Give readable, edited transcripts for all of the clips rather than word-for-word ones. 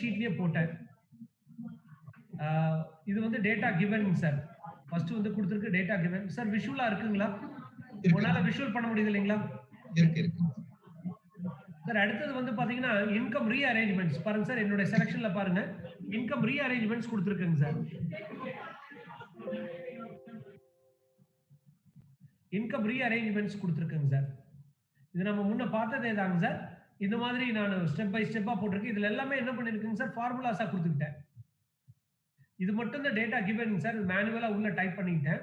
ஷீட்லயே போட்டேன். இது வந்து டேட்டா கிவன் சார். ஃபர்ஸ்ட் வந்து கொடுத்திருக்கு டேட்டா கிவன். சார் விஷுவலா இருக்குங்களா? உங்களால விஷுவல் பண்ண முடியுது இல்லைங்களா? இருக்கு. சார் அடுத்தது வந்து பாத்தீங்கன்னா இன்கம் ரீஅரேஞ்ச்மெண்ட்ஸ் பாருங்க சார். என்னோட செலக்ஷன்ல பாருங்க இன்கம் ரீஅரேஞ்ச்மெண்ட்ஸ் கொடுத்திருக்குங்க சார். இன்கம் ரீஅரேஞ்ச்மெண்ட்ஸ் கொடுத்திருக்குங்க சார். இது நம்ம முன்ன பார்த்ததே தாங்க சார். இந்த மாதிரி நான் ஸ்டெப் பை ஸ்டெப்பா போட்டிருக்கேன். இதுல எல்லாமே என்ன பண்ணிருக்கேங்க சார், ஃபார்முலாஸா கொடுத்துக்கிட்டேன். இது மட்டும் தான் டேட்டா கிவன் சார். மேனுவலா உள்ள டைப் பண்ணிட்டேன்.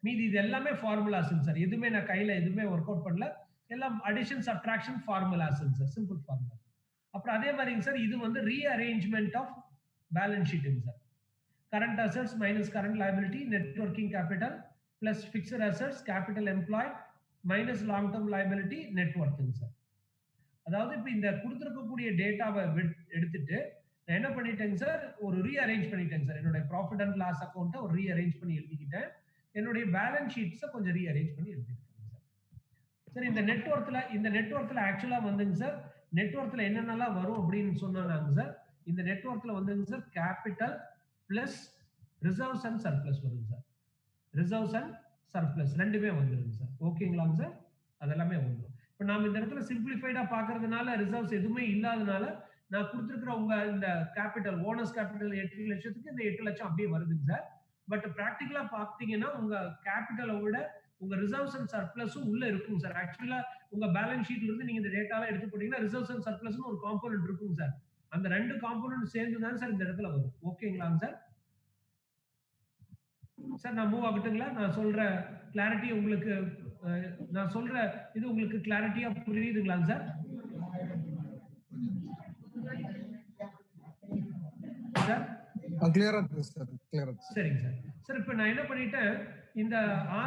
மீதி இது எல்லாமே ஃபார்முலாஸ்ங்க சார். எதுவுமே நான் கையில எதுவுமே ஒர்க் அவுட் பண்ணல. எல்லாம் அடிஷன் சப்ட்ராக்ஷன் ஃபார்முலாஸ்ங்க சார். Simple formula. அப்புறம் அதே மாதிரிங்க சார் இது வந்து ரீஅரேஞ்ச்மெண்ட் ஆஃப் பேலன்ஸ் ஷீட்டுங்க sir. Current assets minus current liability, net working capital plus fixed assets, capital employed minus long term liability, net ஒர்த்துங்க சார். அதாவது இப்ப இந்த கொடுத்திருக்கக்கூடிய டேட்டாவை எடுத்துட்டு நான் என்ன பண்ணிட்டேங்க சார், ஒரு ரீஅரேஞ்ச் பண்ணிட்டேங்க சார். என்னோட ப்ராஃபிட் அண்ட் லாஸ் அக்கௌண்ட்டை ஒரு ரீஅரேஞ்ச் பண்ணி எழுதிக்கிட்டேன். என்னுடைய பேலன்ஸ் ஷீட்ஸை கொஞ்சம் ரீஅரேஞ்ச் பண்ணி எழுதிருக்கேங்க சார். சார் இந்த நெட்வொர்க்ல ஆக்சுவலா வந்துங்க சார், நெட்வொர்க்ல என்னென்னலாம் வரும் அப்படின்னு சொன்னாங்க சார். இந்த நெட்வொர்க்ல வந்துங்க sir capital plus reserves and surplus வருங்க சார். ரிசர்வ்ஸ் அண்ட் சர்ப்ளஸ் ரெண்டுமே வந்துருங்க சார். ஓகேங்களாங்க சார்? அதெல்லாமே வந்துடும். இப்போ நாம இந்த இடத்துல சிம்பிளிஃபைடா பாக்குறதுனால ரிசர்வ்ஸ் எதுவுமே இல்லாதனால நான் கொடுத்துருக்கிற உங்க இந்த கேபிட்டல் ஓனர்ஸ் கேபிட்டல் 8 லட்சத்துக்கு இந்த 8 லட்சம் அப்படியே வருதுங்க சார். பட் பிராக்டிகலா பாத்தீங்கன்னா உங்க கேபிட்டலை விட உங்க ரிசர்வ்ஸ் அண்ட் சர்ப்ளஸும் உள்ள இருக்குங்க சார். ஆக்சுவலா உங்க பேலன்ஸ் ஷீட்ல இருந்து நீங்க இந்த டேட்டாலாம் எடுத்து போட்டீங்கன்னா ரிசர்வ்ஸ் அண்ட் சர்ப்ளஸ்னு ஒரு காம்போனன்ட் இருக்குங்க சார். அந்த ரெண்டு காம்போனன்ட் சேர்ந்து தான் சார் இந்த இடத்துல வரும். ஓகேங்களாங்க சார்? சார் நான் மூவ் ஆகட்டுங்களா? நான் சொல்ற கிளாரிட்டி உங்களுக்கு நான் சொல்ற இது உங்களுக்கு கிளாரிட்டியா புரியுதுங்களாங்க சார்? சார் கிளியரா இருக்கு சார். கிளியரா இருக்கு. சரிங்க சார். சார் இப்போ நான் என்ன பண்ணிட்டேன், இந்த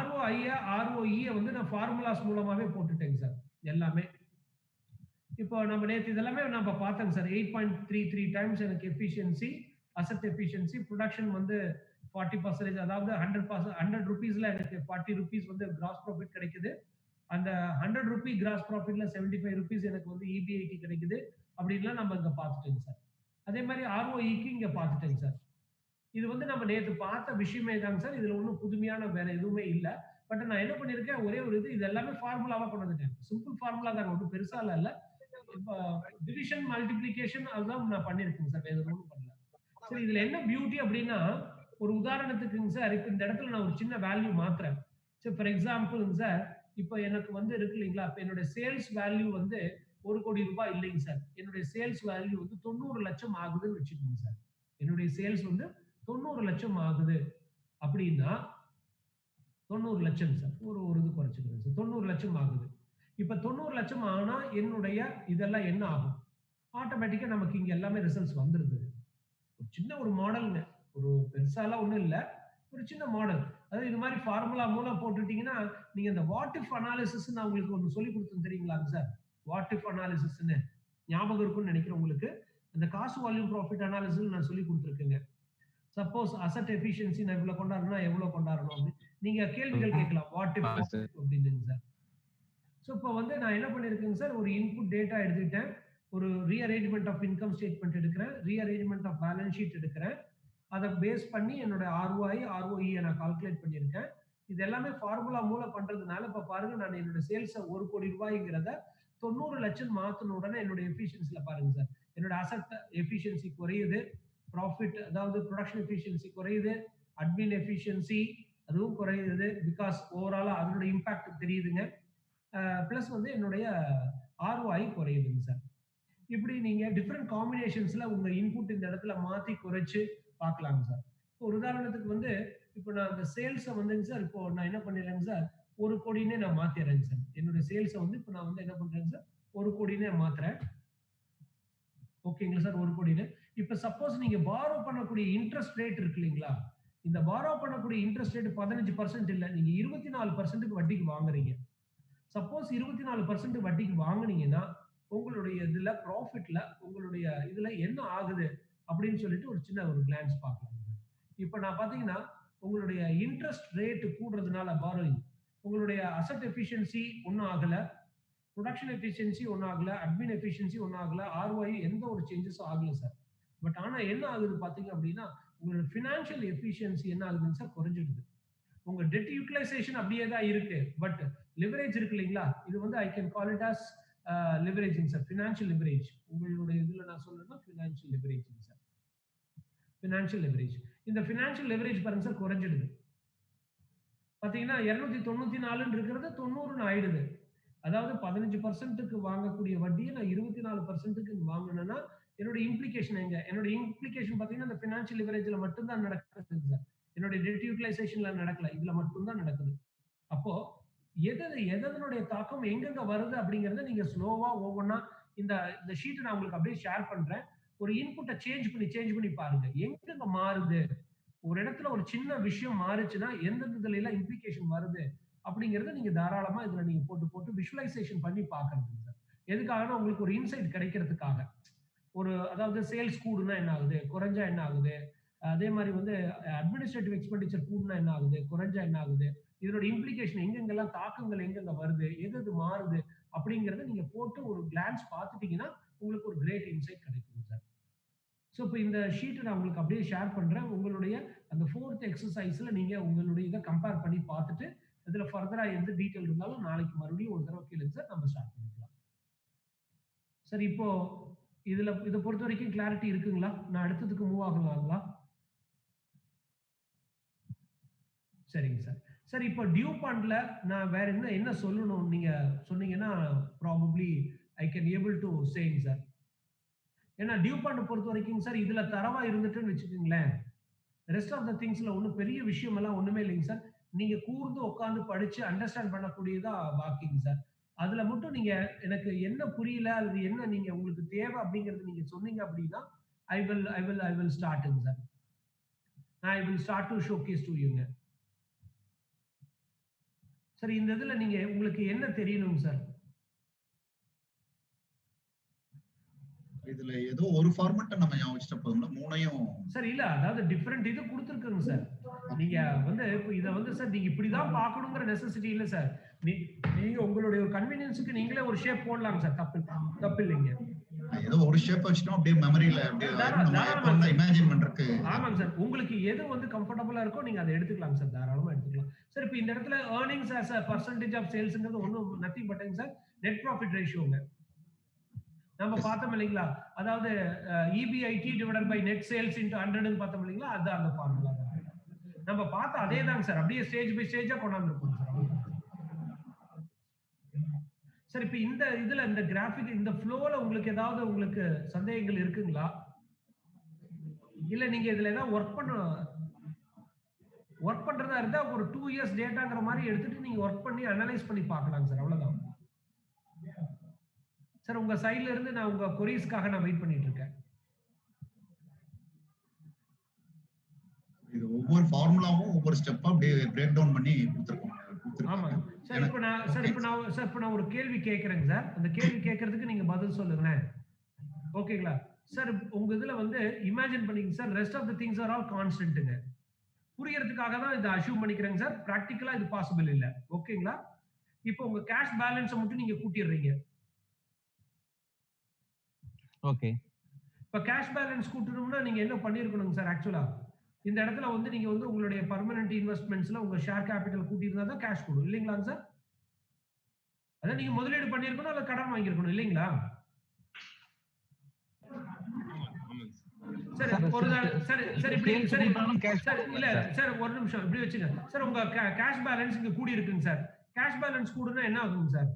ROI ROE வந்து நான் ஃபார்முலாஸ் மூலமாவே போட்டுட்டேங்க சார் எல்லாமே. இப்போ நம்ம நேத்து இதெல்லாமே நம்ம பார்த்தோங்க சார். 8.33 டைம்ஸ் எனக்கு எஃபிஷியன்சி, அசெட் எஃபிஷியன்சி, ப்ரொடக்ஷன் வந்து 40%, அதாவது 100 ரூபீஸ்ல எனக்கு 40 ரூபீஸ் வந்து கிராஸ் ப்ராஃபிட் கிடைக்குது. அந்த 100 ரூபி கிராஸ் ப்ராஃபிட்ல 75 ரூபீஸ் எனக்கு வந்து EBIT கிடைக்குது. அப்படின்லாம் நம்ம இங்க பார்த்துட்டோங்க சார். அதே மாதிரி ROEக்கு இங்க பார்த்துட்டேங்க சார். இது வந்து நம்ம நேத்து பார்த்த விஷயமே தாங்க சார். இதுல ஒன்றும் புதுமையான வேற எதுவுமே இல்ல. பட் நான் என்ன பண்ணிருக்கேன், ஒரே ஒரு இது எல்லாமே ஃபார்முலாவா கொண்டு வந்துட்டேன். சிம்பிள் ஃபார்முலா தான், ஒன்றும் பெருசா இல்ல. இப்போ டிவிஷன் மல்டிப்ளிகேஷன் அதுதான் நான் பண்ணிருக்கேங்க சார். வேற ஒன்றும் பண்ணல. சரி, இதுல என்ன பியூட்டி அப்படின்னா, ஒரு உதாரணத்துக்குங்க சார், இப்போ இந்த இடத்துல நான் ஒரு சின்ன வேல்யூ மாத்துறேன். சரி, ஃபார் எக்ஸாம்பிள்ங்க சார், இப்போ எனக்கு வந்து இருக்கு இல்லைங்களா, இப்போ என்னோட சேல்ஸ் வேல்யூ வந்து 1 கோடி ரூபாய் இல்லைங்க சார். என்னுடைய சேல்ஸ் வேல்யூ வந்து 90 லட்சம் ஆகுதுன்னு வச்சுக்கோங்க சார். என்னுடைய சேல்ஸ் வந்து 90 லட்சம் ஆகுது அப்படின்னா 90 லட்சம் சார். ஒரு இது குறைச்சிக்கிறேன் சார். 90 லட்சம் ஆகுது. இப்ப 90 லட்சம் ஆனா என்னுடைய இதெல்லாம் என்ன ஆகும்? ஆட்டோமேட்டிக்கா நமக்கு இங்க எல்லாமே ரிசல்ட்ஸ் வந்துருது. ஒரு சின்ன ஒரு மாடல்ங்க. ஒரு பெருசாலாம் ஒண்ணும் இல்ல. ஒரு சின்ன மாடல். அதாவது இது மாதிரி ஃபார்முலா மூலம் போட்டுட்டீங்கன்னா, நீங்க இந்த வாட் இஃப் அனாலிசிஸ் நான் உங்களுக்கு ஒன்று சொல்லி கொடுத்தேன் தெரியுங்களாங்க சார்? வாட் இஃப் அனாலிசிஸ்ன்னு ஞாபகம் இருக்கும்னு நினைக்கிறேன் உங்களுக்கு. அந்த காஸ்ட் வால்யூம் ப்ராஃபிட் அனாலிசிஸ் நான் சொல்லி கொடுத்துருக்கேங்க. சப்போஸ் அசெட் எஃபிஷியன்சி நான் இவ்வளவு கொண்டாடணும்னா எவ்வளவு கொண்டாடணும் அப்படின்னு நீங்க கேள்விகள் கேட்கலாம். வாட் இஃப் அப்படின்னு சார். ஸோ இப்போ வந்து நான் என்ன பண்ணிருக்கேங்க சார், ஒரு இன்புட் டேட்டா எடுத்துக்கிட்டேன். ஒரு ரீஅரேஞ்ச்மெண்ட் ஆஃப் இன்கம் ஸ்டேட்மெண்ட் எடுக்கிறேன், ரீஅரேஞ்ச்மெண்ட் ஆஃப் பேலன்ஸ் ஷீட் எடுக்கிறேன். அதை பேஸ் பண்ணி என்னோட ROI ROE நான் கால்குலேட் பண்ணியிருக்கேன். இது எல்லாமே ஃபார்முலா மூலம் பண்றதுனால இப்ப பாருங்க, நான் என்னோட சேல்ஸ் 1 கோடி ரூபாய்ங்கிறத 90 லட்சம் மாத்தின உடனே என்னோட எஃபிஷியன்சில பாருங்க சார், என்னோட அசெட் எஃபிஷியன்சி குறையுது, ப்ராஃபிட் அதாவது ப்ரொடக்ஷன் எஃபிஷியன்சி குறையுது, அட்மின் எஃபிஷியன்சி அதுவும் குறையுது. பிகாஸ் ஓவராலா அதனோட இம்பாக்ட் தெரியுதுங்க. பிளஸ் வந்து என்னுடைய ROI குறையுதுங்க சார். இப்படி நீங்க டிஃப்ரெண்ட் காம்பினேஷன்ஸ்ல உங்க இன்புட் இந்த இடத்துல மாத்தி குறைச்சு பார்க்கலாங்க சார். ஒரு உதாரணத்துக்கு வந்து இப்போ நான் அந்த சேல்ஸை வந்துங்க சார், இப்போ நான் என்ன பண்ணிடுறேங்க சார், 1 கோடினே நான் மாத்திடுறேங்க சார். என்னுடைய சேல்ஸை வந்து இப்போ நான் வந்து என்ன பண்றேங்க சார், 1 கோடினே மாத்துறேன். ஓகேங்களா சார்? 1 கோடினு. இப்போ சப்போஸ் நீங்க பாரோ பண்ணக்கூடிய இன்ட்ரெஸ்ட் ரேட் இருக்கு இல்லைங்களா, இந்த பாரோ பண்ணக்கூடிய இன்ட்ரெஸ்ட் ரேட் 15% இல்ல, நீங்க 24% வட்டிக்கு வாங்குறீங்க. சப்போஸ் 24% வட்டிக்கு வாங்குனீங்கன்னா உங்களுடைய இதுல ப்ராஃபிட்ல உங்களுடைய இதுல என்ன ஆகுது அப்படின்னு சொல்லிட்டு ஒரு சின்ன ஒரு கிளான்ஸ் பார்க்கலாம். இப்போ நான் பாத்தீங்கன்னா உங்களுடைய இன்ட்ரெஸ்ட் ரேட் கூடுறதுனால பாரோயிங், உங்களுடைய அசெட் எஃபிஷியன்சி ஒன்றும் ஆகல, ப்ரொடக்ஷன் எஃபிஷியன்சி ஒன்றும் ஆகல, அட்மின் எஃபிஷியன்சி ஒன்றும் ஆகல, ROI எந்த ஒரு சேஞ்சஸும் ஆகல சார். பட் ஆனா என்ன ஆகுது பாத்தீங்க அப்படின்னா உங்களோட ஃபினான்ஷியல் எஃபிஷியன்சி என்ன ஆகுதுன்னு சார் குறைஞ்சிடுது. உங்க டெட் யூட்டிலைசேஷன் அப்படியே தான் இருக்கு. பட் லிவரேஜ் இருக்கு இல்லைங்களா? இது வந்து I can call it as leveraging sir. Financial leverage. உங்களுடைய இதுல நான் சொல்லணும்னா financial leveraging sir. Financial leverage. இந்த ஃபினான்ஷியல் லிவரேஜ் பாருங்க சார் குறைஞ்சிடுது. பாத்தீங்கன்னா 294 இருக்கிறது 90 ஆயிடுது. அதாவது 15% வாங்கக்கூடிய வட்டியை நான் 24% வாங்கினேன்னா என்னோட இம்ப்ளிகேஷன் எங்க? என்னோட இம்ப்ளிகேஷன் பாத்தீங்கன்னா இந்த ஃபினான்ஷியல் லிவரேஜ்ல மட்டும் தான் நடக்குது சார். என்னோட டெட் யூட்டிலைசேஷன்ல நடக்கல. இதுல மட்டும் தான் நடக்குது. அப்போ எதனுடைய தாக்கம் எங்கெங்க வருது அப்படிங்கறத நீங்க ஸ்லோவா ஒவ்வொன்னா இந்த இந்த ஷீட் நான் உங்களுக்கு அப்படியே ஷேர் பண்றேன். ஒரு இன்புட்டை சேஞ்ச் பண்ணி பாருங்க. எங்கெங்க மாறுது? ஒரு இடத்துல ஒரு சின்ன விஷயம் மாறுச்சுன்னா எந்தெந்த இதுல எல்லாம் இம்ப்ளிகேஷன் வருது அப்படிங்கறத நீங்க தாராளமா இதுல நீங்க போட்டு விஷுவலைசேஷன் பண்ணி பாக்குறது சார். எதுக்காகனா உங்களுக்கு ஒரு இன்சைட் கிடைக்கிறதுக்காக. ஒரு அதாவது சேல்ஸ் கூடுனா என்ன ஆகுது? குறைஞ்சா என்ன ஆகுது? அதே மாதிரி வந்து அட்மினிஸ்ட்ரேட்டிவ் எக்ஸ்பெண்டிச்சர் கூடுனா என்ன ஆகுது? குறைஞ்சா என்ன ஆகுது? இதோட இம்ப்ளிகேஷன் எங்கெங்கெல்லாம் தாக்கங்கள் எங்கெங்க வருது? எது மாறுது? அப்படிங்கறத நீங்க போட்டு ஒரு கிளான்ஸ் பார்த்துட்டீங்கன்னா உங்களுக்கு ஒரு கிரேட் இன்சைட் கிடைக்கும் சார். ஸோ இப்போ இந்த ஷீட்டை நான் உங்களுக்கு அப்படியே ஷேர் பண்றேன். உங்களுடைய அந்த 4th எக்ஸசைஸ்ல நீங்க உங்களுடைய இதை கம்பேர் பண்ணி பார்த்துட்டு இதுல ஃபர்தரா எந்த டீடைல் இருந்தாலும் நாளைக்கு மறுபடியும் ஒரு தடவை கேளுங்க சார். நம்ம ஸ்டார்ட் பண்ணிக்கலாம். சார் இப்போ இதை பொறுத்த வரைக்கும் கிளாரிட்டி இருக்குங்களா? நான் அடுத்ததுக்கு மூவ் ஆகலாங்களா? சரிங்க சார். சார் இப்போ டியூ பாண்ட்ல நான் வேற என்ன சொல்லணும் நீங்க சொன்னீங்கன்னா probably I can able to saying sir. ஏன்னா டியூ பாண்ட் பொறுத்த வரைக்கும் சார் இதுல தரவா இருந்துட்டுன்னு வச்சுக்கோங்களேன். ரெஸ்ட் ஆஃப் த திங்ஸ்ல ஒன்றும் பெரிய விஷயம் எல்லாம் ஒண்ணுமே இல்லைங்க சார். நீங்க கூர்ந்து உட்காந்து படிச்சு அண்டர்ஸ்டாண்ட் பண்ணக்கூடியதா பாக்கிங்க சார். அதுல மட்டும் நீங்க எனக்கு என்ன புரியல அல்லது என்ன நீங்க உங்களுக்கு தேவை அப்படிங்கறது நீங்க சொன்னீங்க அப்படின்னா ஐ வில் ஸ்டார்ட்ங்க sir. I will start to showcase to யூங்க. சார் இந்த இதுல நீங்க உங்களுக்கு என்ன தெரியணும் சார்? இதுல ஏதோ ஒரு ஃபார்மட்ட நம்ம ஞாபகம் வச்சுட்டா போதும்ல, மூணையும் சார் இல்ல அதாவது டிஃபரெண்ட் இது கொடுத்துருக்குங்க சார். நீங்க வந்து இப்போ இதை வந்து சார் நீங்க இப்படிதான் பார்க்கணுங்கிற நெசசிட்டி இல்ல சார். நீங்க உங்களுடைய ஒரு கன்வீனியன்ஸுக்கு நீங்களே ஒரு ஷேப் போடலாம் சார். தப்பு இல்லைங்க. ஏதோ ஒரு ஷேப் வச்சுட்டோம் அப்படியே மெமரியில அப்படியே இமேஜின் பண்றதுக்கு. ஆமாங்க சார். உங்களுக்கு எது வந்து கம்ஃபர்டபுளா இருக்கோ நீங்க அதை எடுத்துக்கலாம் சார். தாராளமா எடுத்துக்கலாம் சார். இப்போ இந்த இடத்துல earnings as a percentage of salesங்கிறது ஒன்றும் நத்திங் பட்ங்க சார். நெட் ப்ராஃபிட் ரேஷியோங்க. நம்ம பார்த்தோம் இல்லைங்களா? அதாவது EBIT divided by net sales into 100 பார்த்தோம் இல்லைங்களா? அது அந்த ஃபார்முலா தான். நம்ம பார்த்த அதே தாங்க சார். அப்படியே ஸ்டேஜ் பை ஸ்டேஜா கொண்டாந்துருக்கோம் சார். சார் இப்போ இந்த இதுல இந்த கிராஃபிக் இந்த ஃப்ளோல உங்களுக்கு ஏதாவது உங்களுக்கு சந்தேகங்கள் இருக்குங்களா? இல்ல நீங்க இதுல ஏதாவது ஒர்க் பண்றதா இருந்தா ஒரு 2 இயர்ஸ் டேட்டாங்கிற மாதிரி எடுத்துட்டு நீங்க ஒர்க் பண்ணி அனலைஸ் பண்ணி பார்க்கலாம் சார். அவ்வளவுதான் சார். உங்க சைடுல இருந்து நான் உங்க கொரீஸ்க்காக நான் வெயிட் பண்ணிட்டு இருக்கேன். இது ஒவ்வொரு ஃபார்முலாவும் ஒவ்வொரு ஸ்டெப்பா அப்படியே பிரேக் டவுன் பண்ணி கொடுத்திருக்கோம். ஆமா சார். இப்போ நான் ஒரு கேள்வி கேட்கறேங்க சார். அந்த கேள்வி கேட்கறதுக்கு நீங்க பதில் சொல்லுங்களேன். ஓகேங்களா சார்? உங்க இதுல வந்து இமேஜின் பண்ணிங்க sir. Rest of the things are all கான்ஸ்டன்ட்ங்க. புரியறதுக்காக தான் இதை அஷ்யூம் பண்ணிக்கிறேங்க சார். பிராக்டிகலா இது பாசிபிள் இல்ல. ஓகேங்களா? இப்போ உங்க கேஷ் பேலன்ஸை மட்டும் நீங்க கூட்டிடுறீங்க. ஓகே. இப்ப கேஷ் பேலன்ஸ் கூட்டணும்னா நீங்க என்ன பண்ணிருக்கணும் சார்? ஆக்சுவலா இந்த இடத்துல வந்து நீங்க வந்து உங்களுடைய பெர்மனன்ட் இன்வெஸ்ட்மெண்ட்ஸ்ல உங்க ஷேர் கேபிட்டல் கூட்டியிருந்தா தான் கேஷ் கூடும் இல்லைங்களா சார்? அதான் நீங்க முதலீடு பண்ணிருக்கணும் அல்ல கடன் வாங்கியிருக்கணும் இல்லைங்களா? சார் ஒரு சார் சார் இப்படி சார் இல்ல சார் ஒரு நிமிஷம் இப்படி வச்சுங்க சார். உங்க கேஷ் பேலன்ஸ் இங்க கூடி இருக்குங்க சார். கேஷ் பேலன்ஸ் கூடுனா என்ன ஆகுங்க சார்?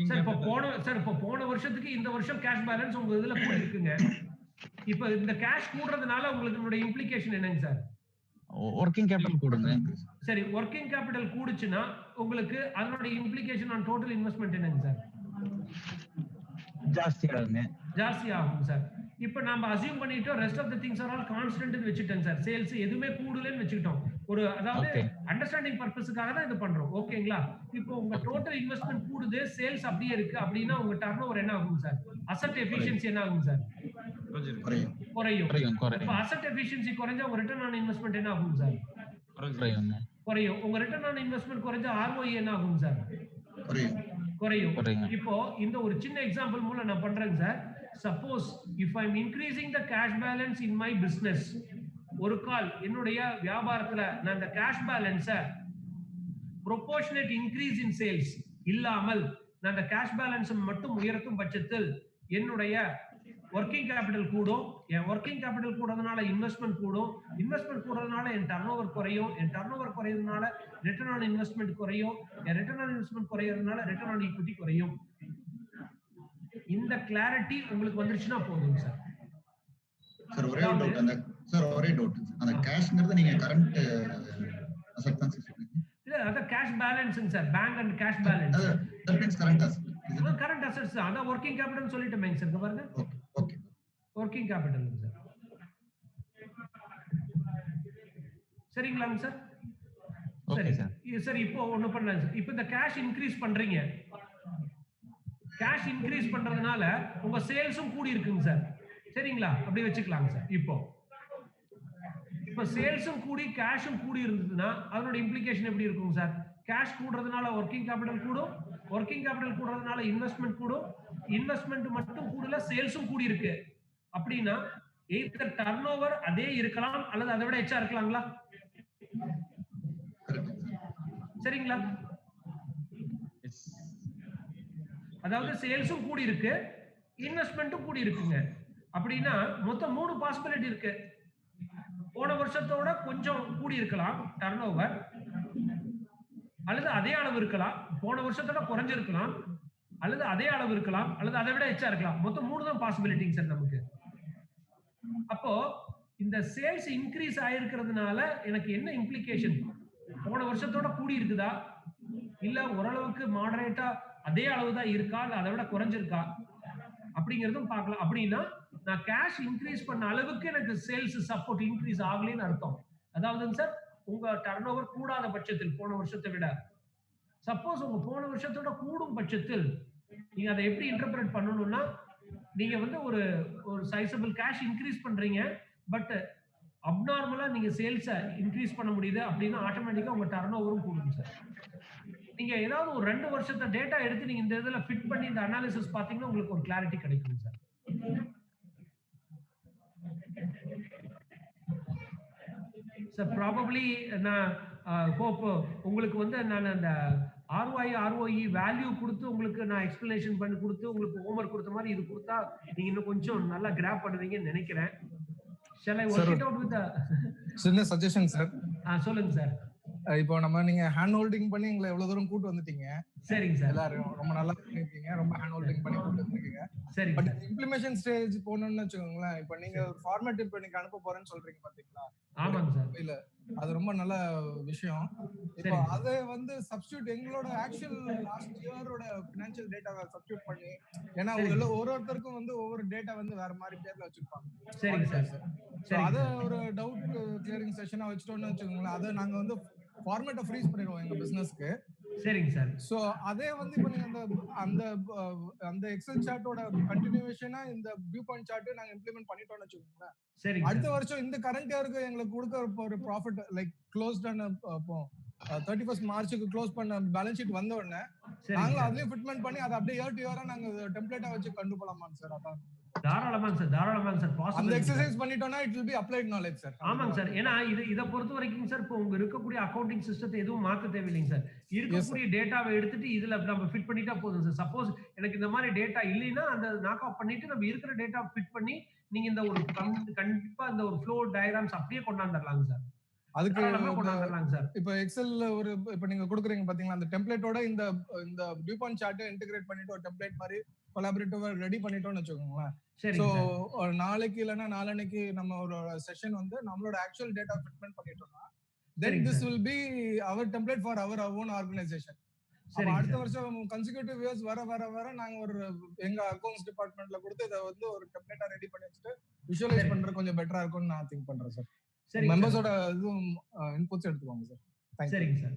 சார் இப்போ போன வருஷத்துக்கு இந்த வருஷம் கேஷ் பேலன்ஸ் உங்க இதுல கூடி இருக்குங்க. இப்போ இந்த கேஷ் கூடுறதுனால உங்களுக்கு இம்ப்ளிகேஷன் என்னங்க சார்? Working capital கூடுங்க. சரி, வொர்க்கிங் கேபிட்டல் கூடுச்சுன்னா உங்களுக்கு அதனோட இம்ப்ளிகேஷன் ஆன் டோட்டல் இன்வெஸ்ட்மென்ட் என்னங்க சார்? ஜாஸ்தி ஆகும் சார். இப்போ நாம அசியூம் பண்ணிட்டோம் rest of the things are all கான்ஸ்டன்ட்னு வெச்சிட்டோம் சார். சேல்ஸ் எதுவுமே கூடலன்னு வெச்சிட்டோம். ஒரு அதாவது அண்டர்ஸ்டாண்டிங் பர்பஸ்க்காக தான் இது பண்றோம். ஓகேங்களா? இப்போ உங்க டோட்டல் இன்வெஸ்ட்மென்ட் கூடுது, சேல்ஸ் அப்படியே இருக்கு அப்படினா உங்க டர்ன்ஓவர் என்ன ஆகும் சார்? அசெட் எஃபிஷியன்சி என்ன ஆகும் சார்? குறையும். இப்போ அசெட் எஃபிஷியன்சி குறைஞ்சா உங்க ரிட்டர்ன் ஆன் இன்வெஸ்ட்மென்ட் என்ன ஆகும் சார்? குறையும். உங்க ரிட்டர்ன் ஆன் இன்வெஸ்ட்மென்ட் குறைஞ்சா ROE என்ன ஆகும் சார்? குறையும். இப்போ இந்த ஒரு சின்ன எக்ஸாம்பிள் மூலம் நான் பண்றேங்க sir. suppose if I'm increasing the cash balance in my business, ஒரு கால் என்னுடைய வியாபாரத்துல நான் இந்த cash balance proportionate increase in sales இல்லாமல் நான் அந்த கேஷ் பேலன்ஸ் மட்டும் உயர்த்தும் பட்சத்தில் என்னுடைய ஒர்க்கிங் கேபிட்டல் கூடும். என் ஒர்க்கிங் கேபிட்டல் கூடுறதுனால இன்வெஸ்ட்மெண்ட் கூடும். இன்வெஸ்ட்மெண்ட் கூடுறதுனால என் டர்ன்ஓவர் குறையும். என் டர்ன்ஓவர் குறையிறதுனால ரிட்டர்ன் ஆன் இன்வெஸ்ட்மெண்ட் குறையும். என் ரிட்டர்ன் ஆன் இன்வெஸ்ட்மெண்ட் குறையிறதுனால ரிட்டர்ன் ஆன் ஈக்விட்டி குறையும். இந்த கிளாரிட்டி உங்களுக்கு வந்துருச்சுன்னா போதும் சார். சார் ஒரே டவுட், ஒரே டவுட், அந்த கேஷ்ங்கிறது நீங்க கரண்ட் அசெட் தான் சொல்றீங்க? இல்ல, அத கேஷ் பேலன்ஸ்ங்க sir. Bank and cash balance. That means current asset. இது கரண்ட் அசெட்ஸ். அத வொர்க்கிங் கேபிட்டல் சொல்லிட்டேன் சார். இங்க பாருங்க. Okay okay. Working capital sir. சரிங்களாங்க சார்? சரி சார். சரி, இப்போ ஒண்ணு பண்ணலாம் சார். இப்போ இந்த கேஷ் இன்க்ரீஸ் பண்றீங்க. கேஷ் இன்க்ரீஸ் பண்றதுனால உங்க சேல்ஸும் கூடி இருக்குங்க சார். சரிங்களா? அப்படி வச்சுக்கலாங்க சார். இப்போ சேல்ஸும் கூடி கேஷும் கூடி இருந்ததுன்னா அதனோட இம்ப்ளிகேஷன் எப்படி இருக்கும் சார்? கேஷ் கூடுறதுனால ஒர்க்கிங் கேபிட்டல் கூடும். ஒர்க்கிங் கேபிட்டல் கூடுறதுனால இன்வெஸ்ட்மெண்ட் கூடும். இன்வெஸ்ட்மெண்ட் மட்டும் கூடல, சேல்ஸும் கூடி இருக்கு. அப்படின்னா எய்தர் டர்ன்ஓவர் அதே இருக்கலாம் அல்லது அதை விட எச்சா இருக்கலாங்களா? சரிங்களா? அதாவது சேல்ஸும் கூடி இருக்கு, இன்வெஸ்ட்மெண்ட்டும் கூடி இருக்குங்க. அப்படின்னா மொத்தம் 3 பாசிபிலிட்டி இருக்கு. போன வருஷத்தோட கொஞ்சம் கூடி இருக்கலாம் டர்ன்ஓவர், அல்லது அதே அளவு இருக்கலாம். போன வருஷத்தோட குறைஞ்சிருக்கலாம், அல்லது அதே அளவு இருக்கலாம், அல்லது அதை விட எச்சா இருக்கலாம். மொத்தம் 3 தான் பாசிபிலிட்டிங்க சார் நமக்கு. அப்போ இந்த சேல்ஸ் இன்க்ரீஸ் ஆயிருக்கிறதுனால எனக்கு என்ன இம்ப்ளிகேஷன்? போன வருஷத்தோட கூடி இருக்குதா, இல்ல ஓரளவுக்கு மாடரேட்டா அதே அளவு தான் இருக்கா, இல்ல அதை விட குறைஞ்சிருக்கா அப்படிங்கறதும் பார்க்கலாம். அப்படின்னா நான் கேஷ் இன்க்ரீஸ் பண்ண அளவுக்கு எனக்கு சேல்ஸ் சப்போர்ட் இன்க்ரீஸ் ஆகலைன்னு அர்த்தம். அதாவது சார், உங்க டர்ன்ஓவர் கூடாத பட்சத்தில் போன வருஷத்தை விட, சப்போஸ் உங்க போன வருஷத்தோட கூடும் பட்சத்தில் நீங்க அதை எப்படி இன்டர்பிரட் பண்ணணும்னா, நீங்க வந்து ஒரு சைசபிள் கேஷ் இன்க்ரீஸ் பண்றீங்க, பட் அப்நார்மலா நீங்க சேல்ஸை இன்க்ரீஸ் பண்ண முடியுது அப்படின்னா ஆட்டோமேட்டிக்கா உங்க டர்ன்ஓவரும் கூடும் சார். நீங்க ஏதாவது ஒரு 2 வருஷத்தை டேட்டா எடுத்து நீங்க இந்த இதுல ஃபிட் பண்ணி இந்த அனாலிசிஸ் பாத்தீங்கன்னா உங்களுக்கு ஒரு கிளாரிட்டி கிடைக்கும் சார். சார் ப்ராபபிலி நான் ஹோப் உங்களுக்கு வந்து நான் அந்த ROI வேல்யூ கொடுத்து உங்களுக்கு நான் எக்ஸ்பிளனேஷன் பண்ணி கொடுத்து உங்களுக்கு ஹோம்வொர்க் கொடுத்த மாதிரி இது கொடுத்தா நீங்க இன்னும் கொஞ்சம் நல்லா கிராப் பண்ணுவீங்கன்னு நினைக்கிறேன். Shall I work it out with the சின்ன சஜஷன் சார். சொல்லுங்க சார். இப்போ நீங்க ஹேண்ட் ஹோல்டிங் பண்ணி எங்களை எவ்வளவு தூரம் கூட்டு வந்துட்டீங்க. சரிங்க சார். எல்லாரும் ரொம்ப நல்லா பண்ணிருக்கீங்க. ரொம்ப ஹேண்ட் ஹோல்டிங் பண்ணி கூட்டு வந்திருக்கீங்க. சரி. பட் இம்ப்ளிமெண்டேஷன் ஸ்டேஜ் போகணும்னு வச்சுக்கோங்களேன். இப்போ நீங்க ஒரு ஃபார்மேட் இப்போ நீங்க அனுப்ப போறேன்னு சொல்றீங்க பாத்தீங்களா? ஆமாங்க சார். இல்ல, அது ரொம்ப நல்ல விஷயம். இப்போ அதை வந்து சப்ஸ்டிட்யூட் எங்களோட ஆக்சுவல் லாஸ்ட் இயரோட ஃபினான்ஷியல் டேட்டாவை சப்ஸ்டிட்யூட் பண்ணி, ஏன்னா ஒவ்வொருத்தருக்கும் வந்து ஒவ்வொரு டேட்டா வந்து வேற மாதிரி பேர்ல வச்சிருப்பாங்க. சரிங்க சார். அதை ஒரு டவுட் கிளியரிங் செஷனா வச்சுட்டோம்னு வச்சுக்கோங்களேன். அதை நாங்க வந்து ஃபார்மேட்டை ஃப்ரீஸ் பண்ணிடுவோம் எங்க பிசினஸ்க்கு. சரிங்க சார். சோ அதே வந்து இப்போ நீங்க அந்த அந்த எக்ஸல் சார்ட்டோட கண்டினியூவேஷனா இந்த வியூ பாயிண்ட் சார்ட் நாங்க இம்ப்ளிமெண்ட் பண்ணிட்டோம்னு வச்சுக்கோங்களேன். சரி. அடுத்த வருஷம் இந்த கரண்ட் இயருக்கு எங்களுக்கு கொடுக்க ஒரு ப்ராஃபிட் லைக் க்ளோஸ்ட் ஆன 31st மார்ச்சுக்கு க்ளோஸ் பண்ண பேலன்ஸ் ஷீட் வந்த உடனே நாங்களும் அதுலயும் ஃபிட்மெண்ட் பண்ணி அதை அப்படியே இயர் டு இயரா நாங்க டெம்ப்ளேட்டா வச்சு கொண்டு போலாமா சார்? அதான் தாராளமாங்க சார். பாசிபிள். அந்த எக்ஸர்சைஸ் பண்ணிட்டோம்னா it will be applied knowledge sir. ஆமாங்க சார். ஏன்னா இத பொறுத்த வரைக்கும் சார், இப்போ உங்க இருக்கக்கூடிய அக்கவுண்டிங் சிஸ்டத்தை எதுவும் மாத்த தேவையில்லைங்க சார். இருக்கக்கூடிய டேட்டாவை எடுத்துட்டு இதுல நம்ம ஃபிட் பண்ணிட்டா போதும் சார். சப்போஸ் எனக்கு இந்த மாதிரி டேட்டா இல்லைன்னா அந்த நாக் ஆஃப் பண்ணிட்டு நம்ம இருக்கிற டேட்டா ஃபிட் பண்ணி நீங்க இந்த ஒரு கண்டிப்பா இந்த ஒரு ஃப்ளோ டயகிராம்ஸ் அப்படியே கொண்டாந்துடலாங்க சார். அதுக்கு கொண்டாந்துடலாங்க சார். இப்போ எக்ஸெல்ல இப்போ நீங்க கொடுக்குறீங்க பாத்தீங்களா, அந்த டெம்ப்ளேட்டோட இந்த வியூ பாயிண்ட் சார்ட்டை இன்டகிரேட் பண்ணிட்டு ஒரு டெம்ப்ளேட் மாதிரி கொலாபரேட்டிவா ரெடி பண்ணிட்டோம்னு வச்சுக்கோங்களேன். சோ நாளைக்கு இல்லனா நாளன்னைக்கு நம்ம ஒரு செஷன் வந்து நம்மளோட ஆக்சுவல் டேட்டா ஃபிட்மெண்ட் பண்ணிட்டோம்னா then this will be our template for our own organization. அப்ப அடுத்த வருஷம் கன்சிக்யூட்டிவ் இயர்ஸ் வர நாங்க ஒரு எங்க அக்கவுண்ட்ஸ் டிபார்ட்மெண்ட்ல கொடுத்து இத வந்து ஒரு டெம்ப்ளேட்டா ரெடி பண்ணி வச்சுட்டு விஷுவலைஸ் பண்றது கொஞ்சம் பெட்டரா இருக்கும்னு நான் திங்க் பண்றேன் சார். சரி, மெம்பர்ஸோட இதுவும் இன்புட்ஸ் எடுத்துக்கோங்க சார். சரிங்க சார்.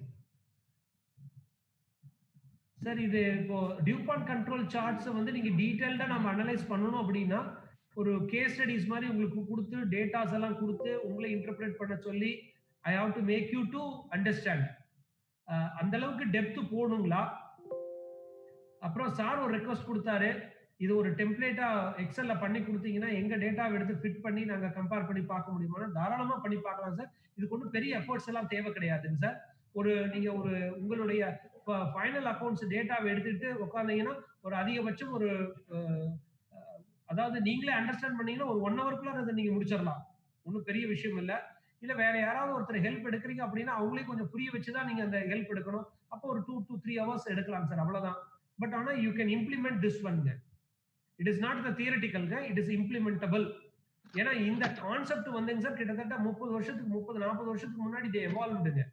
சார், இது இப்போ டியூபாண்ட் கண்ட்ரோல் சார்ட்ஸ் வந்து நீங்க டீடைல்டா நம்ம அனலைஸ் பண்ணனும் அப்படின்னா ஒரு கேஸ் ஸ்டடிஸ் மாதிரி உங்களுக்கு கொடுத்து டேட்டாஸ் எல்லாம் கொடுத்து உங்களை இன்டர்பிரேட் பண்ண சொல்லி I have to make you to understand. அந்த அளவுக்கு டெப்த் போடுங்களா? அப்புறம் சார் ஒரு ரெக்வெஸ்ட் கொடுத்தாரு, இது ஒரு டெம்ப்ளேட்டா எக்ஸல்ல பண்ணி கொடுத்தீங்கன்னா எங்க டேட்டாவை எடுத்து ஃபிட் பண்ணி நாங்க கம்பேர் பண்ணி பார்க்க முடியுமா? தாராளமா பண்ணி பார்க்கலாம் சார். இதுக்கு ஒன்றும் பெரிய எஃபர்ட்ஸ் எல்லாம் தேவை கிடையாதுங்க சார். நீங்க உங்களுடைய ஃபைனல் அக்கவுண்ட்ஸ் டேட்டாவை எடுத்துட்டு உட்கார்ந்தீங்கன்னா ஒரு அதிகபட்சம் ஒரு அதாவது நீங்களே அண்டர்ஸ்டாண்ட் பண்ணீங்கன்னா ஒரு 1 ஹவருக்குள்ள அதை நீங்க முடிச்சிடலாம். ஒன்றும் பெரிய விஷயம் இல்ல. இல்ல வேற யாராவது ஒருத்தர் ஹெல்ப் எடுக்கிறீங்க அப்படின்னா அவங்களே கொஞ்சம் புரிய வச்சுதான் நீங்க அந்த ஹெல்ப் எடுக்கணும். அப்போ ஒரு 2 to 3 ஹவர்ஸ் எடுக்கலாம் சார். அவ்வளவுதான். பட் ஆனா யூ கேன் இம்ப்ளிமெண்ட் திஸ் ஒன்ங்க. இட் இஸ் நாட் த தியரிட்டிக்கல்ங்க, இட் இஸ் இம்ப்ளிமெண்டபிள். ஏன்னா இந்த கான்செப்ட் வந்துங்க சார் கிட்டத்தட்ட 30-40 வருஷத்துக்கு முன்னாடி இது எவால்வ்டுங்க.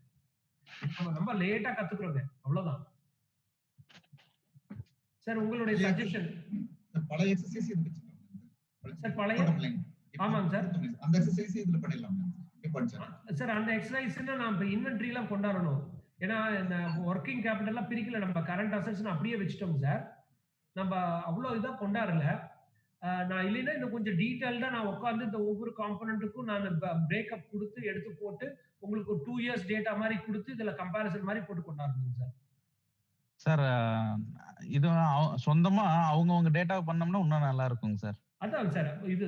நம்ம ரொம்ப லேட்டா கத்துக்கிறோங்க. அவ்வளவுதான். சார் உங்களுடைய சஜஷன் பழைய எக்ஸசைஸ் இது சார் பழைய ஆமாங்க சார். அந்த எக்ஸசைஸ் இதுல பண்ணிடலாம் சார். அந்த எக்ஸசைஸ்னா நான் இப்ப இன்வென்டரி எல்லாம் கொண்டாடணும். ஏன்னா இந்த ஒர்க்கிங் கேபிட்டல்லாம் பிரிக்கல, நம்ம கரண்ட் அசெட்ஸ் அப்படியே வச்சுட்டோம் சார். நம்ம அவ்வளவு இதா கொண்டாடல. நான் இல்லைன்னா இன்னும் கொஞ்சம் டீடைல்டா நான் உட்காந்து இந்த ஒவ்வொரு காம்பனன்ட்டுக்கும் நான் பிரேக்கப் கொடுத்து எடுத்து போட்டு உங்களுக்கு ஒரு 2 இயர்ஸ் டேட்டா மாதிரி கொடுத்து இதுல கம்பேரிசன் மாதிரி போட்டு கொண்டாடணும் சார். சார் இது சொந்தமா அவங்கவங்க டேட்டாவை பண்ணோம்னா இன்னும் நல்லா இருக்குங்க சார். அதான் சார் இது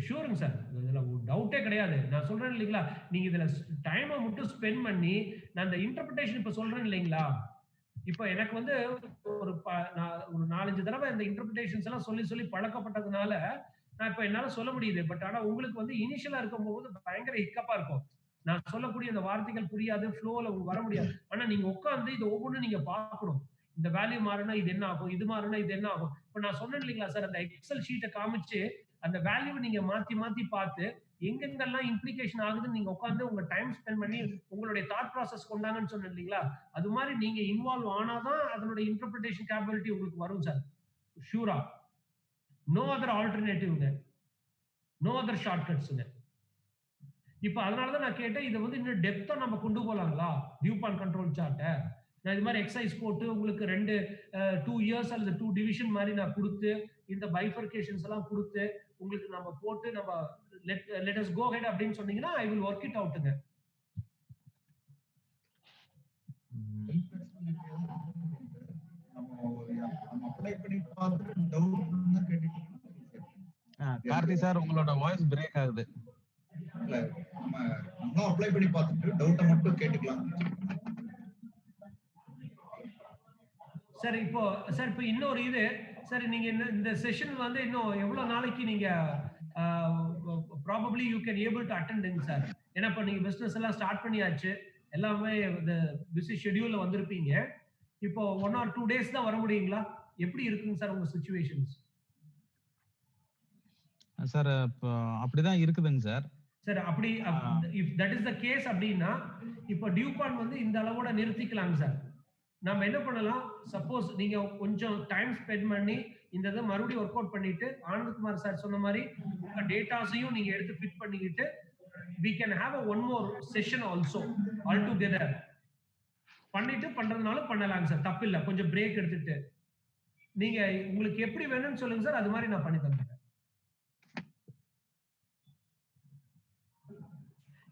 ஷூருங்க சார். இதுல டவுட்டே கிடையாது. நான் சொல்றேன் இல்லைங்களா, நீங்க இதுல டைமை மட்டும் ஸ்பெண்ட் பண்ணி நான் இந்த இன்டர்பிரிட்டேஷன் இப்ப சொல்றேன் இல்லைங்களா, இப்ப எனக்கு வந்து ஒரு 4-5 தடவை இந்த இன்டர்பிரிட்டேஷன்ஸ் எல்லாம் சொல்லி பழக்கப்பட்டதுனால நான் இப்ப என்னால சொல்ல முடியுது. பட் ஆனா உங்களுக்கு வந்து இனிஷியலா இருக்கும்போது பயங்கர ஹிக்கப்பா இருக்கும். நான் சொல்லக்கூடிய அந்த வார்த்தைகள் புரியாது, ஃப்ளோல வர முடியாது. ஆனா நீங்க உட்கார்ந்து இது ஒவ்வொன்றும் நீங்க பார்க்கணும். இந்த வேல்யூ மாறினா இது என்ன ஆகும், இது மாறினா இது என்ன ஆகும். இப்ப நான் சொன்னேன் இல்லைங்களா சார், அந்த எக்ஸல் ஷீட்டை காமிச்சு அந்த வேல்யூ நீங்க மாத்தி பார்த்து எங்கெங்கெல்லாம் இம்ப்ளிகேஷன் ஆகுதுன்னு நீங்க உட்கார்ந்து உங்க டைம் ஸ்பெண்ட் பண்ணி உங்களுடைய தாட் ப்ராசஸ் கொண்டாங்கன்னு சொன்னேன் இல்லைங்களா, அது மாதிரி நீங்க இன்வால்வ் ஆனாதான் அதனுடைய இன்டர்பிரிட்டேஷன் கேப்பபிலிட்டி உங்களுக்கு வரும் சார். ஷூரா. நோ அதர் ஆல்டர்னேட்டிவ்ங்க, நோ அதர் ஷார்ட்கட்ஸ்ங்க. இப்ப அதனாலதான் நான் கேட்டேன், இதை வந்து இன்னும் டெப்தா நம்ம கொண்டு போலாங்களா டியூ பாயிண்ட் கண்ட்ரோல் சார்ட்டை. நான் இது மாதிரி எக்ஸசைஸ் போட்டு உங்களுக்கு 2 இயர்ஸ் அல்லது 2 டிவிஷன் மாதிரி நான் கொடுத்து இந்த பைஃபர்கேஷன்ஸ் எல்லாம் கொடுத்து உங்களுக்கு நம்ம போட்டு நம்ம let us go ahead அப்படின்னு சொன்னீங்கன்னா I will work it outங்க. கார்த்தி சார் உங்களோட வாய்ஸ் பிரேக் ஆகுது. இல்ல நம்ம அப்ளை பண்ணி பார்த்துட்டு டவுட்டை மட்டும் கேட்டுக்கலாம் சார். இப்போ இன்னொரு இது சார், நீங்க இந்த செஷன் வந்து இன்னும் எவ்வளவு நாளைக்கு நீங்க probably you can able to attend sir. ஏன்னா இப்போ நீங்க பிசினஸ் எல்லாம் ஸ்டார்ட் பண்ணியாச்சு, எல்லாமே பிஸி ஷெட்யூல்ல வந்திருப்பீங்க. இப்போ 1 or 2 days தான் வர முடியுங்களா? எப்படி இருக்குங்க சார் உங்க சிச்சுவேஷன்ஸ்? சார் அப்படிதான் இருக்குதுங்க சார். சார் அப்படி if that is the case அப்படின்னா இப்போ டியூ பாயிண்ட் வந்து இந்த அளவோட நிறுத்திக்கலாங்க சார். நம்ம என்ன பண்ணலாம், சப்போஸ் நீங்க கொஞ்சம் டைம் ஸ்பெண்ட் பண்ணி இந்த இதை மறுபடியும் ஒர்க் அவுட் பண்ணிட்டு ஆனந்த்குமார் சார் சொன்ன மாதிரி உங்க டேட்டாஸையும் நீங்க எடுத்து ஃபிட் பண்ணிக்கிட்டு we can have a one more session also all together பண்ணிட்டு பண்றதுனால பண்ணலாங்க சார், தப்பு இல்ல. கொஞ்சம் பிரேக் எடுத்துட்டு நீங்க உங்களுக்கு எப்படி வேணும்னு சொல்லுங்க சார், அது மாதிரி நான் பண்ணி தந்துறேன்.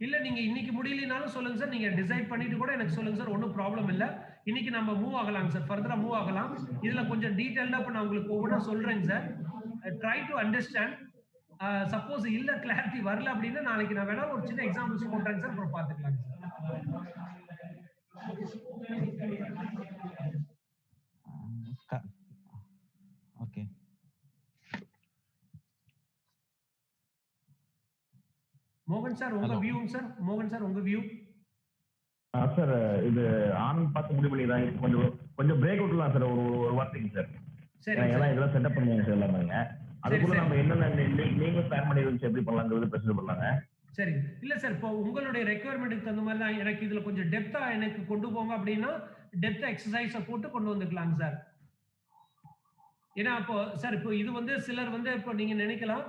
இல்ல நீங்க இன்னைக்கு முடியலனாலும் சொல்லுங்க சார், நீங்க டிசைட் பண்ணிட்டு கூட எனக்கு சொல்லுங்க சார், ஒன்றும் ப்ராப்ளம் இல்ல. இன்னைக்கு நம்ம மூவ் ஆகலாம் சார், ஃபர்தரா மூவ் ஆகலாம். இதுல கொஞ்சம் டீடைல்டா இப்ப நான் உங்களுக்கு ஒவ்வொன்றா சொல்றேங்க sir. Try to understand. Suppose இல்ல கிளாரிட்டி வரல அப்படின்னா நாளைக்கு நான் வேணா ஒரு சின்ன எக்ஸாம்பிள்ஸ் போடுறேங்க சார், அப்புறம் பாத்துக்கலாம் சார். ஓகே மோகன் சார் உங்க வியூ சார். மோகன் சார் உங்க வியூ. சார் இது ஆனந்த் பார்த்து முடிவு பண்ணி தான் கொஞ்சம் பிரேக் விட்டுலாம் சார், ஒரு வார்த்தைங்க சார். சரி எல்லாம் இதெல்லாம் செட்டப் பண்ணுங்க சார் எல்லாமே. அதுக்குள்ள நம்ம என்னென்ன நீங்க பிளான் பண்ணி வச்சு எப்படி பண்ணலாங்கிறது பிரச்சனை பண்ணலாங்க. சரி இல்ல சார், இப்போ உங்களுடைய ரெக்குயர்மெண்ட்டுக்கு தகுந்த மாதிரி தான் எனக்கு இதுல கொஞ்சம் டெப்தா எனக்கு கொண்டு போங்க அப்படின்னா டெப்தா எக்ஸசைஸை போட்டு கொண்டு வந்துக்கலாங்க சார். ஏன்னா இப்போ சார் இப்போ இது வந்து சிலர் வந்து இப்போ நீங்க நினைக்கலாம்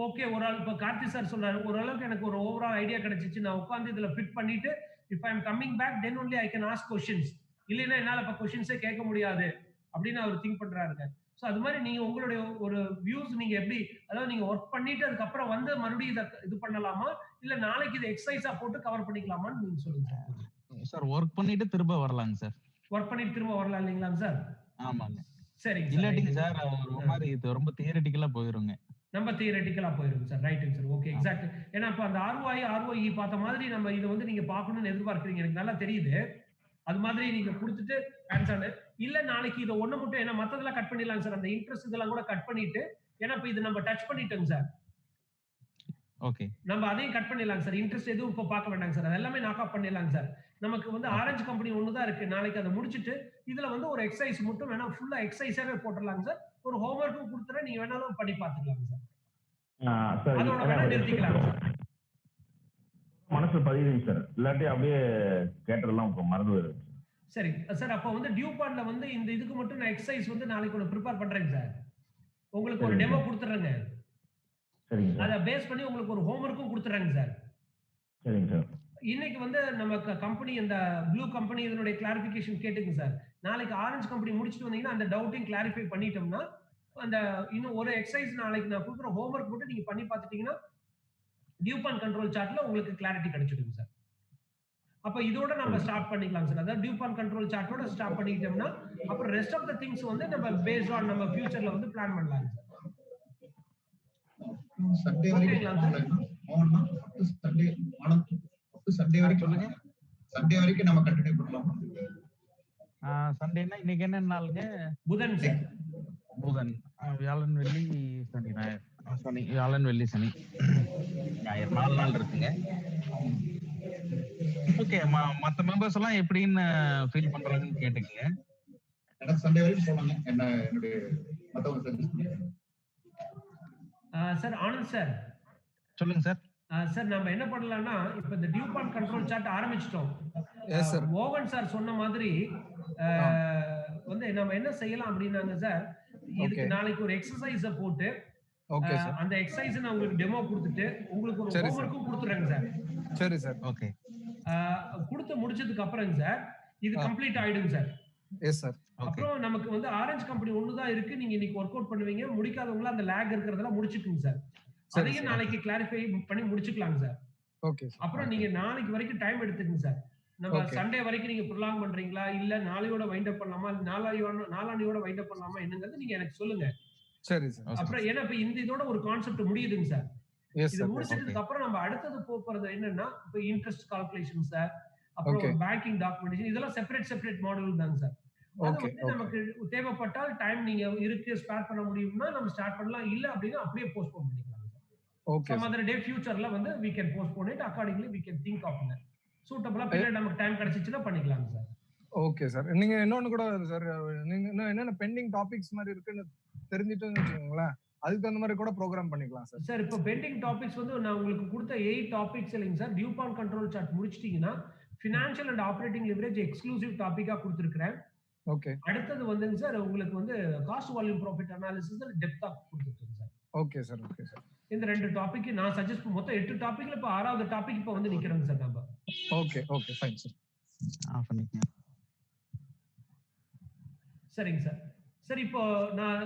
ஓகே ஒரு ஆள் இப்போ கார்த்தி சார் சொல்றாரு ஓரளவுக்கு எனக்கு ஒரு ஓவரால் ஐடியா கிடைச்சிச்சு, நான் உட்காந்து இதுல ஃபிட் பண்ணிட்டு if I am coming back then only I can ask questions, இல்லைன்னா என்னால இப்போ கொஸ்டின்ஸே கேட்க முடியாது அப்படின்னு அவர் திங்க் பண்றாருங்க. ஸோ அது மாதிரி நீங்க உங்களுடைய ஒரு வியூஸ் நீங்க எப்படி, அதாவது நீங்க ஒர்க் பண்ணிட்டு அதுக்கப்புறம் வந்து மறுபடியும் இதை இது பண்ணலாமா இல்ல நாளைக்கு இதை எக்ஸசைஸா போட்டு கவர் பண்ணிக்கலாமான்னு நீங்க சொல்லுங்க சார். சார் ஒர்க் பண்ணிட்டு திரும்ப வரலாங்க சார். ஒர்க் பண்ணிட்டு திரும்ப வரலாம் இல்லைங்களா சார்? ஆமாங்க சரிங்க சார். இல்லாட்டிங்க சார் ஒரு மாதிரி இது ரொம்ப தியரிட்டிக்கலா போயிருங்க. நம்ம தியரட்டிக்கலா போயிருங்க சார். ரைட்டுங்க சார். Okay exact. ஏன்னா இப்ப அந்த ROI, ROE பார்த்த மாதிரி நம்ம இத வந்து நீங்க பார்க்கணும்னு எதிர்பார்க்கிறீங்க. எனக்கு நல்லா தெரியுது. அது மாதிரி நீங்க குடுத்துட்டு ஆன்சர் இல்ல நாளைக்கு இத ஒண்ணு மட்டும் ஏன்னா மத்ததெல்லாம் கட் பண்ணிடலாம் சார். அந்த இன்ட்ரெஸ்ட் இதெல்லாம் கூட கட் பண்ணிட்டு ஏன்னா இப்ப இது நம்ம டச் பண்ணிட்டோங்க சார். ஓகே. நம்ம அதையும் கட் பண்ணிடலாம் சார். இன்ட்ரெஸ்ட் எதுவும் இப்ப பார்க்க வேண்டாங்க சார். அது எல்லாமே நாக் ஆஃப் பண்ணிடலாம் சார். நமக்கு வந்து ஆரஞ்சு கம்பெனி ஒண்ணு தான் இருக்கு. நாளைக்கு அத முடிச்சிட்டு இதுல வந்து ஒரு எக்ஸர்சைஸ் மட்டும் வேணா ஃபுல்லா எக்ஸர்சைஸாவே போட்டுறலாங்க சார். ஒரு ஹோம்வொர்க்கும் குடுத்துறேன். நீங்க வேணாலும் பண்ணி பார்த்துக்கலாம் சார். சார் அதோட வேணா நிறுத்திக்கலாம் சார். மனசு பதியுதுங்க சார். இல்லாட்டி அப்படியே கேட்டதெல்லாம் இப்ப மறந்து வருது. சரி சார். அப்ப வந்து டியூ பாண்ட்ல வந்து இந்த இதுக்கு மட்டும் நான் எக்ஸர்சைஸ் வந்து நாளைக்கு ஒன்னு ப்ரிப்பேர் பண்றேங்க சார். உங்களுக்கு ஒரு டெமோ குடுத்துறேங்க. சரிங்க சார். அத பேஸ் பண்ணி உங்களுக்கு ஒரு ஹோம்வொர்க்கும் குடுத்துறேங்க சார். சரிங்க சார். இன்னைக்கு வந்து நம்ம கம்பெனி இந்த ப்ளூ கம்பெனி இதனுடைய கிளாரிஃபிகேஷன் கேட்டுங்க சார். நாளைக்கு ஆரஞ்சு கம்பெனி முடிச்சிட்டு வந்தீங்கன்னா அந்த டவுட்டையும் கிளாரிஃபை பண்ணிட்டோம்னா அந்த இன்னும் ஒரு எக்ஸர்சைஸ் நாளைக்கு நான் குடுக்குற ஹோம்வொர்க் மட்டும் நீங்க பண்ணி பார்த்துட்டீங்கன்னா டியூ பாண்ட் கண்ட்ரோல் சார்ட்ல உங்களுக்கு கிளாரிட்டி கிடைச்சிடுங்க சார். அப்ப இதோட நம்ம ஸ்டார்ட் பண்ணிக்கலாம் சார். அதாவது டியூ பாண்ட் கண்ட்ரோல் சார்ட்டோட ஸ்டார்ட் பண்ணிட்டோம்னா அப்புறம் ரெஸ்ட் ஆஃப் தி திங்ஸ் வந்து நம்ம பேஸ்ட் ஆன் நம்ம ஃபியூச்சர்ல வந்து பிளான் பண்ணலாம் சார். சண்டே வரைக்கும் சண்டே வரைக்கும் சண்டே வரைக்கும் நம்ம கண்டினியூ பண்ணலாம். சண்டேனா இன்னைக்கு என்ன நாளுங்க? புதன் சார். புதன், வியாழன், வெள்ளி, சனி, ஞாயிறு. சனி, வியாழன், வெள்ளி, சனி, ஞாயிறு 4 நாள் இருக்குங்க. ஓகே. மத்த மெம்பர்ஸ் எல்லாம் எப்படின்னு ஃபீல் பண்றாங்கன்னு கேட்டுக்கங்க. எனக்கு சண்டே வரைக்கும் போனாங்க. என்ன என்னுடைய மத்தவங்க சஜஸ்ட் பண்ணுங்க. Sir Anand sir. சொல்லுங்க சார். சார் நம்ம என்ன பண்ணலாம்னா இப்ப இந்த டியூ பாண்ட் கண்ட்ரோல் சார்ட் ஆரம்பிச்சிட்டோம். Yes sir. மோகன் சார் சொன்ன மாதிரி வந்து நம்ம என்ன செய்யலாம் அப்படின்னாங்க சார். இதுக்கு நாளைக்கு ஒரு எக்ஸர்சைஸ போட்டு ஓகே சார். அந்த எக்ஸர்சைஸ் நான் உங்களுக்கு டெமோ கொடுத்துட்டு உங்களுக்கு ஒரு ஹோம்வொர்க்கும் கொடுத்துறேங்க சார். சரி சார். ஓகே. கொடுத்து முடிச்சதுக்கு அப்புறம் சார் இது கம்ப்ளீட் ஆயிடுங்க சார். Yes sir. அப்புறம் நமக்கு வந்து ஆரஞ்சு கம்பெனி ஒண்ணு தான் இருக்கு. நீங்க இன்னைக்கு ஒர்க் அவுட் பண்ணுவீங்க. முடிக்காதவங்கள அந்த லேக் இருக்கிறதெல்லாம் முடிச்சுக்குங்க சார். அதையும் நாளைக்கு கிளாரிஃபை பண்ணி முடிச்சுக்கலாங்க சார். Okay sir. அப்புறம் நீங்க நாளைக்கு வரைக்கும் டைம் எடுத்துக்கங்க சார். நம்ம சண்டே வரைக்கும் நீங்க ப்ரொலாங் பண்றீங்களா இல்ல நாளையோட வைண்ட் அப் பண்ணலாமா நாளானியோட வைண்ட் அப் பண்ணலாமா என்னங்கிறது நீங்க எனக்கு சொல்லுங்க. சரி சார். அப்புறம் ஏன்னா இப்ப இந்த இதோட ஒரு கான்செப்ட் முடியுதுங்க சார். இது முடிச்சதுக்கு அப்புறம் நம்ம அடுத்தது போறது என்னன்னா இப்ப இன்ட்ரெஸ்ட் கால்குலேஷன் சார். அப்புறம் பேங்கிங் டாக்குமெண்டேஷன் இதெல்லாம் செப்பரேட் மாடல் தாங்க சார். அது வந்து நமக்கு தேவைப்பட்டால் டைம் நீங்க இருக்கு ஸ்பேர் பண்ண முடியும்னா நம்ம ஸ்டார்ட் பண்ணலாம். இல்ல அப்படின்னா அப்படியே போஸ்ட்போன் பண்ணிக்கலாம். ஓகே. some other day futureல வந்து we can postpone it accordingly we can think of it. சூட்டபிளா பின்னாடி நமக்கு டைம் கிடைச்சிச்சுனா பண்ணிக்கலாம் சார். Okay sir. நீங்க இன்னொன்னு கூட சார் நீங்க என்னென்ன பெண்டிங் டாபிக்ஸ் மாதிரி இருக்குன்னு தெரிஞ்சிட்டுன்னு வெச்சுக்கோங்களேன். அதுக்கு அந்த மாதிரி கூட ப்ரோகிராம் பண்ணிக்கலாம் சார். சார் இப்போ பெண்டிங் டாபிக்ஸ் வந்து நான் உங்களுக்கு கொடுத்த 8 டாபிக்ஸ் இல்லைங்க sir. Due bond control chart முடிச்சிட்டீங்கன்னா financial and operating leverage exclusive டாபிக்கா கொடுத்திருக்கேன். ஓகே. அடுத்து வந்துங்க சார் உங்களுக்கு வந்து காஸ்ட் வால்யூம் ப்ராஃபிட் அனாலிசிஸ் டெப்தா கொடுத்திருக்கேன் sir. Okay sir. Okay sir. இந்த 2 டாபிக் நான் சஜஸ்ட் மொத்தம் 8 டாபிக்ல இப்ப 6வது டாபிக் இப்ப வந்து நிக்கிறேங்க சார் நம்ம. Okay. Okay fine sir. Off பண்ணிக்கங்க. சரிங்க சார். சரி இப்போ நான்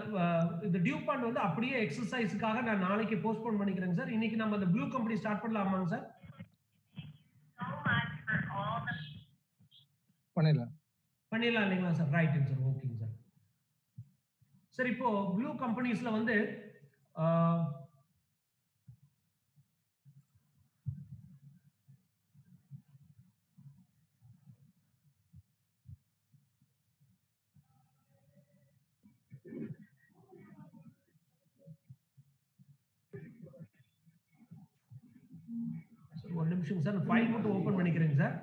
இந்த டியூ பாண்ட் வந்து அப்படியே எக்ஸர்சைஸ்க்காக நான் நாளைக்கு போஸ்ட்போன் பண்ணிக்கிறேங்க சார். இன்னைக்கு நம்ம அந்த ப்ளூ கம்பெனி ஸ்டார்ட் பண்ணலாமாங்க சார்? பண்ணிடலாம் இல்லைங்களா சார்? ரைட்டுங்க சார். ஓகேங்க சார். சரி இப்போ ப்ளூ கம்பெனிஸ்ல வந்து ஒரு நிமிஷம் சார் ஃபைல் மட்டும் ஓபன் பண்ணிக்கிறேங்க சார்.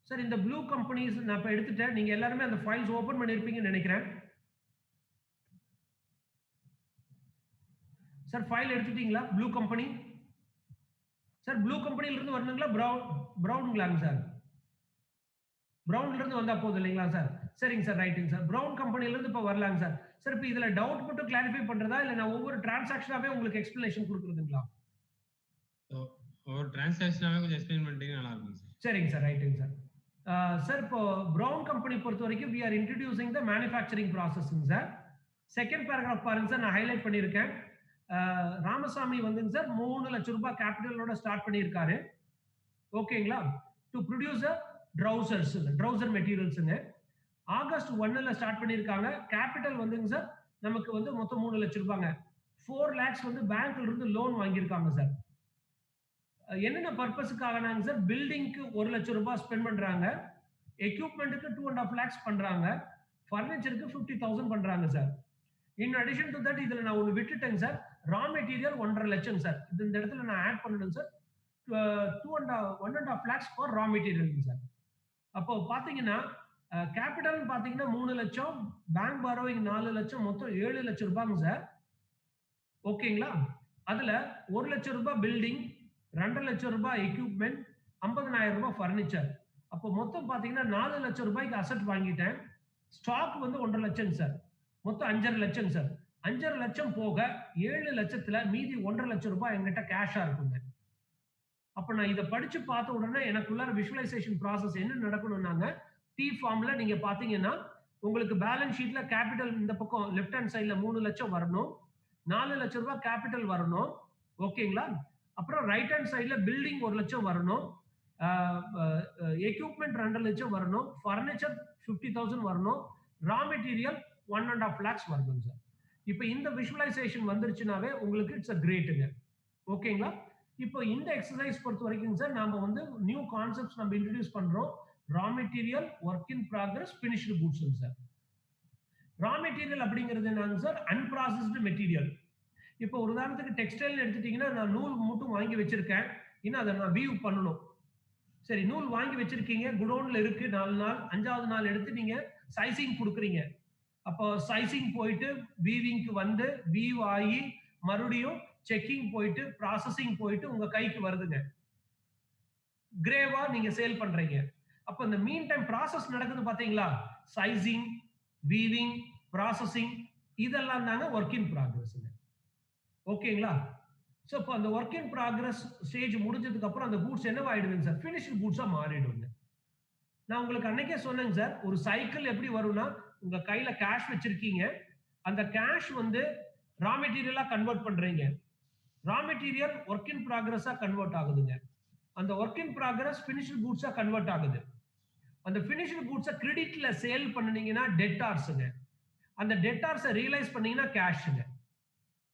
சார் இந்த ப்ளூ கம்பெனிஸ் நான் இப்ப எடுத்துட்டேன். நீங்க எல்லாரும் அந்த ஃபைல்ஸ் ஓபன் பண்ணிருப்பீங்கன்னு நினைக்கிறேன். சார் ஃபைல் எடுத்துட்டீங்களா ப்ளூ கம்பெனி? சார் ப்ளூ கம்பெனில இருந்து வரணுங்களா பிரவுன்ங்களாங்க சார்? பிரவுன்ல இருந்து வந்தா போதும் இல்லைங்களா சார்? சரிங்க சார். ரைட்டுங்க சார். பிரவுன் கம்பெனில இருந்து இப்ப வரலாங்க சார். சார் இப்ப இதுல டவுட் மட்டும் கிளாரிஃபை பண்றதா இல்ல நான் ஒவ்வொரு டிரான்சாக்ஷனாவே உங்களுக்கு எக்ஸ்பிளனேஷன் கொடுக்குறதுங்களா? ஒரு டிரான்சாக்ஷனாவே கொஞ்சம் எக்ஸ்பிளைன் பண்ணிட்டீங்கன்னா நல்லா இருக்கும் சார். சரிங்க சார். ரைட்டுங்க சார். சார் இப்போ பிரவுன் கம்பெனி பொறுத்த வரைக்கும் we are introducing the manufacturing processing sir. Second paragraph பாருங்க சார், நான் ஹைலைட் பண்ணியிருக்கேன். ராமசாமி வந்துங்க சார் 3 லட்சம் ரூபாய் கேபிட்டலோட ஸ்டார்ட் பண்ணியிருக்காரு. ஓகேங்களா? டு ப்ரொடியூஸ் ட்ரௌசர் மெட்டீரியல்ஸுங்க. ஆகஸ்ட் 1ல ஸ்டார்ட் பண்ணியிருக்காங்க. கேபிட்டல் வந்துங்க சார் நமக்கு வந்து மொத்தம் 3 லட்சம் ரூபாங்க. 4 lakhs வந்து பேங்க்ல இருந்து லோன் வாங்கியிருக்காங்க சார். என்னென்ன பர்பஸுக்காகனாங்க சார், பில்டிங்க்கு 1 லட்சம் ரூபாய் ஸ்பெண்ட் பண்றாங்க, எக்யூப்மெண்ட்டுக்கு 2.5 lakhs பண்றாங்க, ஃபர்னிச்சருக்கு 50,000 பண்றாங்க sir. In addition to that இதுல நான் ஒன்று விட்டுட்டேங்க சார், ரா மெட்டீரியல் 1.5 லட்சம் சார். இந்த இடத்துல நான் ஆட் பண்ணணும் sir. 1.5 lakhs for raw material sir. அப்போ பாத்தீங்கன்னா கேபிட்டல் பாத்தீங்கன்னா 3 லட்சம், பேங்க் பாரோவிங் 4 லட்சம், மொத்தம் 7 லட்சம் ரூபாய்ங்க சார். ஓகேங்களா? அதுல 1 லட்சம் ரூபாய் பில்டிங், 2 லட்சம் ரூபாய் எக்யூப்மெண்ட், 50,000 ரூபாய் ஃபர்னிச்சர். அப்போ மொத்தம் பாத்தீங்கன்னா 4 லட்சம் ரூபாய்க்கு அசெட் வாங்கிட்டேன். ஸ்டாக் வந்து 1.5 லட்சம் சார். மொத்தம் 5.5 லட்சம் சார். 5.5 லட்சம் போக 7 லட்சத்துல மீதி 1.5 லட்சம் ரூபாய் என்கிட்ட கேஷா இருக்குங்க. அப்ப நான் இதை படிச்சு பார்த்த உடனே எனக்குள்ள விஷுவலைசேஷன் ப்ராசஸ் என்ன நடக்கணும்னாங்க, டி ஃபார்ம்ல நீங்க பாத்தீங்கன்னா உங்களுக்கு பேலன்ஸ் ஷீட்ல கேபிட்டல் இந்த பக்கம் லெஃப்ட் ஹேண்ட் சைடுல 3 லட்சம் வரணும், 4 லட்சம் ரூபாய் கேபிட்டல் வரணும். ஓகேங்களா? அப்புறம் ரைட் ஹேண்ட் சைடுல பில்டிங் 1 லட்சம் வரணும், எக்யூப்மெண்ட் 2 லட்சம் வரணும், ஃபர்னிச்சர் 50,000 வரணும், ரா மெட்டீரியல் 1.5 lakhs வரணும் சார். இப்போ இந்த விஷுவலைசேஷன் வந்துருச்சுனாவே உங்களுக்கு இட்ஸ் அ கிரேட்டுங்க. ஓகேங்களா? இப்போ இந்த எக்ஸசைஸ் பொறுத்த வரைக்கும் சார் நாம வந்து நியூ கான்செப்ட்ஸ் நம்ம இன்ட்ரோடியூஸ் பண்றோம். Raw material, work in progress, finished goods sir. Raw material அப்படிங்கிறது என்னங்க சார், அன்ப்ராசஸ்டு மெட்டீரியல். இப்போ ஒரு உதாரணத்துக்கு டெக்ஸ்டைல் எடுத்துட்டீங்கன்னா நான் நூல் மட்டும் வாங்கி வச்சிருக்கேன், இன்னும் அதை நான் வீவ் பண்ணணும். சரி, நூல் வாங்கி வச்சிருக்கீங்க, குடோன்ல இருக்கு, 4 நாள், 5வது நாள் எடுத்து நீங்க சைசிங் கொடுக்குறீங்க. அப்போ சைசிங் போயிட்டு வீவிங்க்கு வந்து வீவ் ஆகி மறுபடியும் செக்கிங் போயிட்டு ப்ராசஸிங் போயிட்டு உங்க கைக்கு வருதுங்க. கிரேவா நீங்க சேல் பண்றீங்க. அப்ப இந்த மீன் டைம் ப்ராசஸ் நடக்குது பாத்தீங்களா, சைசிங், வீவிங், ப்ராசஸிங், இதெல்லாம் தாங்க ஒர்க் இன் ப்ராக்ரஸ். ஓகேங்களா? சோ இப்போ அந்த ஒர்க் இன் ப்ராக்ரஸ் ஸ்டேஜ் முடிஞ்சதுக்கு அப்புறம் அந்த கூட்ஸ் என்னவாயிடுதுங்க சார், ஃபினிஷ்டு கூட்ஸா மாறிடுங்க. நான் உங்களுக்கு அன்னைக்கே சொன்னேங்க சார், ஒரு சைக்கிள் எப்படி வரும்னா, உங்க கையில கேஷ் வச்சிருக்கீங்க, அந்த கேஷ் வந்து ரா மெட்டீரியலா கன்வெர்ட் பண்றீங்க, ரா மெட்டீரியல் ஒர்க் இன் ப்ராக்ரஸா கன்வெர்ட் ஆகுதுங்க, அந்த ஒர்க் இன் ப்ராக்ரஸ் ஃபினிஷ்டு கூட்ஸா கன்வெர்ட் ஆகுது, அந்த ஃபினிஷ்டு கூட்ஸை கிரெடிட்ல சேல் பண்ணீங்கன்னா டெட்டார்ஸ்ங்க, அந்த டெட்டார்ஸை ரியலைஸ் பண்ணீங்கன்னா கேஷ்ங்க.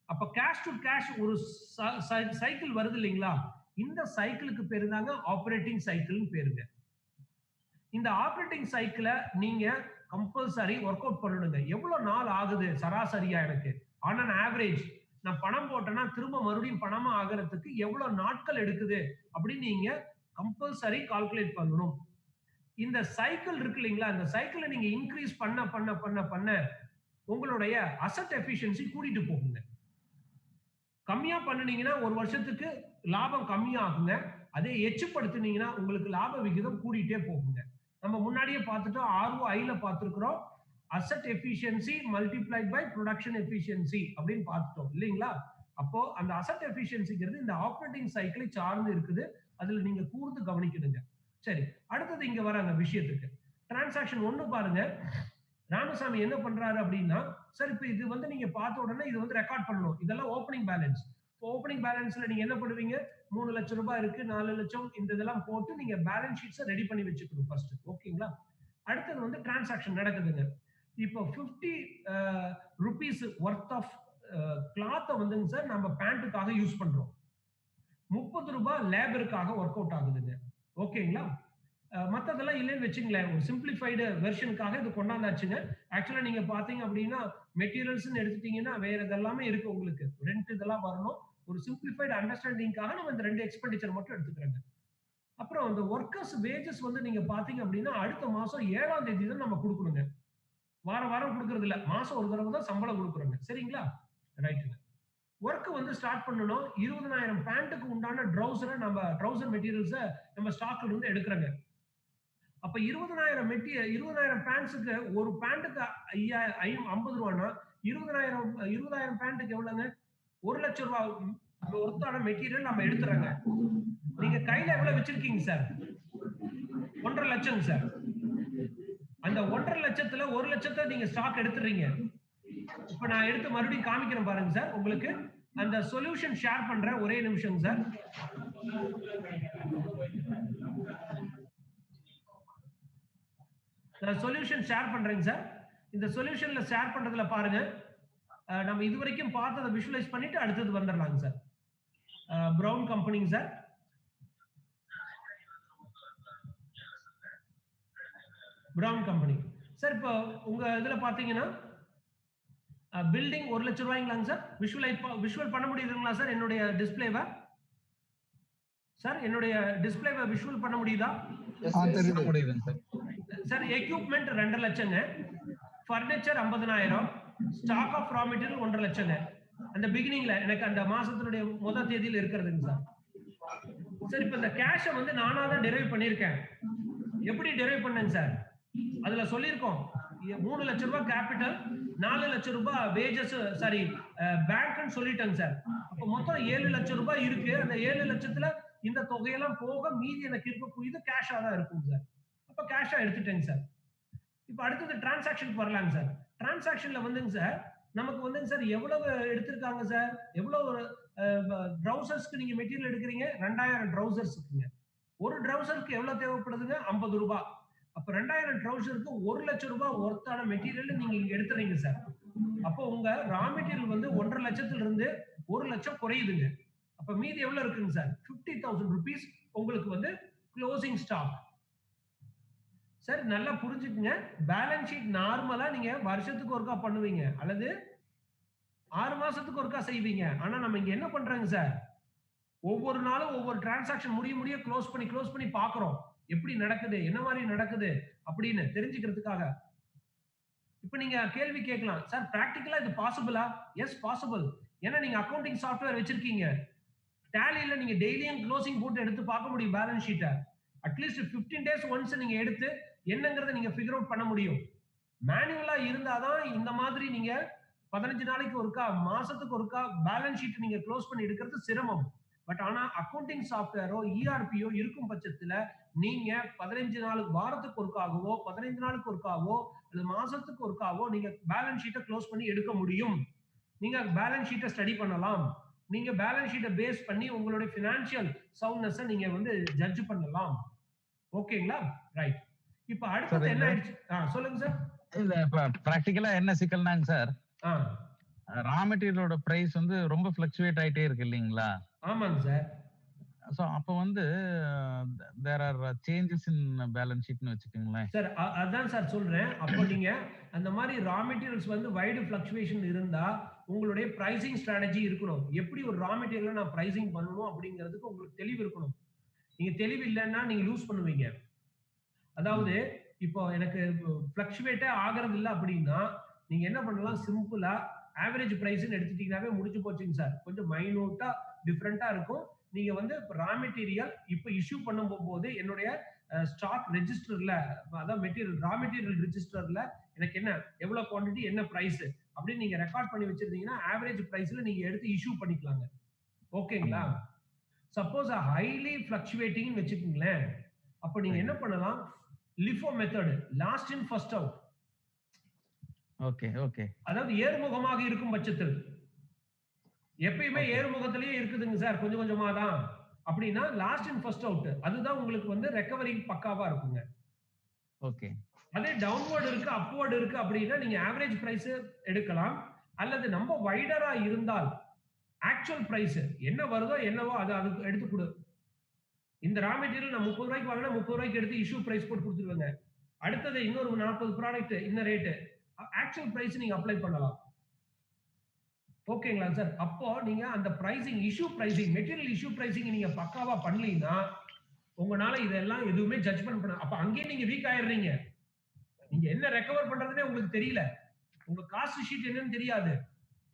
அப்ப கேஷ் டு கேஷ் ஒரு சைக்கிள் வருது இல்லைங்களா, இந்த சைக்கிளுக்கு பேரு தாங்க ஆபரேட்டிங் சைக்கிள்னு பேருங்க. இந்த ஆபரேட்டிங் சைக்கிளை நீங்க கம்பல்சரி ஒர்க் அவுட் பண்ணணுங்க. எவ்வளவு நாள் ஆகுது சராசரியா எனக்கு, ஆன் அன் ஆவரேஜ் நான் பணம் போட்டேன்னா திரும்ப மறுபடியும் பணமா ஆகிறதுக்கு எவ்வளவு நாட்கள் எடுக்குது அப்படின்னு நீங்க கம்பல்சரி கால்குலேட் பண்ணணும். இந்த சைக்கிள் இருக்கு இல்லைங்களா, இந்த சைக்கிளை நீங்க இன்க்ரீஸ் பண்ண பண்ண பண்ண பண்ண உங்களுடைய அசெட் எஃபிஷியன்சி கூட்டிட்டு போகுங்க. கம்மியா பண்ணினீங்கன்னா ஒரு வருஷத்துக்கு லாபம் கம்மியாகுங்க, அதே எச்சுப்படுத்தினீங்கன்னா உங்களுக்கு லாப விகிதம் கூடிட்டே போகுங்க. நம்ம முன்னாடியே பார்த்துட்டோம், ROI பார்த்திருக்கிறோம், asset efficiency multiplied by production efficiency அப்படின்னு பார்த்துட்டோம் இல்லைங்களா. அப்போ அந்த அசெட் எஃபிஷியன்சிங்கிறது இந்த ஆப்ரேட்டிங் சைக்கிளை சார்ந்து இருக்குது, அதுல நீங்க கூர்ந்து கவனிக்கணுங்க. சரி, அடுத்தது இங்க வராங்க விஷயத்துக்கு. டிரான்சாக்ஷன் 1 பாருங்க. ராமசாமி என்ன பண்றாரு அப்படின்னா, சார் இப்போ இது வந்து நீங்க பார்த்த உடனே இது வந்து ரெக்கார்ட் பண்ணணும், இதெல்லாம் ஓப்பனிங் பேலன்ஸ். ஓப்பனிங் பேலன்ஸ்ல நீங்க என்ன பண்ணுவீங்க, 3 லட்சம் ரூபாய் இருக்கு, 4 லட்சம், இந்த இதெல்லாம் போட்டு நீங்க பேலன்ஸ் ஷீட்ஸை ரெடி பண்ணி வச்சுக்கணும் ஃபர்ஸ்ட். ஓகேங்களா? அடுத்தது வந்து டிரான்சாக்ஷன் நடக்குதுங்க. இப்போ 50 rupees ஒர்த் ஆஃப் கிளாத்தை வந்துங்க சார் நம்ம பேண்ட்டுக்காக யூஸ் பண்றோம், 30 ரூபாய் லேபருக்காக ஒர்க் அவுட் ஆகுதுங்க. ஓகேங்களா? மற்றதெல்லாம் இல்லைன்னு வச்சுங்களேன், ஒரு சிம்பிளிஃபைடு வெர்ஷனுக்காக இது கொண்டாந்தாச்சுங்க. ஆக்சுவலா நீங்க பாத்தீங்க அப்படின்னா மெட்டீரியல்ஸ்ன்னு எடுத்துட்டீங்கன்னா வேற இதெல்லாமே இருக்கு, உங்களுக்கு ரெண்ட் இதெல்லாம் வரணும். ஒரு சிம்பிளிஃபைடு அண்டர்ஸ்டாண்டிங்காக நம்ம இந்த 2 எக்ஸ்பெண்டிச்சர் மட்டும் எடுத்துக்கிறாங்க. அப்புறம் அந்த ஒர்க்கர்ஸ் வேஜஸ் வந்து நீங்க பாத்தீங்க அப்படின்னா அடுத்த மாசம் 7ஆம் தேதி தான் நம்ம கொடுக்கணுங்க. வாரம் வாரம் கொடுக்கறது இல்ல, மாசம் ஒரு தடவை தான் சம்பளம் கொடுக்குறோங்க. சரிங்களா? ரைட்டுங்க. ஒர்க் வந்து ஸ்டார்ட் பண்ணணும். 20,000 பேண்ட்டுக்கு உண்டான ட்ரௌசர் மெட்டீரியல்ஸை நம்ம ஸ்டாக்ல இருந்து எடுக்கிறோங்க. அப்ப 20,000 பேண்ட்ஸுக்கு ஒரு பேண்ட்டுக்கு 50 ரூபான்னா 20,000 பேண்ட்டுக்கு எவ்வளவுங்க, 1 லட்சம் ரூபாய் ஒருத்தான மெட்டீரியல் நம்ம எடுத்துறோங்க. நீங்க கையில எவ்வளவு வச்சிருக்கீங்க சார், 1.5 லட்சம் சார். அந்த 1.5 லட்சத்துல 1 லட்சத்தை நீங்க ஸ்டாக் எடுத்துறீங்க. இப்ப நான் எடுத்து மறுபடியும் காமிக்கிறேன் பாருங்க சார். உங்களுக்கு அந்த சொல்யூஷன் ஷேர் பண்றேன். ஒரே நிமிஷம் சார். நான் சொல்யூஷன் ஷேர் பண்றேங்க சார். இந்த சொல்யூஷன்ல ஷேர் பண்றதுல பாருங்க. நம்ம இதுவரைக்கும் பார்த்ததை விஷுவலைஸ் பண்ணிட்டு அடுத்தது வந்துடலாங்க சார். பிரவுன் கம்பெனிங்க சார். Brown company sir. இப்போ உங்க இதுல பாத்தீங்கன்னா பில்டிங் 1 லட்சம் ரூபாய்ங்களாங்க சார். விஷுவல் பண்ண முடியுதுங்களா சார்? என்னுடைய டிஸ்பிளேவை சார், என்னுடைய டிஸ்பிளேவை விஷுவல் பண்ண முடியுதா? முடியுதுங்க சார். சார் எக்யூப்மெண்ட் 2 லட்சங்க, furniture 50,000, stock of raw material 1.5 லட்சங்க. அந்த பிகினிங்ல எனக்கு அந்த மாசத்தினுடைய முதல் தேதியில இருக்கிறதுங்க சார். சார் இப்போ இந்த கேஷை வந்து நானா தான் டெரைவ் பண்ணியிருக்கேன். எப்படி டெரைவ் பண்ணேங்க சார்? அதுல சொல்லியிருக்கோம் 3 லட்சம் ரூபாய் கேபிட்டல், 4 லட்சம் ரூபாய் வேஜஸ், சாரி பேங்க்னு சொல்லிட்டேங்க சார். அப்போ மொத்தம் 7 லட்சம் ரூபாய் இருக்கு. அந்த 7 லட்சத்துல இந்த தொகையெல்லாம் போக மீதி எனக்கு இருக்கக்கூடியது கேஷா தான் இருக்கும் சார். அப்ப கேஷா எடுத்துட்டேங்க சார். இப்போ அடுத்தது டிரான்சாக்ஷன் வரலாங்க சார். டிரான்சாக்ஷன்ல வந்துங்க சார் நமக்கு வந்துங்க சார் எவ்வளவு எடுத்திருக்காங்க சார்? எவ்வளவு ட்ரவுசர்ஸ்க்கு நீங்க மெட்டீரியல் எடுக்கிறீங்க? 2000 ட்ரவுசர்ஸ் இருக்குங்க. ஒரு ட்ரவுசருக்கு எவ்வளவு தேவைப்படுதுங்க? 50 ரூபாய். அப்ப 2000 ட்ரவுசருக்கு 1 லட்சம் ரூபாய் ஒர்த்தான மெட்டீரியல் நீங்க இங்க எடுத்துறீங்க சார். அப்போ உங்க ரா மெட்டீரியல் வந்து 1.5 லட்சத்துல இருந்து 1 லட்சம் குறையுதுங்க. அப்ப மீதி எவ்வளவு இருக்குங்க சார்? 50,000 rupees உங்களுக்கு வந்து க்ளோசிங் ஸ்டாக். சார் நல்லா புரிஞ்சுக்குங்க. பேலன்ஸ் ஷீட் நார்மலா நீங்க வருஷத்துக்கு ஒருக்கா பண்ணுவீங்க அல்லது 6 மாசத்துக்கு ஒருக்கா செய்வீங்க. ஆனா நம்ம இங்க என்ன பண்றாங்க சார்? ஒவ்வொரு நாளும் ஒவ்வொரு டிரான்சாக்ஷன் முடிய க்ளோஸ் பண்ணி பாக்குறோம். எப்படி நடக்குது, என்ன மாதிரி நடக்குது அப்படின்னு தெரிஞ்சுக்கிறதுக்காக. இப்ப நீங்க கேள்வி கேட்கலாம், சார் பிராக்டிகலா இது பாசிபிளா? S possible. ஏன்னா நீங்க அக்கவுண்டிங் சாஃப்ட்வேர் வச்சிருக்கீங்க. டேலியில நீங்க டெய்லியும் க்ளோசிங் போட்டு எடுத்து பார்க்க முடியும் பேலன்ஸ் ஷீட்டை. அட்லீஸ்ட் 15 days ஒன்ஸ் நீங்க எடுத்து என்னங்கறத நீங்க ஃபிகர் அவுட் பண்ண முடியும். மேனுவலா இருந்தாதான் இந்த மாதிரி நீங்க 15 நாளைக்கு ஒருக்கா, மாசத்துக்கு ஒருக்கா பேலன்ஸ் ஷீட் நீங்க க்ளோஸ் பண்ணி எடுக்கிறது சிரமம். பட் ஆனா அக்கவுண்டிங் சாஃப்ட்வேரோ ERPயோ இருக்கும் பட்சத்துல நீங்க 15 நாள் வாரத்துக்கு ஒருக்காகவோ 15 நாளுக்கு ஒருக்காவோ அல்லது மாசத்துக்கு ஒருக்காவோ நீங்க பேலன்ஸ் ஷீட்டை க்ளோஸ் பண்ணி எடுக்க முடியும். நீங்க பேலன்ஸ் ஷீட்டை ஸ்டடி பண்ணலாம். நீங்க பேலன்ஸ் ஷீட்டை பேஸ் பண்ணி உங்களுடைய ஃபினான்ஷியல் சவுண்ட்னஸ் நீங்க வந்து ஜட்ஜ் பண்ணலாம். ஓகேங்களா? ரைட். இப்போ அடுத்து என்ன ஆயிடுச்சு? சொல்லுங்க சார். இல்ல பிராக்டிகலா என்ன சிக்கல்னாங்க சார், ரா மெட்டீரியலோட பிரைஸ் வந்து ரொம்ப ஃப்ளக்சுவேட் ஆயிட்டே இருக்கு இல்லீங்களா? ஆமாங்க சார். சோ அப்ப வந்து there are changes in balance ஷீட்னு வச்சுக்கோங்களேன் சார். அதான் சார் சொல்றேன். அப்போ நீங்க அந்த மாதிரி ரா மெட்டீரியல்ஸ் வந்து வைடு ஃப்ளக்சுவேஷன் இருந்தா உங்களுடைய பிரைசிங் ஸ்ட்ராட்டஜி இருக்கணும். எப்படி ஒரு ரா மெட்டீரியலை நான் பிரைசிங் பண்ணணும் அப்படிங்கிறதுக்கு உங்களுக்கு தெளிவு இருக்கணும். நீங்க தெளிவு இல்லைன்னா நீங்க லூஸ் பண்ணுவீங்க. அதாவது இப்போ எனக்கு ஃப்ளக்சுவேட்டே ஆகிறது இல்லை அப்படின்னா நீங்க என்ன பண்ணலாம்? சிம்பிளா ஆவரேஜ் பிரைஸ்ன்னு எடுத்துட்டீங்கன்னாவே முடிஞ்சு போச்சுங்க சார். கொஞ்சம் மைனூட்டா டிஃப்ரெண்டா இருக்கும். நீங்க வந்து ரா மெட்டீரியல் இப்போ இஷ்யூ பண்ணும் போது என்னுடைய ஸ்டாக் ரெஜிஸ்டர்ல, அதான் மெட்டீரியல் ரா மெட்டீரியல் ரெஜிஸ்டர்ல எனக்கு என்ன எவ்வளவு குவாண்டிட்டி என்ன பிரைஸ் அப்படின்னு நீங்க ரெக்கார்ட் பண்ணி வச்சிருந்தீங்கன்னா ஆவரேஜ் பிரைஸ்ல நீங்க எடுத்து இஷ்யூ பண்ணிக்கலாங்க. ஓகேங்களா? சப்போஸ் ஹைலி ஃப்ளக்சுவேட்டிங் வச்சுக்கீங்களேன், அப்ப நீங்க என்ன பண்ணலாம்? LIFO method, last in first out. Okay okay. அதாவது ஏறுமுகமாக இருக்கும் பட்சத்தில் எப்பயுமே ஏறுமுகத்திலேயே இருக்குதுங்க சார், கொஞ்சம் கொஞ்சமா தான் அப்படின்னா லாஸ்ட் இன் ஃபர்ஸ்ட் அவுட் அதுதான் உங்களுக்கு வந்து ரெக்கவரி பக்காவா இருக்குங்க. ஓகே. அதே டவுன்வர்ட் இருக்கு அப்வர்ட் இருக்கு அப்படின்னா நீங்க ஆவரேஜ் பிரைஸ் எடுக்கலாம். அல்லது நம்ம வைடரா இருந்தால் ஆக்சுவல் பிரைஸ் என்ன வருதோ என்னவோ அதை அதுக்கு எடுத்து கொடு. இந்த ரா மெட்டீரியல் நான் 30 ரூபாய்க்கு வாங்கினா 30 ரூபாய்க்கு எடுத்து இஷ்யூ பிரைஸ் போட்டு கொடுத்துருவாங்க. அடுத்தது இன்னொரு 40 ப்ராடக்ட் இந்த ரேட்டு ஆக்சுவல் பிரைஸ் நீங்க அப்ளை பண்ணலாம். ஓகேங்களா சார்? அப்போ நீங்க அந்த pricing issue pricing material issue pricing நீங்க பக்காவா பண்ணலீங்கன்னா உங்களால இதெல்லாம் எதுவுமே ஜட்ஜ்மென்ட் பண்ண, அப்ப அங்கேயே நீங்க வீக் ஆயிடுறீங்க. நீங்க என்ன ரெக்கவர் பண்றதுனே உங்களுக்கு தெரியல, உங்க காஸ்ட் ஷீட் என்னன்னு தெரியாது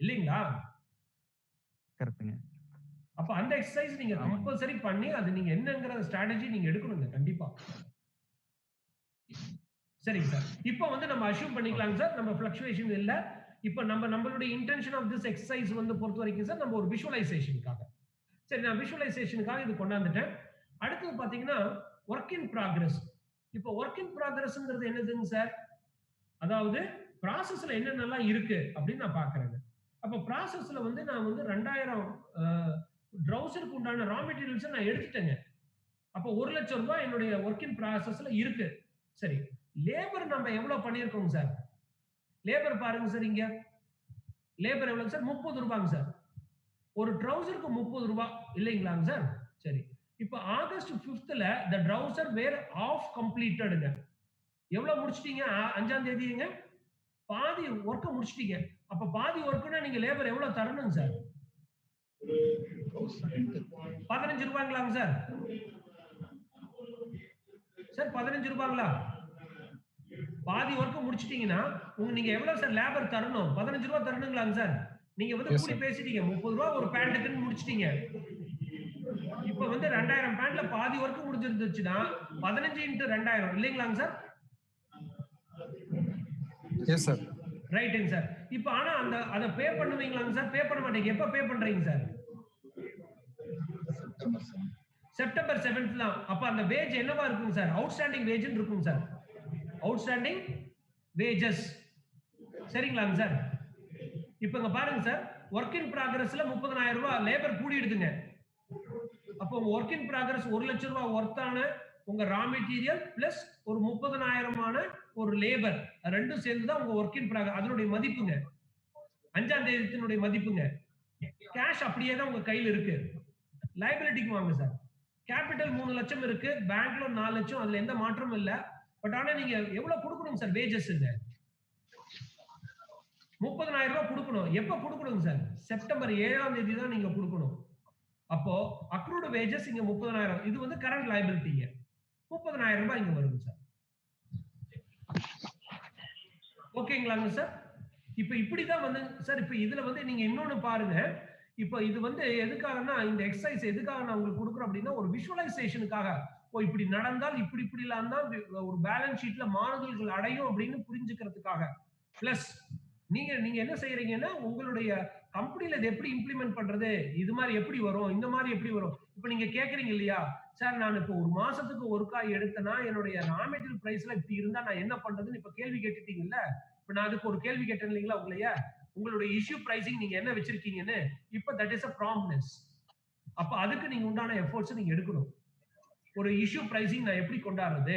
இல்லீங்களா? கரெக்ட்டுங்க. அப்ப அந்த எக்சர்சைஸ் நீங்க கம்பல்சரி பண்ணி அது நீங்க என்னங்கற ஸ்ட்ராட்டஜி நீங்க எடுக்கணுங்க கண்டிப்பா. சரிங்க சார். இப்போ வந்து நம்ம அஷ்யூம் பண்ணிக்கலாங்க சார், நம்ம ஃப்ளக்சுவேஷன் இல்ல. இப்போ நம்மளுடைய இன்டென்ஷன் ஆஃப் திஸ் எக்சர்சைஸ் வந்து பொறுத்த வரைக்கும் சார் நம்ம ஒரு விஷுவலைசேஷனுக்காக, சரி நான் விஷுவலைசேஷனுக்காக இது கொண்டாந்துட்டேன். அடுத்து பாத்தீங்கன்னா ஒர்க் இன் ப்ராக்ரஸ். இப்போ ஒர்க் இன் ப்ராக்ரஸ்ங்கிறது என்னதுங்க சார்? அதாவது ப்ராசஸ்ல என்னென்னலாம் இருக்கு அப்படின்னு நான் பாக்குறேங்க. அப்ப ப்ராசஸ்ல வந்து நான் வந்து 2000 ட்ரவுசருக்கு உண்டான ரா மெட்டீரியல்ஸ் நான் எடுத்துட்டேங்க. அப்ப 1 லட்சம் ரூபாய் என்னுடைய ஒர்க் இன் ப்ராசஸ்ல இருக்கு. சரி, லேபர் நம்ம எவ்வளவு பண்ணியிருக்கோங்க சார்? லேபர் பாருங்க சார், இங்க லேபர் எவ்வளவு சார்? 30 ரூபாங்க சார். ஒரு ட்ரவுசருக்கு 30 ரூபாய் இல்லைங்களாங்க சார்? சரி, இப்ப August 5th the trouser were half completedங்க. எவ்வளவு முடிச்சிட்டீங்க? 5ஆம் தேதிங்க பாதி ஒர்க்க முடிச்சிட்டீங்க. அப்ப பாதி ஒர்க்னா நீங்க லேபர் எவ்வளவு தரணுங்க சார்? 15 ரூபாய்ங்களாங்க சார்? சார் 15 ரூபாய்ங்களா? பாதி ஒர்க்க முடிச்சிட்டீங்கன்னா நீங்க எவ்வளவு சார் லேபர் தரணும்? 15 ரூபாய் தரணுங்களாங்க சார்? நீங்க வந்து கூலி பேசிட்டீங்க. 30 ரூபாய் ஒரு பேண்ட்டுக்குன்னு முடிச்சிட்டீங்க. இப்ப வந்து 2000 பேண்ட்ல பாதி ஒர்க் முடிஞ்சிருந்துச்சுன்னா 15 into 2000 இல்லைங்களாங்க சார்? Yes sir. ரைட்டுங்க சார். இப்ப ஆனா அத பே பண்ணுவீங்களாங்க சார்? பே பண்ண மாட்டீங்க. எப்ப பே பண்றீங்க சார்? செப்டம்பர் 7th தான். அப்ப அந்த வேஜ் என்னவா இருக்குங்க சார்? அவுட்ஸ்டாண்டிங் வேஜ்னு இருக்குங்க சார். Outstanding wages. சரிங்களாங்க சார்? இப்ப இங்க பாருங்க சார், ஒர்க் இன் ப்ராக்ரஸ்ல 30,000 ரூபாய் லேபர் கூடிடுதுங்க. அப்போ உங்க ஒர்க் இன் ப்ராக்ரஸ் 1 லட்சம் ரூபாய் ஒர்த்தான உங்க ரா மெட்டீரியல் பிளஸ் ஒரு 30,000 ஒரு லேபர், ரெண்டும் சேர்ந்து தான் உங்க ஒர்க் இன் ப்ராக்ரஸ் அதனுடைய மதிப்புங்க. 5ஆம் தேதியினுடைய மதிப்புங்க. கேஷ் அப்படியே தான் உங்க கையில இருக்கு. லைபிலிட்டிக்கு வாங்க சார். கேபிட்டல் 3 லட்சம் இருக்கு, பேங்க்ல 4 லட்சம், அதுல எந்த மாற்றமும் இல்ல. பட் ஆனா நீங்க எவ்வளவு கொடுக்கணும் சார் வேஜஸ்ங்க? 30,000 ரூபாய் கொடுக்கணும். எப்ப கொடுக்கணும் சார்? செப்டம்பர் 7ஆம் தேதி தான் நீங்க கொடுக்கணும். அப்போ அக்ரூட் வேஜஸ் இங்க 30,000. இது வந்து கரண்ட் லைபிலிட்டிங்க. 30,000 ரூபாய் இங்க வருது சார். ஓகேங்களாங்க சார்? இப்ப இப்படிதான் வந்து சார், இப்ப இதுல வந்து நீங்க இன்னொன்னு பாருங்க. இப்ப இது வந்து எதுக்காகனா, இந்த எக்ஸசைஸ் எதுக்காக நான் உங்களுக்கு கொடுக்குறேன் அப்படின்னா, ஒரு விஷுவலைசேஷனுக்காக. ஓ இப்படி நடந்தால் இப்படிலாம் தான் ஒரு பேலன்ஸ் ஷீட்ல மாறுதல்கள் அடையும் அப்படின்னு புரிஞ்சுக்கிறதுக்காக. பிளஸ் நீங்க என்ன செய்யறீங்கன்னா, உங்களுடைய கம்பெனில இதை எப்படி இம்ப்ளிமெண்ட் பண்றது, இது மாதிரி எப்படி வரும், இந்த மாதிரி எப்படி வரும். இப்ப நீங்க கேக்குறீங்க இல்லையா சார், நான் இப்போ ஒரு மாசத்துக்கு ஒரு காய் எடுத்தனா என்னுடைய ரா மெட்டீரியல் பிரைஸ்ல இப்படி இருந்தா நான் என்ன பண்றதுன்னு இப்ப கேள்வி கேட்டுட்டீங்கல்ல. இப்ப நான் அதுக்கு ஒரு கேள்வி கேட்டேன் இல்லைங்களா உங்களைய, உங்களுடைய இஷ்யூ பிரைசிங் நீங்க என்ன வச்சிருக்கீங்கன்னு. இப்ப தட் இஸ் a promptness. அப்ப அதுக்கு நீங்க உண்டான எஃபோர்ட்ஸ் நீங்க எடுக்கணும். ஒரு இஷ்யூ பிரைசிங் நான் எப்படி கொண்டாடுறது?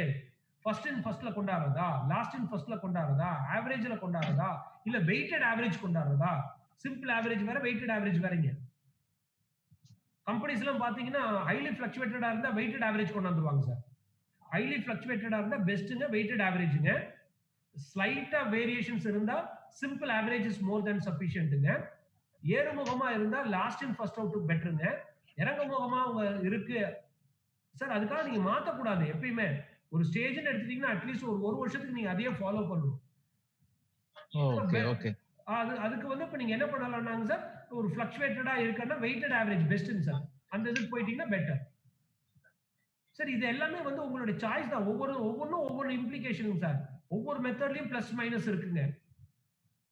ஃபர்ஸ்ட் இன் ஃபர்ஸ்ட்ல கொண்டாடுறதா, லாஸ்ட் இன் ஃபர்ஸ்ட்ல கொண்டாடுறதா, ஆவரேஜ்ல கொண்டாடுறதா, இல்ல வெயிட்டட் ஆவரேஜ் கொண்டாடுறதா? சிம்பிள் ஆவரேஜ் வேற, வெயிட்டட் ஆவரேஜ் வேறங்க. கம்பெனிஸ் எல்லாம் பாத்தீங்கன்னா ஹைலி ஃபிளக்சுவேட்டடா இருந்தா வெயிட்டட் ஆவரேஜ் கொண்டு வந்துருவாங்க சார். ஹைலி ஃபிளக்சுவேட்டடா இருந்தா பெஸ்ட்ங்க, வெயிட்டட் ஆவரேஜ்ங்க. ஸ்லைட்டா வேரியேஷன்ஸ் இருந்தா சிம்பிள் ஆவரேஜ் இஸ் மோர் தென் சஃபிஷியன்ட்ங்க. ஏறுமுகமா இருந்தா லாஸ்ட் இன் ஃபர்ஸ்ட் அவுட் பெட்டருங்க. இறங்குமுகமா உங்க இருக்கு சார், அதுக்காக நீங்க மாத்த கூடாது. எப்பயுமே ஒரு ஸ்டேஜ்னு எடுத்துட்டீங்கன்னா அட்லீஸ்ட் ஒரு வருஷத்துக்கு நீங்க அதையே ஃபாலோ பண்ணணும். Okay okay. அதுக்கு வந்து இப்ப நீங்க என்ன பண்ணலாம்னாங்க சார், ஒரு ஃபிளக்சுவேட்டடா இருக்குன்னா வெயிட்டட் ஆவரேஜ் பெஸ்ட்ங்க சார். அந்த இதுக்கு போயிட்டீங்கன்னா பெட்டர். சார் இது எல்லாமே வந்து உங்களுடைய சாய்ஸ் தான். ஒவ்வொன்றும் ஒவ்வொரு இம்ப்ளிகேஷனுங்க சார். ஒவ்வொரு மெத்தட்லயும் பிளஸ் மைனஸ் இருக்குங்க.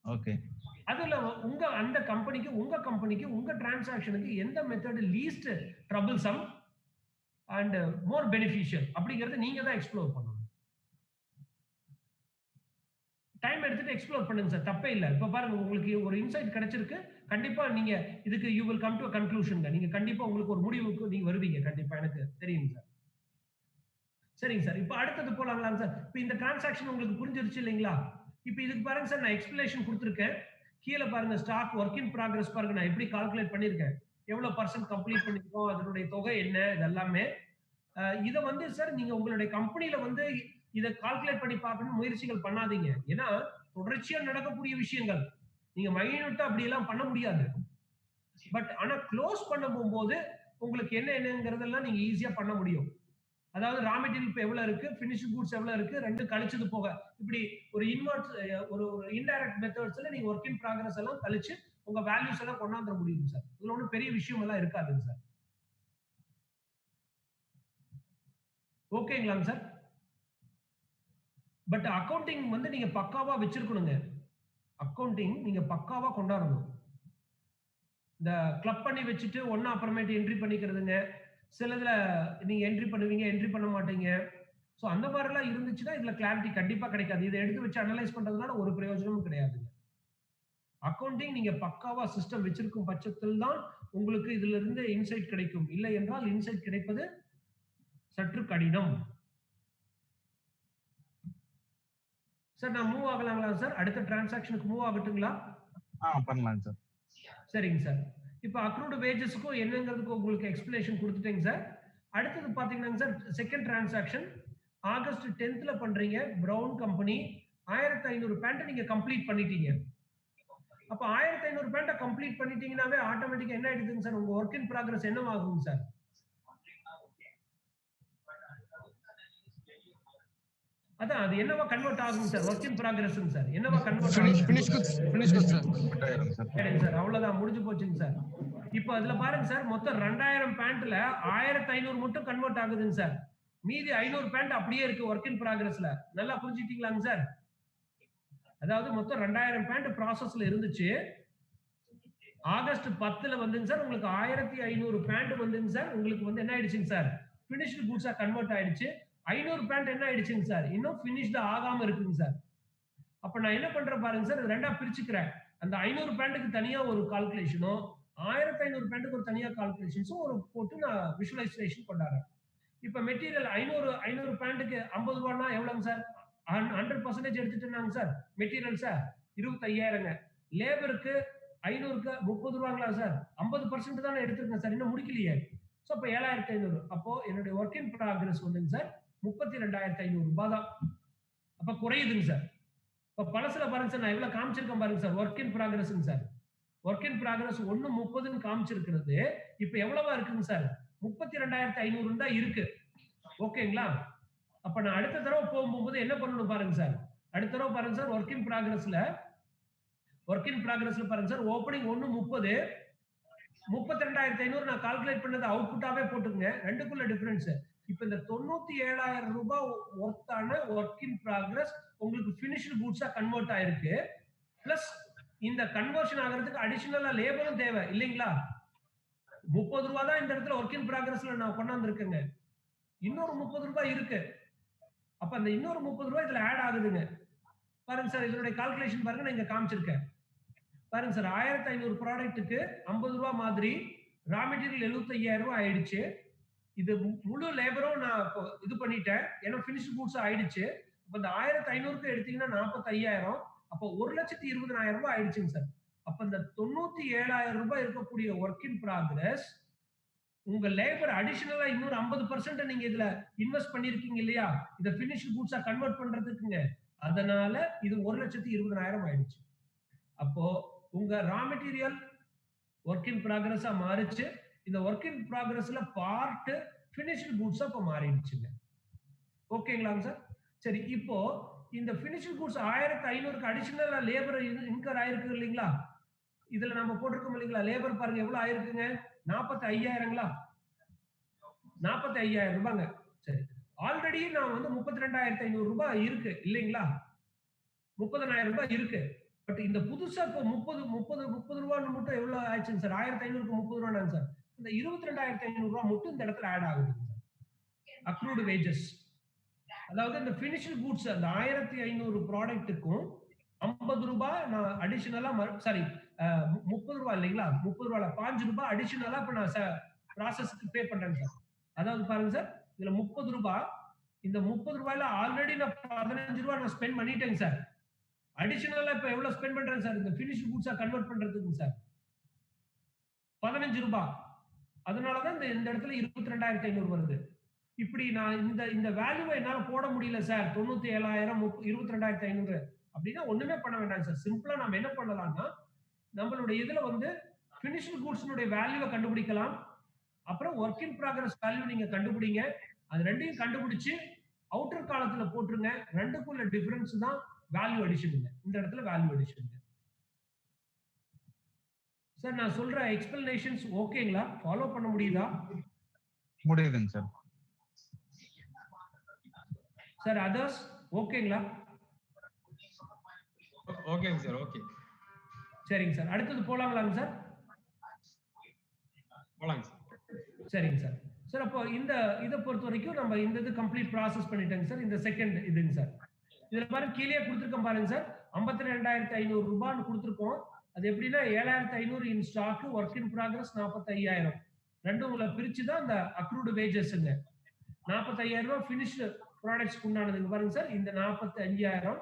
ஓகே. அதுல உங்க அந்த கம்பெனிக்கு, உங்க டிரான்சாக்ஷனுக்கு எந்த method least troublesome and more beneficial அப்படிங்கறத நீங்க தான் எக்ஸ்ப்ளோர் பண்ணணும். டைம் எடுத்துட்டு எக்ஸ்ப்ளோர் பண்ணுங்க சார், தப்பே இல்ல. இப்ப பாருங்க, உங்களுக்கு ஒரு இன்சைட் கிடைச்சிருக்கு. கண்டிப்பா நீங்க இதுக்கு you will come to a conclusion. நீங்க கண்டிப்பா உங்களுக்கு ஒரு முடிவுக்கு நீங்க வருவீங்க. கண்டிப்பா எனக்கு தெரியும் சார். சரிங்க சார், இப்ப அடுத்தது போலாங்களாங்க சார். இப்ப இந்த டிரான்சாக்ஷன் உங்களுக்கு புரிஞ்சிருச்சு இல்லைங்களா? இப்ப இதுக்கு பாருங்க சார், நான் எக்ஸ்பிளனேஷன் கொடுத்திருக்கேன். கீழ பாருங்க, ஸ்டாக் ஒர்க் இன் ப்ராக்ரஸ் பாருங்க, நான் எப்படி கால்குலேட் பண்ணிருக்கேன், எவ்வளவு % கம்ப்ளீட் பண்ணிருக்கோம், அதனுடைய தொகை என்ன, இதெல்லாமே. இத வந்து சார் நீங்க உங்களுடைய கம்பெனில வந்து இத கால்குலேட் பண்ணி பார்க்கணும் முயற்சிகள் பண்ணாதீங்க. ஏன்னா தொடர்ச்சியா நடக்கக்கூடிய விஷயங்கள். நீங்க மைனூட்டா அப்படி எல்லாம் பண்ண முடியாது. பட் ஆனா க்ளோஸ் பண்ண போகும்போது உங்களுக்கு என்னங்கிறதெல்லாம் நீங்க ஈஸியா பண்ண முடியும். அதாவது ரா மெட்டீரியல் இப்ப எவ்வளவு இருக்கு, ஃபினிஷ்ட் கூட்ஸ் எவ்வளவு இருக்கு, ரெண்டு கழிச்சது போக இப்படி ஒரு ஒரு இன்டைரக்ட் மெத்தட்ஸ்ல நீங்க ஒர்க் இன் ப்ராக்ரஸ் எல்லாம் கழிச்சு உங்க வேல்யூஸ் எல்லாம் கொண்டாந்துட முடியும் சார். இதுல ஒன்றும் பெரிய விஷயம் எல்லாம் இருக்காதுங்க சார். ஓகேங்களாங்க சார்? பட் அக்கவுண்டிங் வந்து நீங்க பக்காவா வச்சிருக்கணுங்க. அக்கவுண்டிங் நீங்க பக்காவா கொண்டாடணும். இந்த கிளப் பண்ணி வச்சுட்டு ஒண்ணா அப்புறமேட்டு என்ட்ரி பண்ணிக்கிறதுங்க. சிலதுல நீங்க என்ட்ரி பண்ணுவீங்க, என்ட்ரி பண்ண மாட்டீங்க. ஸோ அந்த மாதிரிலாம் இருந்துச்சுன்னா இதுல கிளாரிட்டி கண்டிப்பா கிடைக்காது. இதை எடுத்து வச்சு அனலைஸ் பண்றதுனால ஒரு பிரயோஜனமும் கிடையாதுங்க. அக்கவுண்டிங் நீங்க பக்காவா சிஸ்டம் வச்சிருக்கும் பட்சத்தில் தான் உங்களுக்கு இதுல இருந்து இன்சைட் கிடைக்கும். இல்லை என்றால் இன்சைட் கிடைப்பது சற்று கடினம். சார் நான் மூவ் ஆகலாங்களா சார்? அடுத்த டிரான்சாக்ஷனுக்கு மூவ் ஆகட்டுங்களா? பண்ணலாம் சார். சரிங்க சார். இப்போ அக்ரூட் வேஜஸ்க்கும் என்னங்கிறதுக்கு உங்களுக்கு எக்ஸ்பிளனேஷன் கொடுத்துட்டேங்க சார். அடுத்தது பாத்தீங்கன்னா sir second transaction August 10th பண்றீங்க. பிரவுன் கம்பெனி 1500 பேண்ட் நீங்க கம்ப்ளீட் பண்ணிட்டீங்க. அப்ப 1500 பேண்ட கம்ப்ளீட் பண்ணிட்டீங்கன்னாவே ஆட்டோமேட்டிக்கா என்ன ஆயிடுதுங்க சார்? உங்க ஒர்க் இன் ப்ராக்ரஸ் என்ன ஆகுங்க சார்? அதான் அது என்னவா கன்வெர்ட் ஆகும் சார்? ஒர்க் இன் ப்ராக்ரஸ்ங்க சார். என்னவா கன்வெர்ட் ஆகும்? Finish goods sir. சரிங்க சார். அவ்வளவுதான் முடிஞ்சு போச்சுங்க சார். இப்போ அதுல பாருங்க சார், மொத்தம் 2000 பேண்ட்ல 1500 மட்டும் கன்வெர்ட் ஆகுதுங்க சார். மீதி 500 பேண்ட் அப்படியே இருக்கு ஒர்க் இன் ப்ராக்ரஸ்ல. நல்லா புரிஞ்சுட்டீங்களாங்க சார்? அதாவது மொத்தம் 2000 பேண்ட் ப்ராசஸ்ல இருந்துச்சு. ஆகஸ்ட் 10ல வந்துங்க சார் உங்களுக்கு 1500 பேண்ட் வந்துங்க சார். உங்களுக்கு வந்து என்ன ஆயிடுச்சுங்க சார்? ஃபினிஷ்டு குட்ஸா கன்வெர்ட் ஆயிடுச்சு. 500 பேண்ட் என்ன ஆயிடுச்சுங்க சார்? இன்னும் ஃபினிஷ்டு ஆகாம இருக்குங்க சார். அப்ப நான் என்ன பண்றேன் பாருங்க சார், ரெண்டா பிரிச்சுக்கிறேன். அந்த 500 பேண்ட்டுக்கு தனியா ஒரு கால்குலேஷனும் 1500 பேண்ட்டுக்கு ஒரு தனியா கால்குலேஷன்ஸும் ஒரு போட்டு நான் விஷுவலைசேஷன் கொண்டாடுறேன். இப்ப மெட்டீரியல் 500 பேண்ட்டுக்கு 50 ரூபாய்னா எவ்வளவுங்க சார்? 100% எடுத்துட்டேனாங்க சார் மெட்டீரியல் சார் 25000ங்க. லேபருக்கு 500க்கு 30 ரூபாங்களா சார்? 50% தானே எடுத்துருக்கேன் சார், இன்னும் முடிக்கலையே. ஸோ அப்போ 7500. அப்போ என்னுடைய ஒர்க் இன் ப்ராக்ரஸ் வந்துங்க சார் 32500 ரூபாய் தான். அப்ப குறையுதுங்க சார். இப்ப பழசுல பாருங்க சார், நான் எவ்வளவு காமிச்சிருக்கேன் பாருங்க சார். ஒர்க் இன் ப்ராக்ரஸ்ங்க சார். ஒர்க் இன் ப்ராக்ரஸ் 1:30ன்னு காமிச்சிருக்கிறது இப்ப எவ்வளவா இருக்குங்க சார்? 32500 தான் இருக்கு. ஓகேங்களா? அப்ப நான் அடுத்த தடவை போகும்போது என்ன பண்ணணும் பாருங்க சார். அடுத்த தடவை பாருங்க சார், ஒர்க் இன் ப்ராக்ரஸ்ல பாருங்க சார், ஓப்பனிங் 1:30 32500 நான் கால்குலேட் பண்ணது அவுட்புட்டாவே போட்டுக்கங்க. ரெண்டுக்குள்ள டிஃபரன்ஸ். இப்ப இந்த 97000 ரூபாய் ஒர்த்தான ஒர்க் இன் ப்ராக்ரஸ் உங்களுக்கு ஃபினிஷ்டு குட்ஸா கன்வெர்ட் ஆயிருக்கு. பிளஸ் இந்த கன்வர்ஷன் ஆகிறதுக்கு அடிஷனலா லேபரும் தேவை இல்லைங்களா? 30 ரூபாய் தான் இந்த இடத்துல ஒர்க் இன் ப்ராக்ரஸ்ல நான் கொண்டாந்துருக்கேங்க. இன்னொரு 30 ரூபாய் இருக்கு. அப்ப அந்த இன்னொரு 30 ரூபாய் இதுல ஆட் ஆகுதுங்க. பாருங்க சார், இதனுடைய கால்குலேஷன் பாருங்க, நான் இங்க காமிச்சிருக்கேன். பாருங்க சார், 1500 ப்ராடக்ட்டுக்கு 50 ரூபாய் மாதிரி ரா மெட்டீரியல் 75000 ரூபாய் ஆயிடுச்சு. இது முழு லேபரும் நான் இது பண்ணிட்டேன். ஏன்னா ஃபினிஷ்டு குட்ஸ் ஆயிடுச்சு. அப்ப இந்த 1500க்கு எடுத்தீங்கன்னா 45000. அப்போ 1,20,000 ரூபாய் ஆயிடுச்சுங்க சார். அப்ப இந்த 97000 ரூபாய் இருக்கக்கூடிய ஒர்க் இன் ப்ராக்ரஸ் உங்க லேபர் அடிஷனலா இன்னொரு 50% நீங்க இதுல இன்வெஸ்ட் பண்ணிருக்கீங்க இல்லையா? இத ஃபினிஷ்டு குட்ஸா கன்வெர்ட் பண்றதுக்குங்க. அதனால இது 1,20,000 ஆயிடுச்சு. அப்போ உங்க ரா மெட்டீரியல் ஒர்க் இன் ப்ராக்ரஸா மாறிச்சு. இந்த ஒர்க் இன் ப்ராக்ரஸ்ல பார்ட் ஃபினிஷ்டு குட்ஸா இப்ப மாறிடுச்சுங்க. ஓகேங்களாங்க சார்? சரி, இப்போ இந்த ஃபினிஷ்டு குட்ஸ் 1500க்கு அடிஷனலா லேபர் இன்கர் ஆயிருக்கு இல்லைங்களா? இதுல நம்ம போட்டிருக்கோம் இல்லைங்களா? லேபர் பாருங்க எவ்வளவு ஆயிருக்குங்க? 45000ங்களா? 45000 ரூபாங்க. சரி, ஆல்ரெடி நான் வந்து 32500 ரூபாய் இருக்கு இல்லைங்களா? 30000 ரூபாய் இருக்கு. பட் இந்த புதுசா இப்போ 30 ரூபான்னு மட்டும் எவ்வளவு ஆயிடுச்சுங்க சார்? 1500க்கு 30 ரூபாய் சார். இந்த 22500 ரூபாய் மட்டும் இந்த இடத்துல ஆட் ஆகுது சார். அக்ரூட் வேஜஸ். அதாவது இந்த ஃபினிஷ்டு குட்ஸ் அந்த 1500 ப்ராடக்ட்டுக்கும் 50 ரூபாய் நான் அடிஷனலா சாரி 30 ரூபாய் இல்லைங்களா? 30 ரூபாய்ல 5 ரூபாய் அடிஷனலா இப்ப நான் ப்ராசஸ்க்கு பே பண்றேன் சார். அதாவது பாருங்க சார், இதுல 30 ரூபாய், இந்த 30 ரூபாய்ல ஆல்ரெடி நான் 15 ரூபாய் நான் ஸ்பெண்ட் பண்ணிட்டேங்க சார். அடிஷனலா இப்ப எவ்வளவு ஸ்பெண்ட் பண்றேன் சார் இந்த ஃபினிஷ்டு குட்ஸா கன்வெர்ட் பண்றதுக்கு சார்? 15 ரூபாய். அதனாலதான் இந்த இடத்துல 22500 வருது. இப்படி நான் இந்த வேல்யூவை என்னால போட முடியல சார். 97000 22500 அப்படின்னா ஒண்ணுமே பண்ண வேண்டாம் சார். சிம்பிளா நாம என்ன பண்ணலாம்னா, நம்மளுடைய இதுல வந்து ஃபினிஷ்டு குட்ஸ்னுடைய வேல்யூவை கண்டுபிடிக்கலாம். அப்புறம் ஒர்க் இன் ப்ராக்ரஸ் வேல்யூ நீங்க கண்டுபிடிங்க. அது ரெண்டையும் கண்டுபிடிச்சு அவுட்டர் காலத்துல போட்டுருங்க. ரெண்டுக்குள்ள டிஃபரன்ஸ் தான் வேல்யூ அடிஷனுங்க. இந்த இடத்துல வேல்யூ அடிஷனுங்க. சார் நான் சொல்ற எக்ஸ்பிளனேஷன்ஸ் ஓகேங்களா? ஃபாலோ பண்ண முடியுதா? முடியுதுங்க சார். சார் அதர்ஸ் ஓகேங்களா? ஓகேங்க சார். ஓகே, சரிங்க சார். அடுத்தது போலாங்களாங்க சார்? போலாங்க சார். சரிங்க சார். சார் அப்போ இந்த இதை பொறுத்த வரைக்கும் நம்ம இந்த இது கம்ப்ளீட் ப்ராசஸ் பண்ணிட்டேங்க சார். இந்த செகண்ட் இதுங்க சார். இதுல பாருங்க கீழே கொடுத்துருக்கோம் பாருங்க சார். 52,500 ரூபான்னு கொடுத்துருக்கோம். அது எப்படின்னா 7,500 in stock, work in progress 45,000. ரெண்டும் உங்களை பிரிச்சு தான் இந்த அக்ரூடு வேஜஸ்ங்க. 45,000 ரூபாய் ஃபினிஷ்டு ப்ராடக்ட்ஸ்க்கு உண்டானதுங்க பாருங்க சார். இந்த 45,000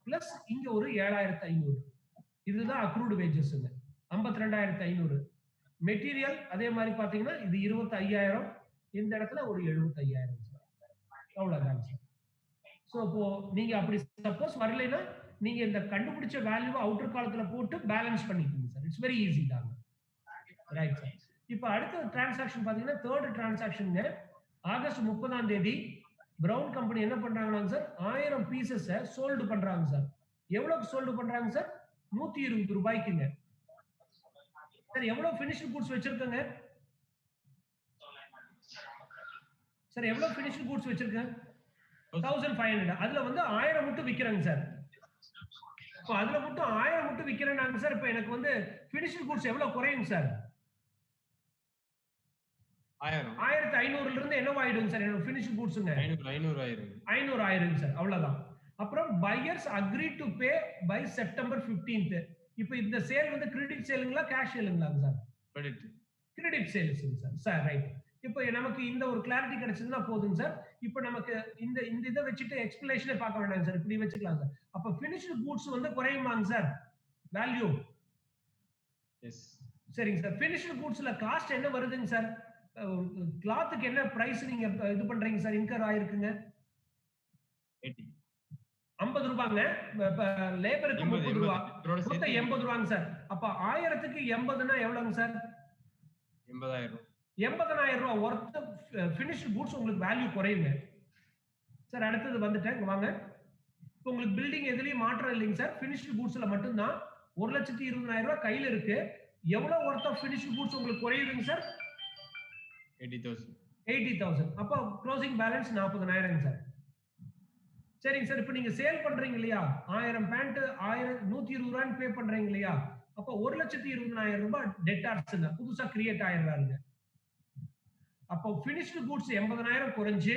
பிளஸ் இங்க ஒரு 7,500. இதுதான் அக்ரூடு வேஜஸ்ங்க. 52,500. மெட்டீரியல் அதே மாதிரி பாத்தீங்கன்னா இது 25,000. இந்த இடத்துல ஒரு 75,000 சார். அவ்வளவுதான் சார். சோ இப்போ நீங்க அப்படி சப்போஸ் வரலைன்னா நீங்க இந்த கண்டுபிடிச்ச வேல்யூவை அவுட்டர் காலத்துல போட்டு பேலன்ஸ் பண்ணிக்கோங்க சார். இட்ஸ் வெரி ஈஸி தாங்க. Right sir. இப்போ அடுத்த டிரான்சாக்ஷன் பாத்தீங்கன்னா தேர்ட் டிரான்சாக்ஷனுங்க. ஆகஸ்ட் 30ஆம் தேதி பிரவுன் கம்பெனி என்ன பண்றாங்கன்னா சார் 1000 பீசஸ் சோல்டு பண்றாங்க சார். எவ்வளவுக்கு சோல்டு பண்றாங்க சார்? 120 ரூபாய்க்குங்க சார். எவ்வளவு ஃபினிஷ்டு கூட்ஸ் வச்சிருக்கங்க சார்? எவ்வளவு ஃபினிஷ்டு கூட்ஸ் வச்சிருக்கேன்? 1500. அதுல வந்து 1000 மட்டும் விக்கிறேங்க சார். இப்போ அதுல மட்டும் 1000 மட்டும் விக்கிறேன்னாங்க சார். இப்போ எனக்கு வந்து ஃபினிஷ்டு கூட்ஸ் எவ்வளவு குறையும் சார்? 1500ல இருந்து என்னவா ஆயிடுங்க சார் என்னோட ஃபினிஷ்டு கூட்ஸ்ங்க? 500 ஆயிடுங்க சார். அவ்வளவுதான். அப்புறம் buyers agree to pay by September 15th. இப்போ இந்த சேல் வந்து கிரெடிட் சேலுங்களா கேஷ் சேலுங்களாங்க சார்? கிரெடிட் சேல்ஸ்ங்க சார். Sir right. இப்போ நமக்கு இந்த ஒரு கிளாரிட்டி கிடைச்சதுன்னா போதுங்க சார். இப்போ நமக்கு இந்த இதை வச்சுட்டு எக்ஸ்பிளேஷனே பார்க்க வேண்டாம் சார். இப்படி வச்சுக்கலாம் சார். அப்ப ஃபினிஷ்டு கூட்ஸ் வந்து குறையுமாங்க சார் வேல்யூ? எஸ் சரிங்க சார். ஃபினிஷ்டு கூட்ஸ்ல காஸ்ட் என்ன வருதுங்க சார்? கிளாத்துக்கு என்ன பிரைஸ் நீங்க இது பண்றீங்க சார்? இன்கர் ஆயிருக்குங்க 50 ரூபாங்க. லேபருக்கு 30 ரூபாய், மொத்தம் 80 ரூபாங்க சார். அப்ப 1000க்கு 80னா எவ்வளவுங்க சார்? 80,000 ரூபாய் ஒர்த் ஃபினிஷ்டு கூட்ஸ் உங்களுக்கு வேல்யூ குறையுங்க சார். அடுத்தது வந்துட்டேன் வாங்க. இப்போ உங்களுக்கு பில்டிங் எதுலயும் மாற்றம் இல்லைங்க சார். ஃபினிஷ்டு கூட்ஸ்ல மட்டும்தான் 1,20,000 ரூபாய் கையில இருக்கு. எவ்வளவு ஒர்த் ஆஃப் ஃபினிஷ்டு கூட்ஸ் உங்களுக்கு குறையுதுங்க சார்? 80,000. அப்போ க்ளோசிங் பேலன்ஸ் 40,000 சார். சரிங்க சார். இப்போ நீங்க சேல் பண்றீங்க இல்லையா, 1000 பேண்ட் 120 ரூபாய் பே பண்றீங்க இல்லையா, அப்போ 1,20,000 ரூபாய் டெட்டார்ஸ்ங்க புதுசா கிரியேட் ஆயிடுறாங்க. அப்போ ஃபினிஷ்டு கூட்ஸ் 80,000 குறைஞ்சு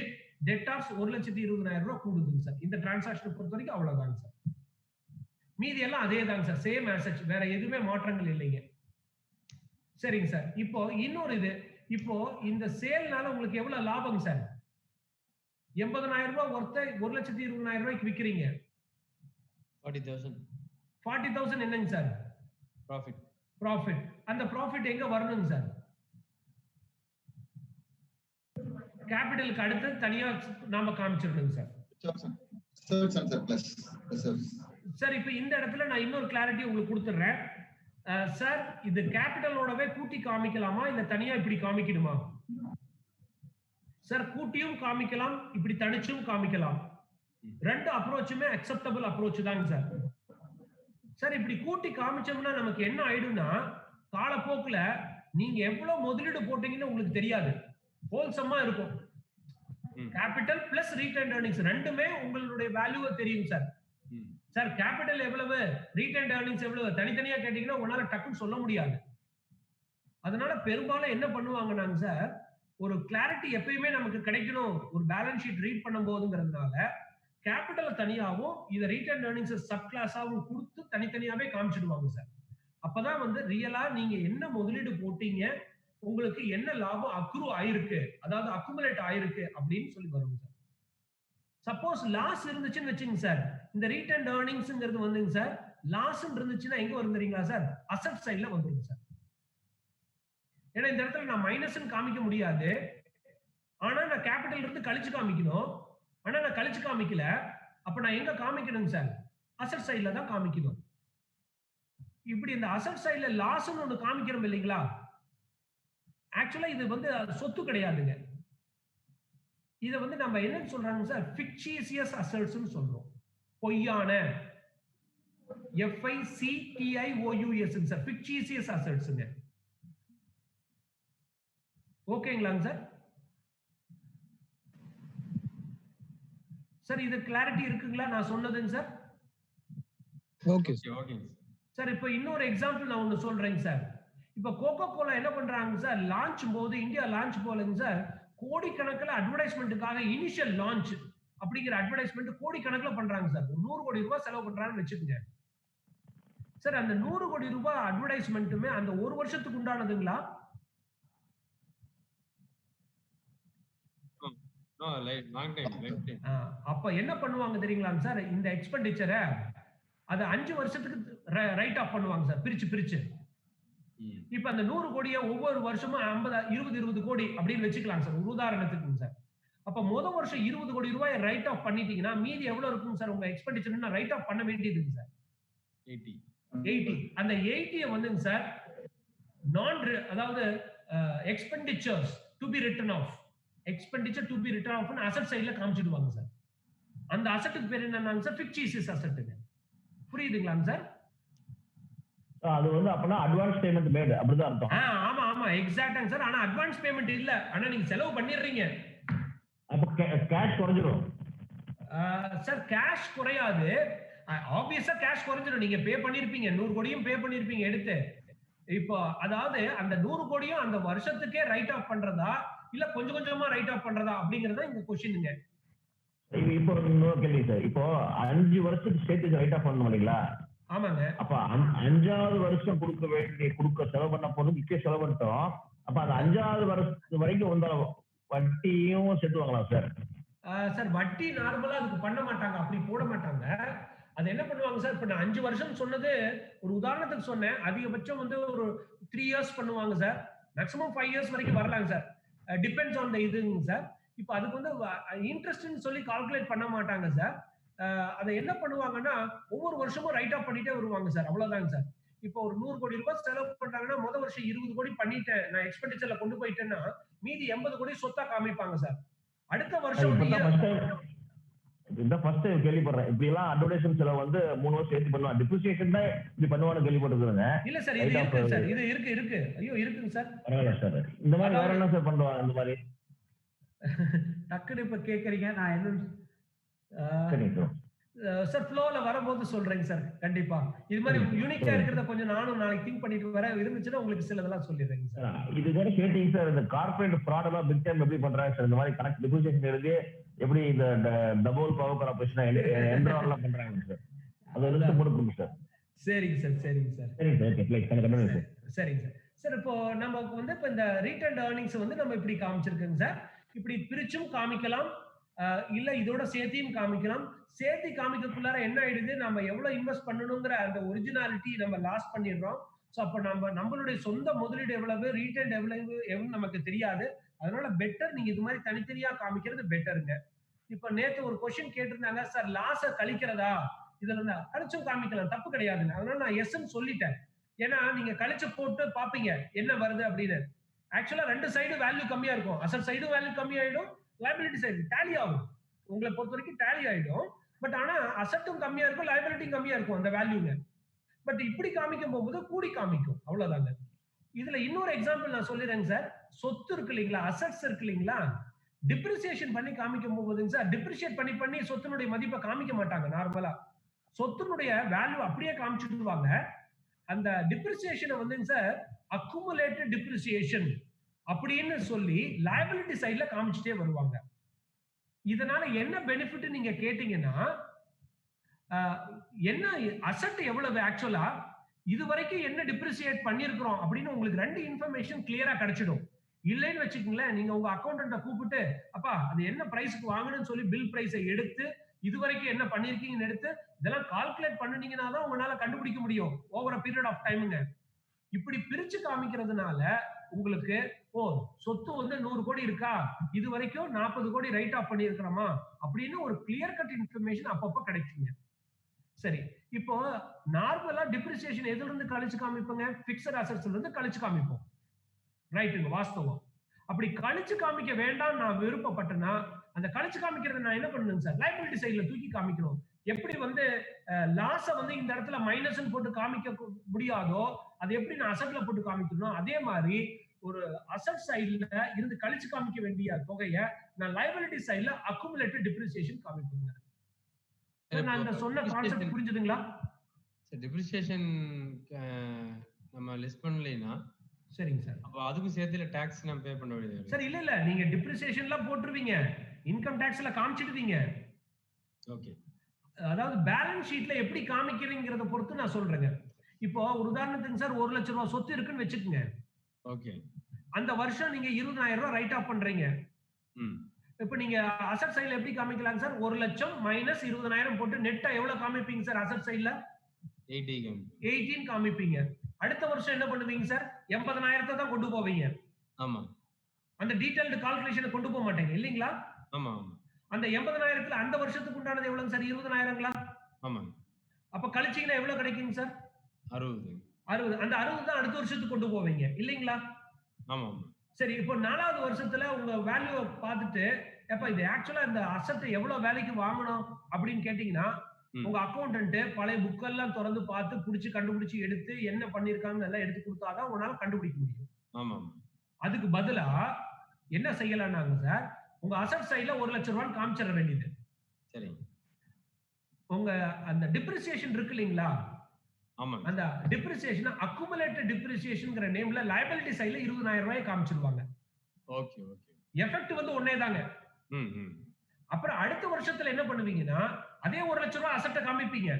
டெட்டார்ஸ் 1,20,000 ரூபாய் கூடுதுங்க சார். இந்த டிரான்சாக்ஷன் பொறுத்த வரைக்கும் அவ்வளவுதாங்க சார். மீதி எல்லாம் அதே தாங்க சார். சேம் அசெட், வேற எதுவுமே மாற்றங்கள் இல்லைங்க. சரிங்க சார். இப்போ இன்னொரு இது, இப்போ இந்த சேல்னால உங்களுக்கு எவ்வளவு லாபம் சார்? 80,000 ரூபாய் ஒர்த்த 1,20,000 ரூபாய்க்கு விக்கிறீங்க. 40,000 என்னங்க சார்? ப்ராஃபிட். அந்த ப்ராஃபிட் எங்க வரணுங்க சார்? கேபிட்டலுக்கு அடுத்து தனியா நாம காமிச்சிடணுங்க சார். சார் இப்போ இந்த இடத்துல நான் இன்னொரு கிளாரிட்டி உங்களுக்கு கொடுத்துறேன் சார். இது கேபிட்டலோடவே கூட்டி காமிக்கலாமா இல்ல தனியா இப்படி காமிக்கணுமா சார்? கூட்டியும் காமிக்கலாம், இப்படி தனிச்சும் காமிக்கலாம். ரெண்டு அப்ரோச்சுமே அக்செப்டபிள் அப்ரோச் தாங்க சார். சார் இப்படி கூட்டி காமிச்சோம்னா நமக்கு என்ன ஆயிடும்னா, காலப்போக்குல நீங்க எவ்வளவு முதலீடு போட்டீங்கன்னு உங்களுக்கு தெரியாது. ஹோல்சமா இருக்கும். கேபிட்டல் பிளஸ் ரீடைன்ட் எர்னிங்ஸ் ரெண்டுமே உங்களுடைய வேல்யூவை தெரியும் சார். சார் கேபிட்டல் எவ்வளவு, ரீடைன்ட் எர்னிங்ஸ் எவ்வளவு தனித்தனியா கேட்டீங்கன்னா உங்களால டக்குன்னு சொல்ல முடியாது. அதனால பெரும்பாலும் என்ன பண்ணுவாங்கன்னாங்க சார், ஒரு கிளாரிட்டி எப்பயுமே நமக்கு கிடைக்கணும் ஒரு பேலன்ஸ் ஷீட் ரீட் பண்ணும் போதுங்கிறதுனால கேபிட்டல் தனியாகவும் இதை ரீடைன்ட் எர்னிங்ஸ் சப் கிளாஸாவும் கொடுத்து தனித்தனியாவே காமிச்சிடுவாங்க சார். அப்பதான் வந்து ரியலா நீங்க என்ன முதலீடு போட்டீங்க, உங்களுக்கு என்ன லாபம் அக்ரூ ஆயிருக்கு, அதாவது அக்குமுலேட் ஆயிருக்கு அப்படின்னு சொல்லி வரும் சார். சப்போஸ் லாஸ் இருந்துச்சுன்னு வச்சுங்க சார், இந்த ரீடைன்ட் எர்னிங்ஸ்ங்கிறது வந்துங்க சார், லாஸ் இருந்துச்சுன்னா எங்க வரும் தெரியுங்களா சார்? அசெட் சைட்ல வந்துருங்க சார். ஏன்னா இந்த இடத்துல நான் மைனஸ்ன்னு காமிக்க முடியாது. ஆனா நான் கேபிட்டல் இருந்து கழிச்சு காமிக்கணும். ஆனா நான் கழிச்சு காமிக்கல. அப்ப நான் எங்க காமிக்கணுங்க சார்? அசெட் சைட்ல தான் காமிக்கணும். இப்படி இந்த அசெட் சைட்ல லாஸ்ன்னு ஒண்ணு காமிக்கிறோம் இல்லைங்களா, ஆக்சுவலா இது வந்து சொத்து கிடையாதுங்க. இத வந்து நம்ம என்னன்னு சொல்றாங்க சார்? ஃபிக்டிஷியஸ் அசெட்ஸ்னு சொல்றோம். பொய்யான, FICTIOUS சார், ஃபிக்டிஷியஸ் அசெட்ஸ்ங்க. ஓகேங்களாங்க சார்? சார் இது கிளாரிட்டி இருக்குங்களா நான் சொன்னதுங்க சார்? Okay sir. இப்போ இன்னொரு எக்ஸாம்பிள் நான் ஒன்னு சொல்றேங்க சார். இப்போ கோகோ கோலா என்ன பண்றாங்க சார், லான்ச் போது, இந்தியா லான்ச் போலங்க சார், கோடிக்கணக்கில் அட்வர்டைஸ்மெண்ட்டுக்காக இனிஷியல் லான்ச் அப்படிங்கிற அட்வர்டைஸ்மெண்ட் கோடிக்கணக்கில் பண்றாங்க சார். ஒரு 100 கோடி ரூபாய் செலவு பண்றாங்கன்னு வச்சுக்கோங்க சார். அந்த 100 கோடி ரூபாய் அட்வர்டைஸ்மெண்ட்டுமே அந்த ஒரு வருஷத்துக்கு உண்டானதுங்களா? அப்ப என்ன பண்ணுவாங்க தெரியுங்களா சார், இந்த எக்ஸ்பெண்டிச்சரை அது 5 வருஷத்துக்கு ரைட் ஆஃப் பண்ணுவாங்க சார், பிரிச்சு. இப்ப அந்த 100 கோடியை ஒவ்வொரு வருஷமும் 20 கோடி அப்படின்னு வச்சுக்கலாம் சார், ஒரு உதாரணத்துக்கு சார். அப்ப முதல் வருஷம் 20 கோடி ரூபாய் ரைட் ஆஃப் பண்ணிட்டீங்கன்னா மீதி எவ்வளவு இருக்கும் சார் உங்க எக்ஸ்பெண்டிச்சர் ரைட் ஆஃப் பண்ண வேண்டியது சார்? 80. அந்த 80 வந்துங்க சார் அதாவது expenditures to be written off, expenditure to be written off asset சைடுல காமிச்சிடுவாங்க சார். அந்த அசெட்டுக்கு பேர் என்னன்னா சார் ஃபிக்சீசியஸ் அசெட். புரியுதுங்களா சார்? அது வந்து அப்பனா அட்வான்ஸ் பேமெண்ட் மேட் அப்படிதான் அர்த்தம். ஆமா எக்ஸாக்ட்டா சார். ஆனா அட்வான்ஸ் பேமெண்ட் இல்ல, ஆனா நீங்க செலவு பண்ணிடுறீங்க. அப்ப கேஷ் குறைஞ்சிரும் சார். கேஷ் குறையாது, ஆப்வியஸா கேஷ் குறைஞ்சிரும். நீங்க பே பண்ணிருப்பீங்க, 100 கோடியும் பே பண்ணிருப்பீங்க எடுத்து. இப்போ அதாவது அந்த 100 கோடியும் அந்த வருஷத்துக்கே ரைட் ஆஃப் பண்றதா இல்ல கொஞ்சம் கொஞ்சமா ரைட் ஆஃப் பண்றதா அப்படிங்கறத இந்த क्वेश्चनங்க. இப்போ இன்னொரு கேள்வி சார். இப்போ 5 வருஷத்துக்கு சேர்த்து ரைட் ஆஃப் பண்ணணும் இல்லைங்களா? ஆமாங்க. அப்ப 5வது வருஷம் கொடுக்க செலவு பண்ண போது முக்கிய செலவு பண்ணிட்டோம். அப்ப அந்த 5வது வருஷத்து வரைக்கும் வந்த வட்டியும் சேர்த்துவாங்களா சார்? சார் வட்டி நார்மலா அதுக்கு பண்ண மாட்டாங்க, அப்படி போட மாட்டாங்க. அது என்ன பண்ணுவாங்க சார், இப்ப நான் 5 வருஷம் சொன்னது ஒரு உதாரணத்துக்கு சொன்னேன். அதிகபட்சம் வந்து ஒரு 3 இயர்ஸ் பண்ணுவாங்க சார். மேக்ஸிமம் 5 இயர்ஸ் வரைக்கும் வரலாங்க சார். டிபெண்ட்ஸ் ஆன் த இதுங்க சார். இப்போ அதுக்கு வந்து இன்ட்ரெஸ்ட்னு சொல்லி கால்குலேட் பண்ண மாட்டாங்க சார். அதை என்ன பண்ணுவாங்கன்னா ஒவ்வொரு வருஷமும் ரைட் ஆஃப் பண்ணிட்டே வருவாங்க சார். அவ்வளவுதாங்க சார். இப்போ ஒரு 100 கோடி ரூபாய் செலவு பண்றாங்கன்னா முதல் வருஷம் 20 கோடி பண்ணிட்டேன், நான் எக்ஸ்பெண்டிச்சர்ல கொண்டு போயிட்டேன்னா மீதி 80 கோடி சொத்தா காமிப்பாங்க சார். அடுத்த வருஷம் இதான் ஃபர்ஸ்ட் டைம் கேள்விப்படுறேன். இப்படி எல்லாம் அட்வர்டைஸ்மென்ட் செலவு வந்து 3 வருஷம் சேர்த்து பண்ணுவாங்க. டிப்ரிசியேஷன் தான் இப்படி பண்ணுவான்னு கேள்விப்பட்டிருக்கேங்க. இல்ல சார், இது இருக்கு சார், இது இருக்கு. ஐயோ இருக்குங்க சார். பரவாயில்ல சார். இந்த மாதிரி வேற என்ன சார் பண்ணுவாங்க இந்த மாதிரி? டக்குனு இப்ப கேக்குறீங்க, நான் என்ன சரிங்க சார் ஃப்ளோல வரும்போது சொல்றேங்க சார். கண்டிப்பா இது மாதிரி யூனிக்கா இருக்கிறத கொஞ்சம் நானும் நாளைக்கு திங்க் பண்ணிட்டு வர இருந்துச்சுன்னா உங்களுக்கு சிலதெல்லாம் சொல்லிடுறேங்க சார். இது வேற கேட்டீங்க சார். இந்த கார்ப்பரேட் ஃப்ராட் எல்லாம் பிக் டைம் எப்படி பண்றாங்க சார்? இந்த மாதிரி கனெக்ட் டிப்ரிசியேஷன் எழுதி எப்படி இந்த டபுள் பவர் கார்ப்பரேஷன் என்ட்ரான்லாம் பண்றாங்க சார். அது லிஸ்ட் போட்டு கொடுங்க சார். சரிங்க சார். சரிங்க சார். சரிங்க சார். சார் இப்போ நமக்கு வந்து இப்போ இந்த ரீட்டர்ன் ஏர்னிங்ஸ் வந்து நம்ம இப்படி காமிச்சிருக்கோங்க சார். இப்படி பிரிச்சும் காமிக்கலாம், இல்ல இதோட சேர்த்தியும் காமிக்கலாம். சேர்த்தி காமிக்கிறதுக்குள்ளார என்ன ஆயிடுது, நம்ம எவ்வளவு இன்வெஸ்ட் பண்ணணுங்கிற அந்த ஒரிஜினாலிட்டி நம்ம லாஸ் பண்ணிடுறோம். ஸோ அப்போ நம்மளுடைய சொந்த முதலீடு எவ்வளவு, ரீட்டர்ன் எவ்வளவு நமக்கு தெரியாது. அதனால பெட்டர் நீங்க இது மாதிரி தனித்தனியா காமிக்கிறது பெட்டருங்க. இப்ப நேத்து ஒரு கொஸ்டின் கேட்டிருந்தாங்க சார், லாஸ கழிக்கிறதா? இதுல இருந்தா கழிச்சும் காமிக்கலாம், தப்பு கிடையாதுங்க. அதனால நான் எஸ்ன்னு சொல்லிட்டேன். ஏன்னா நீங்க கழிச்சு போட்டு பாப்பீங்க என்ன வருது அப்படின்னு. ஆக்சுவலா 2 சைடு வேல்யூ கம்மியா இருக்கும். அசட் சைடு வேல்யூ கம்மி ஆயிடும், லைபிலிட்டி சைடு டேலி ஆகும். உங்களை பொறுத்த வரைக்கும் டேலி ஆயிடும். பட் ஆனா அசட்டும் கம்மியா இருக்கும், லைபிலிட்டியும் கம்மியா இருக்கும் அந்த வேல்யூங்க. பட் இப்படி காமிக்கும் போகும்போது கூடி காமிக்கும், அவ்வளவுதாங்க. இதுல இன்னொரு எக்ஸாம்பிள் நான் சொல்லிடுறேங்க சார். சொத்து இருக்கு இல்லைங்களா, அசட்ஸ் இருக்கு இல்லைங்களா, டிப்ரிசியேஷன் பண்ணி காமிக்கும் போகுதுங்க சார். டிப்ரிசியேட் பண்ணி சொத்தினுடைய மதிப்பை காமிக்க மாட்டாங்க. நார்மலா சொத்தினுடைய வேல்யூ அப்படியே காமிச்சுடுவாங்க. அந்த டிப்ரிசியேஷனை வந்துங்க சார் அக்குமுலேட்டட் டிப்ரிசியேஷன் அப்படின்னு சொல்லி லைபிலிட்டி சைடுல காமிச்சிட்டே வருவாங்க. இதனால என்ன பெனிஃபிட் நீங்க கேட்டீங்கன்னா, என்ன அசட் எவ்வளவு ஆக்சுவலா இது வரைக்கும் என்ன டிப்ரிசியேட் பண்ணிருக்கிறோம் அப்படின்னு உங்களுக்கு 2 இன்ஃபர்மேஷன் கிளியரா கிடைச்சிடும். இல்லைன்னு வச்சுக்கோங்களேன், நீங்க உங்க அக்கௌண்டன்ட்ட கூப்பிட்டு அப்பா அது என்ன பிரைஸ்க்கு வாங்கணும்னு சொல்லி பில் பிரைஸை எடுத்து இது வரைக்கும் என்ன பண்ணிருக்கீங்கன்னு எடுத்து இதெல்லாம் கால்குலேட் பண்ணீங்கன்னா தான் உங்களால கண்டுபிடிக்க முடியும் ஓவர் a பீரியட் ஆஃப் டைம்ங்க. இப்படி பிரிச்சு காமிக்கிறதுனால உங்களுக்கு சொத்து வந்து 100 கோடி இருக்கா, இது வரைக்கும் 40 கோடி ரைட் ஆஃப் பண்ணிருக்கிறோமா அப்படின்னு ஒரு கிளியர் கட் இன்ஃபர்மேஷன் அப்பப்போ கிடைக்குங்க. சரி, இப்போ நார்மலா டிப்ரிசியேஷன் எதுல இருந்து கழிச்சு காமிப்போங்க, பிக்ஸட் அசெட்ஸ்ல இருந்து கழிச்சு காமிப்போம். ரைட்டுங்க, வாஸ்தவம். அப்படி கழிச்சு காமிக்க வேண்டாம் நான் விருப்பப்பட்டேன்னா அந்த கழிச்சு காமிக்கிறத நான் என்ன பண்ணணும் சார், லைபிலிட்டி சைடுல தூக்கி காமிக்கணும். எப்படி வந்து லாஸ வந்து இந்த இடத்துல மைனஸ் போட்டு காமிக்க முடியாதோ அது எப்படி நான் அசட்ல போட்டு காமிக்கணும், அதே மாதிரி ஒரு அசட் சைடுல இருந்து கழிச்சு காமிக்க வேண்டிய தொகையை நான் லைபிலிட்டி சைடுல அக்குமுலேட்டட் டிப்ரிசியேஷன் காமிப்பேங்க. நான் இந்த சொன்ன கான்செப்ட் புரிஞ்சுதுங்களா? டிப்ரிசியேஷன் நம்ம லிஸ்ட் பண்ணலைனா சரிங்க சார். அப்ப அதுக்கும் சேர்த்துல டாக்ஸ் நம்ம பே பண்ண வேண்டியது இருக்கு. சார் இல்ல நீங்க டிப்ரிசியேஷன்லாம் போட்டுருவீங்க, இன்கம் டாக்ஸ்ல காமிச்சிடுவீங்க. ஓகே. அதாவது பேலன்ஸ் ஷீட்ல எப்படி காமிக்கிறீங்கறத பொறுத்து நான் சொல்றேங்க. இப்போ ஒரு உதாரணத்துக்கு சார் 1 லட்சம் ரூபாய் சொத்து இருக்குன்னு வெச்சுக்கங்க. ஓகே. அந்த வருஷம் நீங்க 20,000 ரூபாய் ரைட் ஆஃப் பண்றீங்க. ம். இப்போ நீங்க அசெட் சைடுல எப்படி காமிக்கலாம் சார்? 1 லட்சம் மைனஸ் 20,000 போட்டு நெட்டா எவ்வளவு காமிப்பீங்க சார் அசெட் சைடுல? 18 காமிப்பீங்க. அடுத்த வருஷம் என்ன பண்ணுவீங்க சார்? 80,000 தான் கொண்டு போவீங்க. ஆமா. அந்த டீடைல்டு கால்குலேஷனை கொண்டு போக மாட்டீங்க இல்லீங்களா? ஆமா. அந்த 80,000த்துல அந்த வருஷத்துக்கு உண்டானது எவ்வளவு சார்? 20,000ங்களா? ஆமா. அப்ப கழிச்சீங்கன்னா எவ்வளவு கிடைக்குங்க சார்? 60. அந்த 60 தான் அடுத்த வருஷத்துக்கு கொண்டு போவீங்க இல்லீங்களா? ஆமா. சரி இப்போ 4வது வருஷத்துல உங்க வேல்யூவை பார்த்துட்டு எப்ப இது ஆக்சுவலா இந்த அசெட் எவ்வளவு வேலைக்கு வாங்கணும் அப்படின்னு கேட்டீங்கன்னா உங்க அக்கௌண்டன்ட் பழைய புக் எல்லாம் திறந்து பார்த்து புடிச்சு கண்டுபிடிச்சு எடுத்து என்ன பண்ணிருக்காங்கன்னு எல்லாம் எடுத்து கொடுத்தாதான் உங்களால கண்டுபிடிக்க முடியும். ஆமா. அதுக்கு பதிலா என்ன செய்யலாம்னாங்க சார், உங்க அசெட் சைடுல 1 லட்சம் ரூபாய் காமிச்சிட வேண்டியது. சரி. உங்க அந்த டிப்ரிசியேஷன் இருக்கு இல்லீங்களா? ஆமா. அந்த டிப்ரிசியேஷன் அக்குமுலேட்டட் டிப்ரிசியேஷன்ங்கற நேம்ல லைபிலிட்டி சைடுல 20,000 ரூபாய் காமிச்சிடுவாங்க. ஓகே. எஃபெக்ட் வந்து ஒண்ணே தாங்க. அப்புறம் அடுத்த வருஷத்துல என்ன பண்ணுவீங்கன்னா அதே 1 லட்சம் ரூபாய் அசெட்ட காமிப்பீங்க.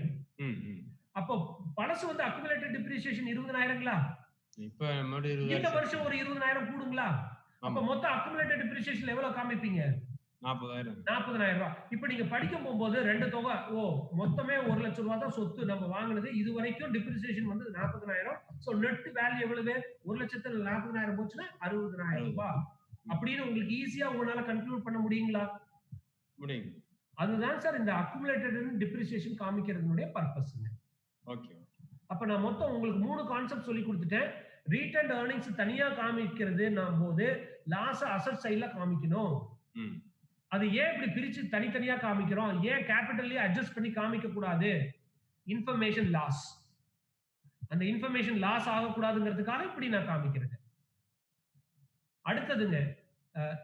அப்போ பழசு வந்து அக்குமுலேட்டட் டிப்ரிசியேஷன் 20,000ங்களா? இப்ப மறுபடியும் இந்த வருஷம் ஒரு 20,000 கூடுங்களா? அப்ப மொத்த அக்குமுலேட்டட் டிப்ரிசியேஷன் எவ்வளவு காமிப்பீங்க? 40,000. 40,000 ரூபாய். இப்போ நீங்க படிக்கும் போகும்போது ரெண்டு தொகை மொத்தமே 1 லட்சம் ரூபாய் தான் சொத்து நம்ம வாங்குனது. இது வரைக்கும் டிப்ரிசியேஷன் வந்து 40,000. சோ நெட் வேல்யூ எவ்வளவு? 1 லட்சத்துல 40,000 போச்சுன்னா 60,000 ரூபாய். அப்படின்னு உங்களுக்கு ஈஸியா உங்களால கன்க்ளூட் பண்ண முடியுங்களா? முடியும். அதுதான் சார் இந்த அக்குமுலேட்டட் டிப்ரிசியேஷன் காமிக்கிறதுனுடைய பர்பஸ்ங்க. ஓகே. அப்ப நான் மொத்தம் உங்களுக்கு 3 கான்செப்ட் சொல்லி கொடுத்துட்டேன். ரீட்டர்ன் எர்னிங்ஸ் தனியா காமிக்கிறது போது லாஸ் அசெட் சைடுல காமிக்கணும். அது ஏன் இப்படி பிரிச்சு தனித்தனியா காமிக்கிறோம்? ஏன் கேபிட்டல்லி அட்ஜஸ்ட் பண்ணி காமிக்க கூடாது? Information loss. அந்த இன்ஃபர்மேஷன் லாஸ் ஆகக்கூடாதுங்கிறதுக்காக இப்படி நான் காமிக்கிறேன். அடுத்ததுங்க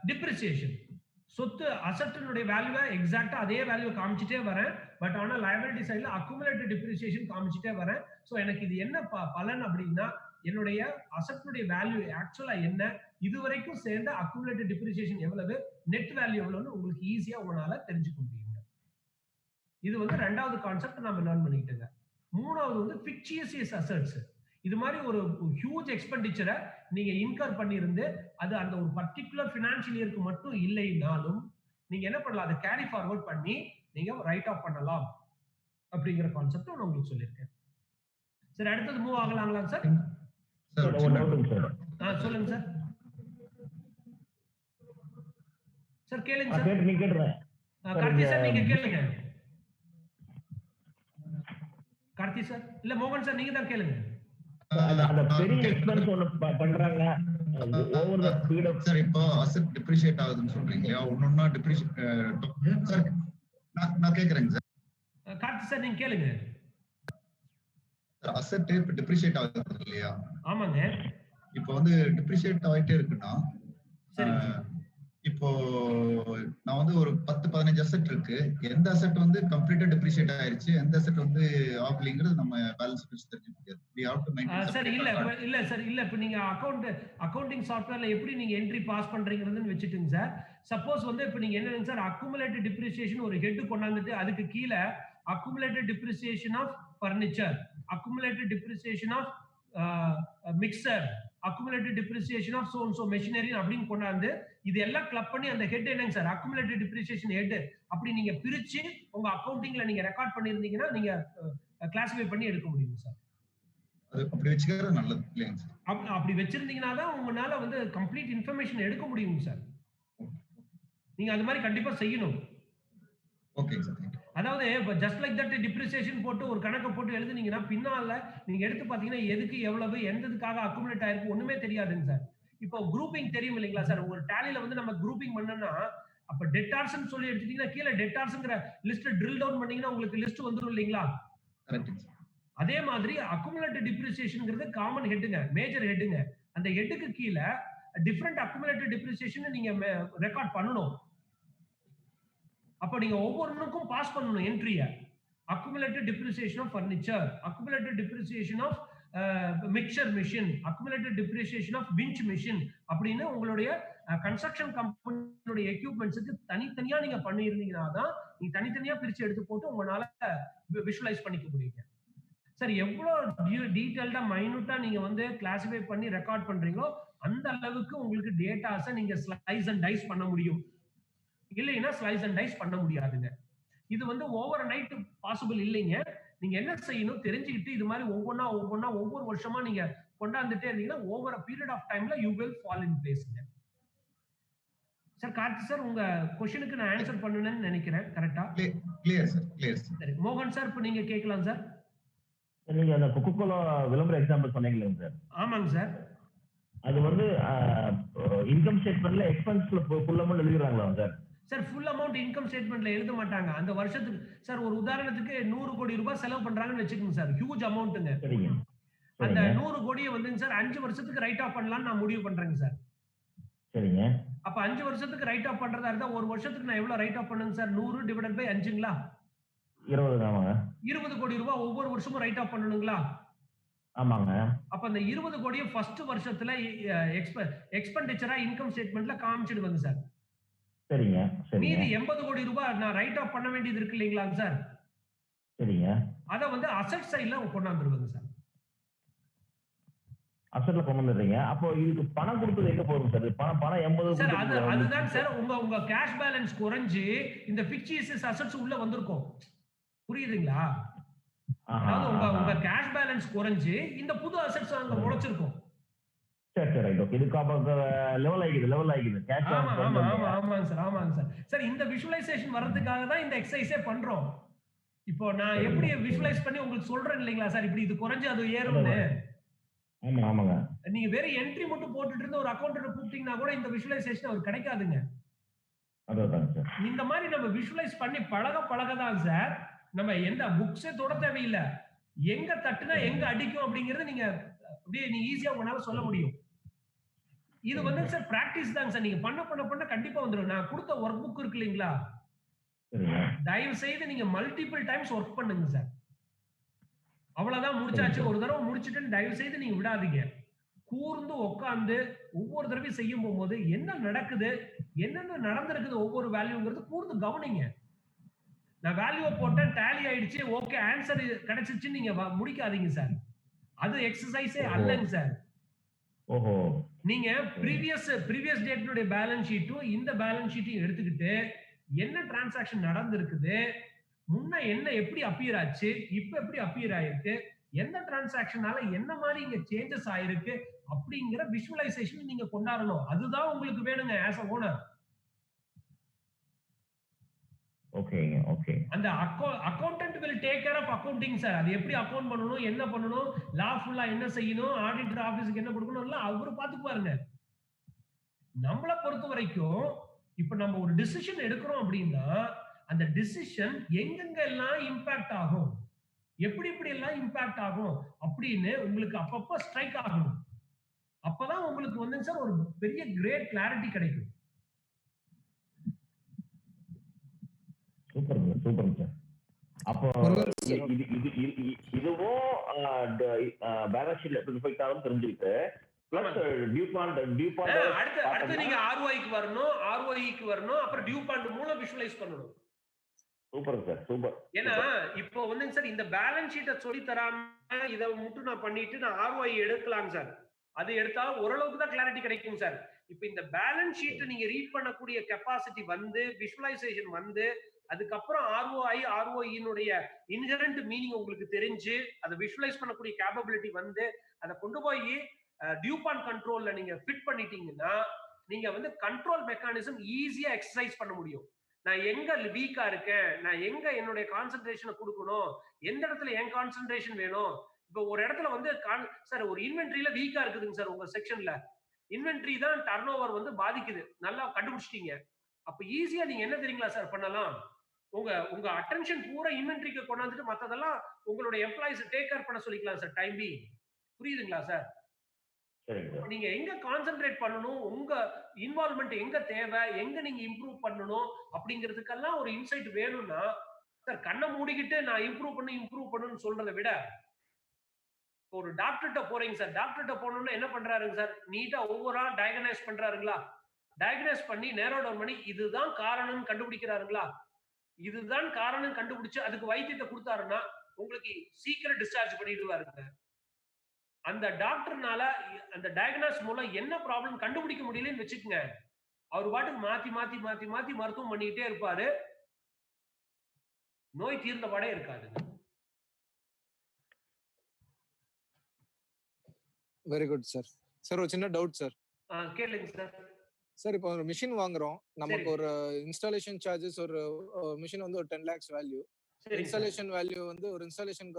டிப்ரிசியேஷன். சொத்து அசெட்டினுடைய வேல்யூவை எக்ஸாக்ட்டா அதே வேல்யூ காமிச்சிட்டே வரேன். பட் ஆனா லைபிலிட்டி சைடுல அக்குமுலேட்டட் டிப்ரிசியேஷன் காமிச்சிட்டே வரேன். சோ எனக்கு இது என்ன பலன் அப்படின்னா என்னுடைய அசெட்டினுடைய வேல்யூ ஆக்சுவலா என்ன, இதுவரைக்கும் சேர்ந்த அக்குமுலேட்டட் டிப்ரிசியேஷன் எவ்வளவு, நெட் வேல்யூ எவ்வளவுன்னு உங்களுக்கு ஈஸியா உங்களால தெரிஞ்சுக்க முடியுங்க. இது வந்து 2வது கான்செப்ட் நாம லேர்ன் பண்ணிக்கிட்டோங்க. 3வது வந்து ஃபிக்சியஸ் அசெட்ஸ். இது மாதிரி ஒரு ஹியூஜ் எக்ஸ்பெண்டிச்சரை நீங்க இன்கர் பண்ணிருந்து அது அந்த ஒரு பர்டிகுலர் ஃபினான்ஷியல் இயருக்கு மட்டும் இல்லைனாலும் நீங்க என்ன பண்ணலாம், அதை கேரி ஃபார்வர்ட் பண்ணி நீங்க ரைட் ஆஃப் பண்ணலாம் அப்படிங்கிற கான்செப்ட் நான் உங்களுக்கு சொல்லியிருக்கேன். சரி, அடுத்தது மூவ் ஆகலாங்களா சார்? சொல்லுங்க சார். சார் கேளுங்க சார். நீங்க கேளுங்க. கார்த்தி சார் நீங்க கேளுங்க. கார்த்தி சார் இல்ல மோகன் சார் நீங்க தான் கேளுங்க. அந்த பெரிய எக்ஸ்பென்ஸ் ஒன்னு பண்றாங்க over the speed of. Sir இப்போ அசெட் டிப்ரிஷியேட் ஆகுதுன்னு சொல்றீங்க. ஒவ்வொண்ணா டிப்ரிஷியேட் சார் நான் கேக்குறேங்க சார். கார்த்தி சார் நீங்க கேளுங்க. அசெட் இப்ப டிப்ரிஷியேட் ஆகுது இல்லையா? ஆமாங்க. இப்போ வந்து டிப்ரிஷியேட் ஆயிட்டே இருக்குன்னா இப்போ நான் வந்து ஒரு 10-15 அசெட் இருக்கு. எந்த அசெட் வந்து கம்ப்ளீட்டா டிப்ரிஷியேட் ஆயிருச்சு, எந்த அசெட் வந்து ஆகலைங்கிறது நம்ம பேலன்ஸ் ஷீட் தெரிஞ்சு முடியாது. we have to maintain. Sir இல்ல சார் இல்ல இப்ப நீங்க அக்கவுண்டிங் சாஃப்ட்வேர்ல எப்படி நீங்க என்ட்ரி பாஸ் பண்றீங்கறதுன்னு வெச்சிட்டுங்க சார். சப்போஸ் வந்து இப்ப நீங்க என்னங்க சார் அக்குமுலேட்டட் டிப்ரிசியேஷன் ஒரு ஹெட் கொண்டாந்துட்டு அதுக்கு கீழ accumulated depreciation of furniture, accumulated depreciation of mixer, accumulated depreciation of so and so machinery அப்படின்னு கொண்டாந்து இது எல்லாம் கிளப் பண்ணி அந்த ஹெட் என்னங்க சார் அக்குமுலேட்டட் டிப்ரிசியேஷன் ஹெட் அப்படி நீங்க பிரிச்சு உங்க அக்கவுண்டிங்ல நீங்க ரெக்கார்ட் பண்ணிருந்தீங்கன்னா நீங்க கிளாசிஃபை பண்ணி எடுக்க முடியும் சார். அது அப்படி வெச்சுக்கிறது நல்லது இல்லைங்க சார்? அப்படி வெச்சிருந்தீங்கன்னா தான் உங்களால வந்து கம்ப்ளீட் இன்ஃபர்மேஷன் எடுக்க முடியும் சார். நீங்க அது மாதிரி கண்டிப்பா செய்யணும். Okay sir. அதாவது ஜஸ்ட் லைக் தட் டிப்ரிசியேஷன் போட்டு ஒரு கணக்கு போட்டு எழுதுனீங்கன்னா பின்னால நீங்க எடுத்து பாத்தீங்கன்னா எதுக்கு எவ்வளவு எந்ததுக்காக அக்குமுலேட் ஆயிருக்கு ஒண்ணுமே தெரியாதுங்க சார். இப்போ குரூப்பிங் தெரியும் இல்லைங்களா சார்? ஒரு டேலில வந்து நம்ம குரூப்பிங் பண்ணோம்னா அப்ப டெட்டார்ஸ்னு சொல்லி எடுத்துட்டீங்கன்னா கீழே டெட்டார்ஸ்ங்கிற லிஸ்ட் ட்ரில் டவுன் பண்ணீங்கன்னா உங்களுக்கு லிஸ்ட் வந்துரும் இல்லைங்களா? அதே மாதிரி அக்குமுலேட்டட் டிப்ரிசியேஷன்ங்கிறது காமன் ஹெட்டுங்க, மேஜர் ஹெட்டுங்க. அந்த ஹெட்டுக்கு கீழே டிஃபரெண்ட் அக்குமுலேட்டட் டிப்ரிசியேஷன் நீங்க ரெக்கார்ட் பண்ணணும். அப்ப நீங்க ஒவ்வொருக்கும் பாஸ் பண்ணணும் என்ட்ரிய. Accumulated depreciation of furniture, accumulated depreciation of mixer machine, accumulated depreciation of winch machine அப்படின்னு உங்களுடைய கன்ஸ்ட்ரக்ஷன் கம்பெனியோட எக்யூப்மெண்ட்ஸுக்கு தனித்தனியா நீங்க பண்ணியிருந்தீங்கன்னா தான் நீங்க தனித்தனியா பிரிச்சு எடுத்து போட்டு உங்களால விஷுவலைஸ் பண்ணிக்க முடியுங்க. சார் எவ்வளவு டீடைல்டா மைனூட்டா நீங்க வந்து கிளாசிஃபை பண்ணி ரெக்கார்ட் பண்றீங்களோ அந்த அளவுக்கு உங்களுக்கு டேட்டாஸை நீங்க ஸ்லைஸ் அண்ட் டைஸ் பண்ண முடியும். இல்லைன்னா ஸ்லைஸ் அண்ட் டைஸ் பண்ண முடியாதுங்க. இது வந்து ஓவர் நைட் பாசிபிள் இல்லைங்க. நீங்க என்ன செய்யணும் தெரிஞ்சுக்கிட்டு இது மாதிரி ஒவ்வொன்னா ஒவ்வொரு வருஷமா நீங்க கொண்டாந்துட்டே இருந்தீங்கன்னா ஓவர் பீரியட் ஆஃப் டைம்ல யூ வில் ஃபால் இன் பிளேஸ்ங்க. சார் கார்த்தி சார் உங்க क्वेश्चनக்கு நான் ஆன்சர் பண்ணனும்னு நினைக்கிறேன். கரெக்ட்டா? Clear sir, clear sir. சரி மோகன் சார் இப்போ நீங்க கேட்கலாம் சார். நீங்க அந்த கொக்கோகோலா விளம்பர எக்ஸாம்பிள் சொன்னீங்களா சார்? ஆமாங்க சார். அது வந்து இன்கம் ஸ்டேட்மெண்ட்ல எக்ஸ்பென்ஸ்ல ஃபுல் அமௌண்ட் எழுதிறாங்களா sir? Sir full amount income ஸ்டேட்மெண்ட்ல எழுத மாட்டாங்க. அந்த வருஷத்துக்கு சார் ஒரு உதாரணத்துக்கு 100 கோடி ரூபாய் செலவு பண்றாங்கன்னு வெச்சுக்கோங்க சார். ஹியூஜ் அமௌண்ட்ங்க. சரிங்க. அந்த 100 கோடியை வந்துங்க சார் 5 வருஷத்துக்கு ரைட் ஆஃப் பண்ணலாம்னு நான் முடிவு பண்றேங்க சார். சரிங்க. அப்ப 5 வருஷத்துக்கு ரைட் ஆஃப் பண்றதா இருந்தா ஒரு வருஷத்துக்கு நான் எவ்வளவு ரைட் ஆஃப் பண்ணுங்க சார்? 100 டிவைடட் பை 5ங்களா? 20 ஆமாங்க. 20 கோடி ரூபாய் ஒவ்வொரு வருஷமும் ரைட் ஆஃப் பண்ணணுங்களா? ஆமாங்க. அப்ப அந்த 20 கோடியை ஃபர்ஸ்ட் வருஷத்துல எக்ஸ்பெண்டிச்சரா இன்கம் ஸ்டேட்மெண்ட்ல காமிச்சிடுவாங்க சார். சரிங்க. மீதி 80 கோடி ரூபாய் நான் ரைட் ஆஃப் பண்ண வேண்டியது இருக்கு இல்லீங்களா சார்? சரிங்க. அத வந்து அசெட் சைடுல கொண்டாந்துருவாங்க சார். அசெட்ல கொண்டு வந்துறீங்க. அப்போ இதுக்கு பணம் கொடுத்தது எங்க போகும் சார்? பணம் 80 சார் அதுதான் சார் உங்க கேஷ் பேலன்ஸ் குறைஞ்சு இந்த ஃபிக்ஸிஸ் அசெட்ஸ் உள்ள வந்திருக்கும். புரியுதுங்களா? அதாவது உங்க கேஷ் பேலன்ஸ் குறைஞ்சு இந்த புது அசெட்ஸ் அங்க முளைச்சிருக்கும். சரி சரி ரைட் ஓகே. இதுக்கு அப்ப லெவல் ஆகிக்குது கேஷ் பேலன்ஸ். ஆமாங்க சார். சார் இந்த விஷுவலைசேஷன் வரதுக்காக தான் இந்த எக்ஸர்சைஸே பண்றோம். இப்போ நான் எப்படி விஷுவலைஸ் பண்ணி உங்களுக்கு சொல்றேன் இல்லீங்களா சார்? இப்படி இது குறைஞ்சு அது ஏறும்னு. ஆமாங்க. நீங்க வேற என்ட்ரி மட்டும் போட்டுட்டு இருந்த ஒரு அக்கவுண்டன்ட் கூப்பிட்டீங்கன்னா கூட இந்த விஷுவலைசேஷன் அவருக்கு கிடைக்காதுங்க. அதான் சார். இந்த மாதிரி நம்ம விஷுவலைஸ் பண்ணி பழக தான் சார் நம்ம எந்த புக்ஸே தொட தேவையில்லை. எங்க தட்டுனா எங்க அடிக்கும் அப்படிங்கறது நீங்க அப்படியே நீங்க ஈஸியா உங்களால சொல்ல முடியும். இது வந்து சார் பிராக்டிஸ் தாங்க சார். நீங்க பண்ண கண்டிப்பா வந்துடும். நான் கொடுத்த ஒர்க் புக் இருக்கு இல்லீங்களா? தயவு செய்து நீங்க மல்டிபிள் டைம்ஸ் ஒர்க் பண்ணுங்க சார். அவ்வளவுதான் முடிச்சாச்சு. ஒரு தடவை முடிச்சிட்டு தயவு செய்து நீங்க விடாதீங்க. கூர்ந்து உட்கார்ந்து ஒவ்வொரு தடவையும் செய்யும் போது என்ன நடக்குது, என்னென்ன நடந்திருக்குது ஒவ்வொரு வேல்யூங்கிறது கூர்ந்து கவனிங்க. நான் வேல்யூ போட்டேன் டேலி ஆயிடுச்சு ஓகே ஆன்சர் கிடைச்சிச்சு நீங்க முடிக்காதீங்க சார். அது எக்ஸசைஸே அல்லங்க சார். ஓஹோ. நீங்க previous டேட்னுடைய பேலன்ஸ் ஷீட்டும் இந்த பேலன்ஸ் ஷீட்டையும் எடுத்துக்கிட்டு என்ன டிரான்சாக்ஷன் நடந்திருக்குது, முன்ன என்ன எப்படி அப்பியர் ஆச்சு, இப்ப எப்படி அப்பியர் ஆயிருக்கு, எந்த டிரான்சாக்ஷனால என்ன மாதிரி இங்க சேஞ்சஸ் ஆயிருக்கு அப்படிங்கிற விஷுவலைசேஷன் நீங்க கொண்டாடணும். அதுதான் உங்களுக்கு வேணுங்க ஆஸ் a ஓனர். ஓகேங்க ஓகே. அந்த accountant will take care of accounting sir. அது எப்படி அக்கவுண்ட் பண்ணனும், என்ன பண்ணனும், லாஃபுல்லா என்ன செய்யணும், ஆடிட்டர் ஆபீஸ்க்கு என்ன கொடுக்கணும் எல்லாம் அவரு பாத்துக்குவாருங்க. நம்மள பொறுத்த வரைக்கும் இப்ப நம்ம ஒரு டிசிஷன் எடுக்கிறோம் அப்படின்னா அந்த டிசிஷன் எங்கெங்க எல்லாம் இம்பாக்ட் ஆகும், எப்படி எல்லாம் இம்பாக்ட் ஆகும் அப்படின்னு உங்களுக்கு அப்பப்ப ஸ்ட்ரைக் ஆகணும். அப்பதான் உங்களுக்கு வந்து சார் ஒரு பெரிய கிரேட் கிளாரிட்டி கிடைக்கும். Super sir. அப்போ இதுவும் பேலன்ஸ் ஷீட்ல ரிஃப்ளெக்ட் ஆகும் தெரிஞ்சுக்கிட்டு பிளஸ் டியூ பாயிண்ட் அடுத்து நீங்க ஆர்ஓஐக்கு வரணும் அப்புறம் டியூ பாயிண்ட் மூலம் விஷுவலைஸ் பண்ணணும். Super sir super. ஏன்னா இப்போ வந்து சார் இந்த பேலன்ஸ் ஷீட்டை சொல்லி தராம இதை மட்டும் நான் பண்ணிட்டு நான் ஆர்ஓஐ எடுக்கலாம் சார். அது எடுத்தா ஓரளவுக்கு தான் கிளாரிட்டி கிடைக்கும் சார். இப்போ இந்த பேலன்ஸ் ஷீட் நீங்க ரீட் பண்ணக்கூடிய கெப்பாசிட்டி வந்து விஷுவலைசேஷன் வந்து அதுக்கப்புறம் ஆர்ஓஐ ஆர்ஓஇனுடைய இன்ஹெரண்ட் மீனிங் உங்களுக்கு தெரிஞ்சு அதை விஷுவலைஸ் பண்ணக்கூடிய கேப்பபிலிட்டி வந்து அதை கொண்டு போய் டியூ பாயிண்ட் கண்ட்ரோல்ல நீங்க ஃபிட் பண்ணிட்டீங்கன்னா நீங்க வந்து கண்ட்ரோல் மெக்கானிசம் ஈஸியா எக்ஸசைஸ் பண்ண முடியும். நான் எங்க வீக்கா இருக்கேன், நான் எங்க என்னுடைய கான்சென்ட்ரேஷனை கொடுக்கணும், எந்த இடத்துல என் கான்சென்ட்ரேஷன் வேணும். இப்போ ஒரு இடத்துல வந்து சார் ஒரு இன்வென்ட்ரியில வீக்கா இருக்குதுங்க சார். உங்க செக்ஷன்ல இன்வென்ட்ரி தான் டர்ன் ஓவர் வந்து பாதிக்குது, நல்லா கண்டுபிடிச்சிட்டீங்க. அப்ப ஈஸியா நீங்க என்ன தெரியுங்களா சார் பண்ணலாம், உங்க அட்டென்ஷன் பூரா இன்வென்ட்ரிக்கு கொண்டாந்துட்டு மத்ததெல்லாம் உங்களுடைய எம்ப்ளாயிஸ் டேக் கேர் பண்ண சொல்லிக்கலாம் சார். Time being. புரியுதுங்களா சார்? நீங்க எங்க கான்சென்ட்ரேட் பண்ணணும், உங்க இன்வால்வ்மெண்ட் எங்க தேவை, எங்க நீங்க இம்ப்ரூவ் பண்ணணும் அப்படிங்கிறதுக்கெல்லாம் ஒரு இன்சைட் வேணும்னா சார் கண்ணை மூடிக்கிட்டு நான் இம்ப்ரூவ் பண்ணுன்னு சொல்றதை விட ஒரு டாக்டர்கிட்ட போறீங்க சார், டாக்டர்கிட்ட போனோம்னா என்ன பண்றாருங்க சார், நீட்டா ஒவ்வொரு ஆள் டயக்னைஸ் பண்றாருங்களா, டயக்னைஸ் பண்ணி நேரோ டவுன் பண்ணி இதுதான் காரணம்னு கண்டுபிடிக்கிறாருங்களா, இதுதான் காரணம் கண்டுபிடிச்சு அதுக்கு வைத்தியத்தை கொடுத்தாருன்னா உங்களுக்கு சீக்கிரம் டிஸ்சார்ஜ் பண்ணிடுவாருங்க. அந்த டாக்டர்னால அந்த டயக்னாஸ் மூலம் என்ன ப்ராப்ளம் கண்டுபிடிக்க முடியலன்னு வச்சுக்கோங்க, அவர் பாட்டுக்கு மாத்தி மாத்தி மாத்தி மாத்தி மருத்துவம் பண்ணிக்கிட்டே இருப்பாரு, நோய் தீர்ந்த பாடே இருக்காது. Very good sir. சார் ஒரு சின்ன டவுட் சார். கேளுங்க சார். சார் இப்போ ஒரு மிஷின் வாங்குறோம், நமக்கு ஒரு இன்ஸ்டாலேஷன் சார்ஜஸ் ஒரு மிஷின் வந்து ஒரு 10 lakhs வேல்யூ, இன்ஸ்டாலேஷன் வேல்யூ வந்து ஒரு இன்ஸ்டாலேஷன்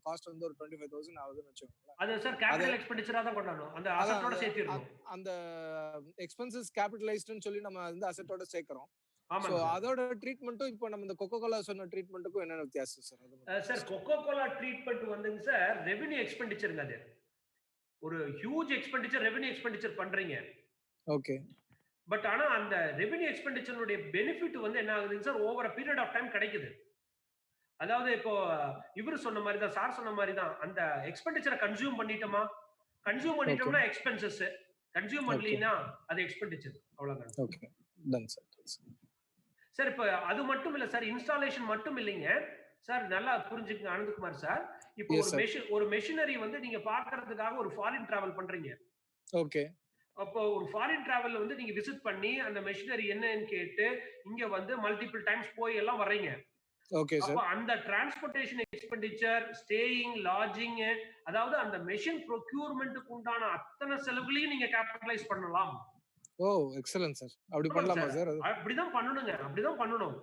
காஸ்ட் வந்து ஒரு 25,000 ஆகுதுன்னு வச்சுக்கோங்களேன். அது சார் கேபிட்டல் எக்ஸ்பெண்டிச்சரா தான் கொண்டாடணும், அந்த அசெட்டோட சேர்த்திரணும். அந்த எக்ஸ்பென்சஸ் கேபிட்டலைஸ்ட்னு சொல்லி நம்ம வந்து அசெட்டோட சேர்க்கறோம். சோ அதோட ட்ரீட்மென்ட்டும் இப்போ நம்ம இந்த கோகோ கோலா சொன்ன ட்ரீட்மென்ட்க்கும் என்ன வித்தியாசம் சார்? சார் கோகோ கோலா ட்ரீட்மென்ட் வந்துங்க சார் ரெவென்யூ எக்ஸ்பெண்டிச்சர்ங்க, அது ஒரு ஹியூஜ் எக்ஸ்பெண்டிச்சர், ரெவென்யூ எக்ஸ்பெண்டிச்சர் பண்றீங்க. ஓகே. பட் ஆனா அந்த ரெவென்யூ எக்ஸ்பெண்டிச்சருடைய பெனிஃபிட் வந்து என்ன ஆகுதுங்க sir, over a period of time கிடைக்குது. அதாவது இப்போ இவரு சொன்ன மாதிரி தான், சார் சொன்ன மாதிரி தான், அந்த எக்ஸ்பெண்டிச்சரை கன்சியூம் பண்ணிட்டோமா, கன்சியூம் பண்ணிட்டோம்னா எக்ஸ்பென்சஸ், கன்சியூம் பண்ணலனா அது எக்ஸ்பெண்டிச்சர், அவ்வளவுதான். Okay, ton sir. சார் இப்போ அது மட்டும் இல்ல சார், இன்ஸ்டாலேஷன் மட்டும் இல்லைங்க சார், நல்லா புரிஞ்சுக்கங்க ஆனந்தகுமார் சார். இப்போ ஒரு மெஷினரி வந்து நீங்க பார்க்கிறதுக்காக ஒரு ஃபாரின் டிராவல் பண்றீங்க. ஓகே. அப்போ ஒரு ஃபாரின் டிராவல்ல வந்து நீங்க விசிட் பண்ணி அந்த மெஷினரி என்னன்னு கேட்டு இங்க வந்து மல்டிபிள் டைம்ஸ் போய் எல்லாம் வர்றீங்க. Okay sir. அப்ப அந்த டிரான்ஸ்போர்ட்டேஷன் எக்ஸ்பெண்டிச்சர், ஸ்டேயிங், லாட்ஜிங், அதாவது அந்த மெஷின் ப்ரொக்யூர்மென்ட்க்கு உண்டான அத்தனை செலவுகளையும் நீங்க கேபிட்டலைஸ் பண்ணலாம். ஓ எக்ஸலென்ட் சார். அப்படி பண்ணலாமா சார்? அப்படிதான் பண்ணணுங்க, அப்படிதான் பண்ணணும்.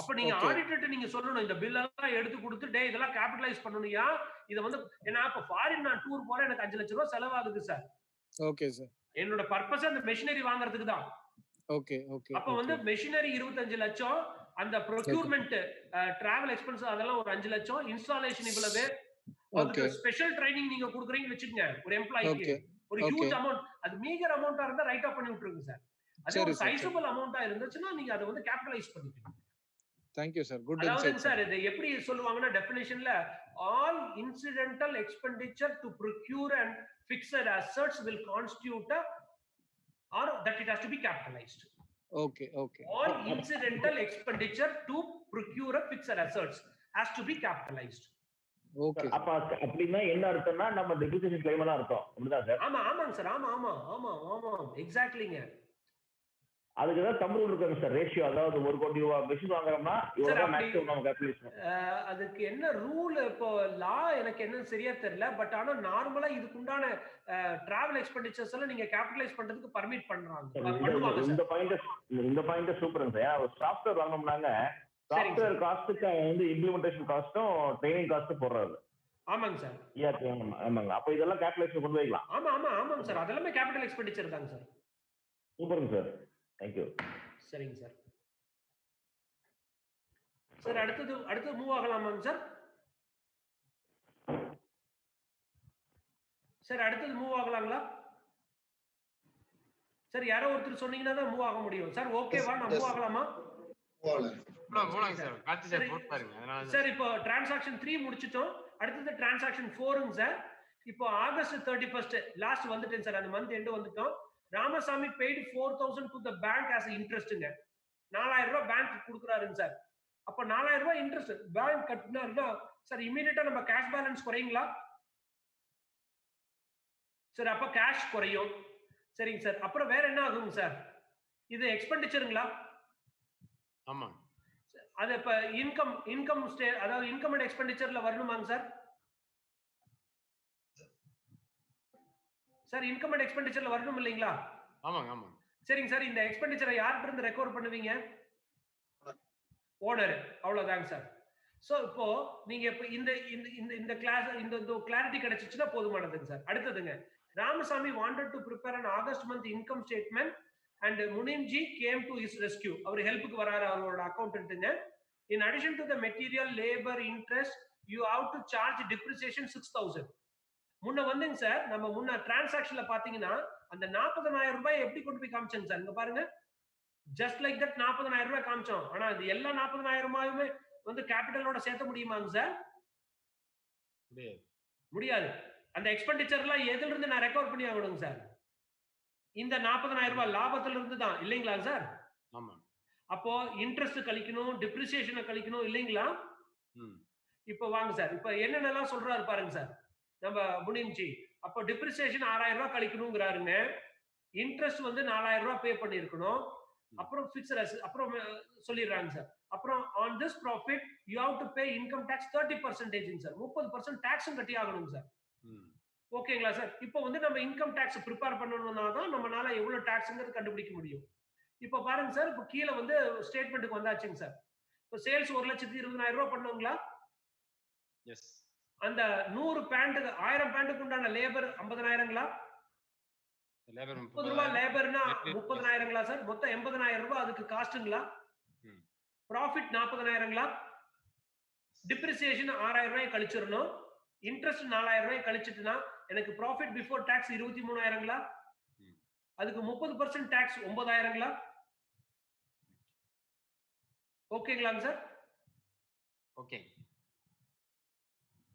அப்ப நீங்க ஆடிட்டர்ட்ட நீங்க சொல்லணும், இந்த பில் எல்லாம் எடுத்து கொடுத்து டேய் இதெல்லாம் கேபிட்டலைஸ் பண்ணணும்யா, இத வந்து ஏன்னா இப்ப ஃபாரின் நான் டூர் போறேன், எனக்கு 5 லட்சம் ரூபாய் செலவாகுது சார். Okay sir. என்னோட பர்பஸ் அந்த மெஷினரி வாங்குறதுக்கு தான். Okay okay. அப்ப வந்து மெஷினரி 25 லட்சம், அந்த ப்ரொக்யூர்மென்ட் டிராவல் எக்ஸ்பென்ஸ் அதெல்லாம் ஒரு 5 லட்சம், இன்ஸ்டாலேஷன் இவ்வளவு, அதுக்கு ஸ்பெஷல் ட்ரைனிங் நீங்க கொடுக்குறீங்கன்னு வெச்சுக்கங்க ஒரு எம்ப்ளாயிக்கு, ஒரு ஹியூஜ் அமௌண்ட், அது மீகர் அமௌண்டா இருந்தா ரைட் ஆஃப் பண்ணி விட்டுருங்க சார். அதே ஒரு சைஸபிள் அமௌண்டா இருந்துச்சுன்னா நீங்க அதை வந்து கேபிட்டலைஸ் பண்ணிக்கணும். Thank you sir, good insight. அதாவது சார் இது எப்படி சொல்லுவாங்கன்னா டெஃபினிஷன்ல all incidental expenditure to procure and fixed assets will constitute or that it has to be capitalized. Okay. All incidental expenditure to procure a fixed assets has to be capitalized. Okay. அப்ப அப்படினா என்ன அர்த்தம்னா நம்ம depreciation claim எல்லாம் அர்த்தம் அப்படிதான் sir? ஆமாங்க sir, ஆமா எக்ஸாக்ட்லிங்க. அதுக்கு தான் தம்பு இருக்காங்க சார், ரேஷியோ, அதாவது 1 கோடி ரூபாய் மெஷின் வாங்குறோம்னா இவ்வளவு மேக்ஸிமம் நம்ம கால்குலேஷன். அதுக்கு என்ன ரூல் இப்போ லா எனக்கு என்ன சரியா தெரியல, பட் ஆனா நார்மலா இதுக்கு உண்டான டிராவல் எக்ஸ்பெண்டிச்சர்ஸ் எல்லாம் நீங்க கேபிட்டலைஸ் பண்றதுக்கு பர்மிட் பண்றாங்க. இந்த பாயிண்ட் சூப்பருங்க சார். ஒரு சாஃப்ட்வேர் வாங்கணும்னாங்க சாஃப்ட்வேர் காஸ்ட்டுக்கு வந்து இம்ப்ளிமெண்டேஷன் காஸ்ட்டும் ட்ரைனிங் காஸ்ட்டும் போடுறாரு. ஆமாங்க சார். ஆமாங்க. அப்ப இதெல்லாம் கேபிட்டலைஸ் கொண்டு வைக்கலாம். ஆமாங்க சார், அதெல்லாம் கேபிட்டல் எக்ஸ்பெண்டிச்சர் தாங்க சார். சூப்பருங்க சார், தேங்க்யூ. சரிங்க சார். சார் அடுத்தது மூவ் ஆகலாமாங்க சார்? சார் அடுத்தது மூவ் ஆகலாங்களா சார்? யாரோ ஒருத்தர் சொன்னீங்கன்னா தான் மூவ் ஆக முடியும் சார். ஓகேவா, நான் மூவ் ஆகலாமா? போலாம் சார், கார்த்தி சார் போட் பாருங்க. சார் இப்போ டிரான்சாக்ஷன் 3 முடிச்சிட்டோம், அடுத்தது டிரான்சாக்ஷன் 4ங்க சார். இப்போ ஆகஸ்ட் 31 லாஸ்ட் வந்துட்டேன் சார், அந்த மந்த் எண்ட் வந்துட்டோம். Ramasamy paid 4,000 to the bank as interestங்க. 4000 ரூபாய் பேங்க் கொடுக்குறாருங்க சார். அப்ப 4000 ரூபாய் இன்ட்ரெஸ்ட் பேங்க் கட்டினாருன்னா சார் இமிடியேட்டா நம்ம கேஷ் பேலன்ஸ் குறையுங்களா சார்? அப்ப கேஷ் குறையும். சரிங்க சார். அப்புறம் வேற என்ன ஆகுங்க சார்? இது எக்ஸ்பெண்டிச்சருங்களா? ஆமா. அது இப்ப இன்கம் அதாவது இன்கம் அண்ட் எக்ஸ்பெண்டிச்சர்ல வரணுமாங்க சார்? சார் இன்கம் அண்ட் எக்ஸ்பெண்டிச்சர்ல வரணும் இல்லீங்களா? ஆமாங்க. சரிங்க சார். இந்த எக்ஸ்பெண்டிச்சரை யார்கிட்ட இருந்து ரெக்கவர் பண்ணுவீங்க? ஓனர். அவ்வளவுதாங்க சார். சோ இப்போ நீங்க இப்ப இந்த கிளாஸ் இந்த கிளாரிட்டி கிடைச்சிச்சுன்னா போதுமானதுங்க சார். அடுத்ததுங்க, Ramasamy wanted to prepare an August month income statement and Munimji came to his rescue. அவர் ஹெல்ப்புக்கு வராரு, அவரோட அக்கவுண்டன்ட்ங்க. In addition to the material, labor, interest, you have to charge depreciation 6,000. முன்ன வந்துங்க சார், நம்ம முன்ன டிரான்சாக்ஷன்ல பாத்தீங்கன்னா அந்த 40,000 ரூபாய் எப்படி கொண்டு போய் காமிச்சேங்க சார்? இங்க பாருங்க, ஜஸ்ட் லைக் தட் 40,000 ரூபாய் காமிச்சோம். ஆனா இது எல்லா 40,000 ரூபாயுமே வந்து கேபிட்டலோட சேர்த்த முடியுமாங்க சார்? முடியாது. அந்த எக்ஸ்பெண்டிச்சர்லாம் எதுல இருந்து நான் ரெக்கவர் பண்ணி ஆகணுங்க சார்? இந்த 40,000 ரூபாய் லாபத்துல இருந்து தான் இல்லைங்களா சார்? ஆமா. அப்போ இன்ட்ரெஸ்ட் கழிக்கணும், டிப்ரிசியேஷனை கழிக்கணும் இல்லைங்களா? இப்போ வாங்க சார். இப்போ என்னென்னலாம் சொல்றாரு பாருங்க சார். நம்ம முனிம்ஜி. அப்போ டிப்ரிசியேஷன் 6,000 ரூபாய் கழிக்கணும்ங்கறாருங்க. இன்ட்ரெஸ்ட் வந்து 4,000 ரூபாய் பே பண்ணியிருக்கணும். அப்புறம் ஃபிக்ஸ்ட் அசெட் அப்புறம் சொல்லிடுறாங்க சார். அப்புறம் on this profit you have to pay income tax 30% sir. 30% டாக்ஸும் கட்டி ஆகணும் சார். ஓகேங்களா சார்? இப்போ வந்து நம்ம இன்கம் டாக்ஸ் ப்ரிப்பேர் பண்ணணும்னா தான் நம்மனால எவ்வளவு டாக்ஸ்ங்கிறது கண்டுபிடிக்க முடியும். இப்போ பாருங்க சார். இப்போ கீழ வந்து ஸ்டேட்மென்ட்க்கு வந்தாச்சுங்க சார். இப்போ சேல்ஸ் 1,20,20,000 ரூபாய் பண்ணுங்களா? எஸ். அந்த 100 பேண்ட்டுக்கு 1000 பேண்ட்டுக்கு உண்டான லேபர் 50,000ங்களா? லேபர் 30 ரூபாய் லேபர்னா 30,000ங்களா சார்? மொத்தம் 80,000 ரூபாய் அதுக்கு காஸ்ட்ங்களா? ப்ராஃபிட் 40,000ங்களா? டிப்ரிசியேஷன் 6,000 ரூபாய் கழிச்சிரணும். இன்ட்ரெஸ்ட் 4,000 ரூபாய் கழிச்சிட்டுனா எனக்கு ப்ராஃபிட் பிஃபோர் டாக்ஸ் 23,000ங்களா? அதுக்கு 30% டாக்ஸ் 9,000ங்களா? ஓகேங்களாங்க சார்? ஓகே.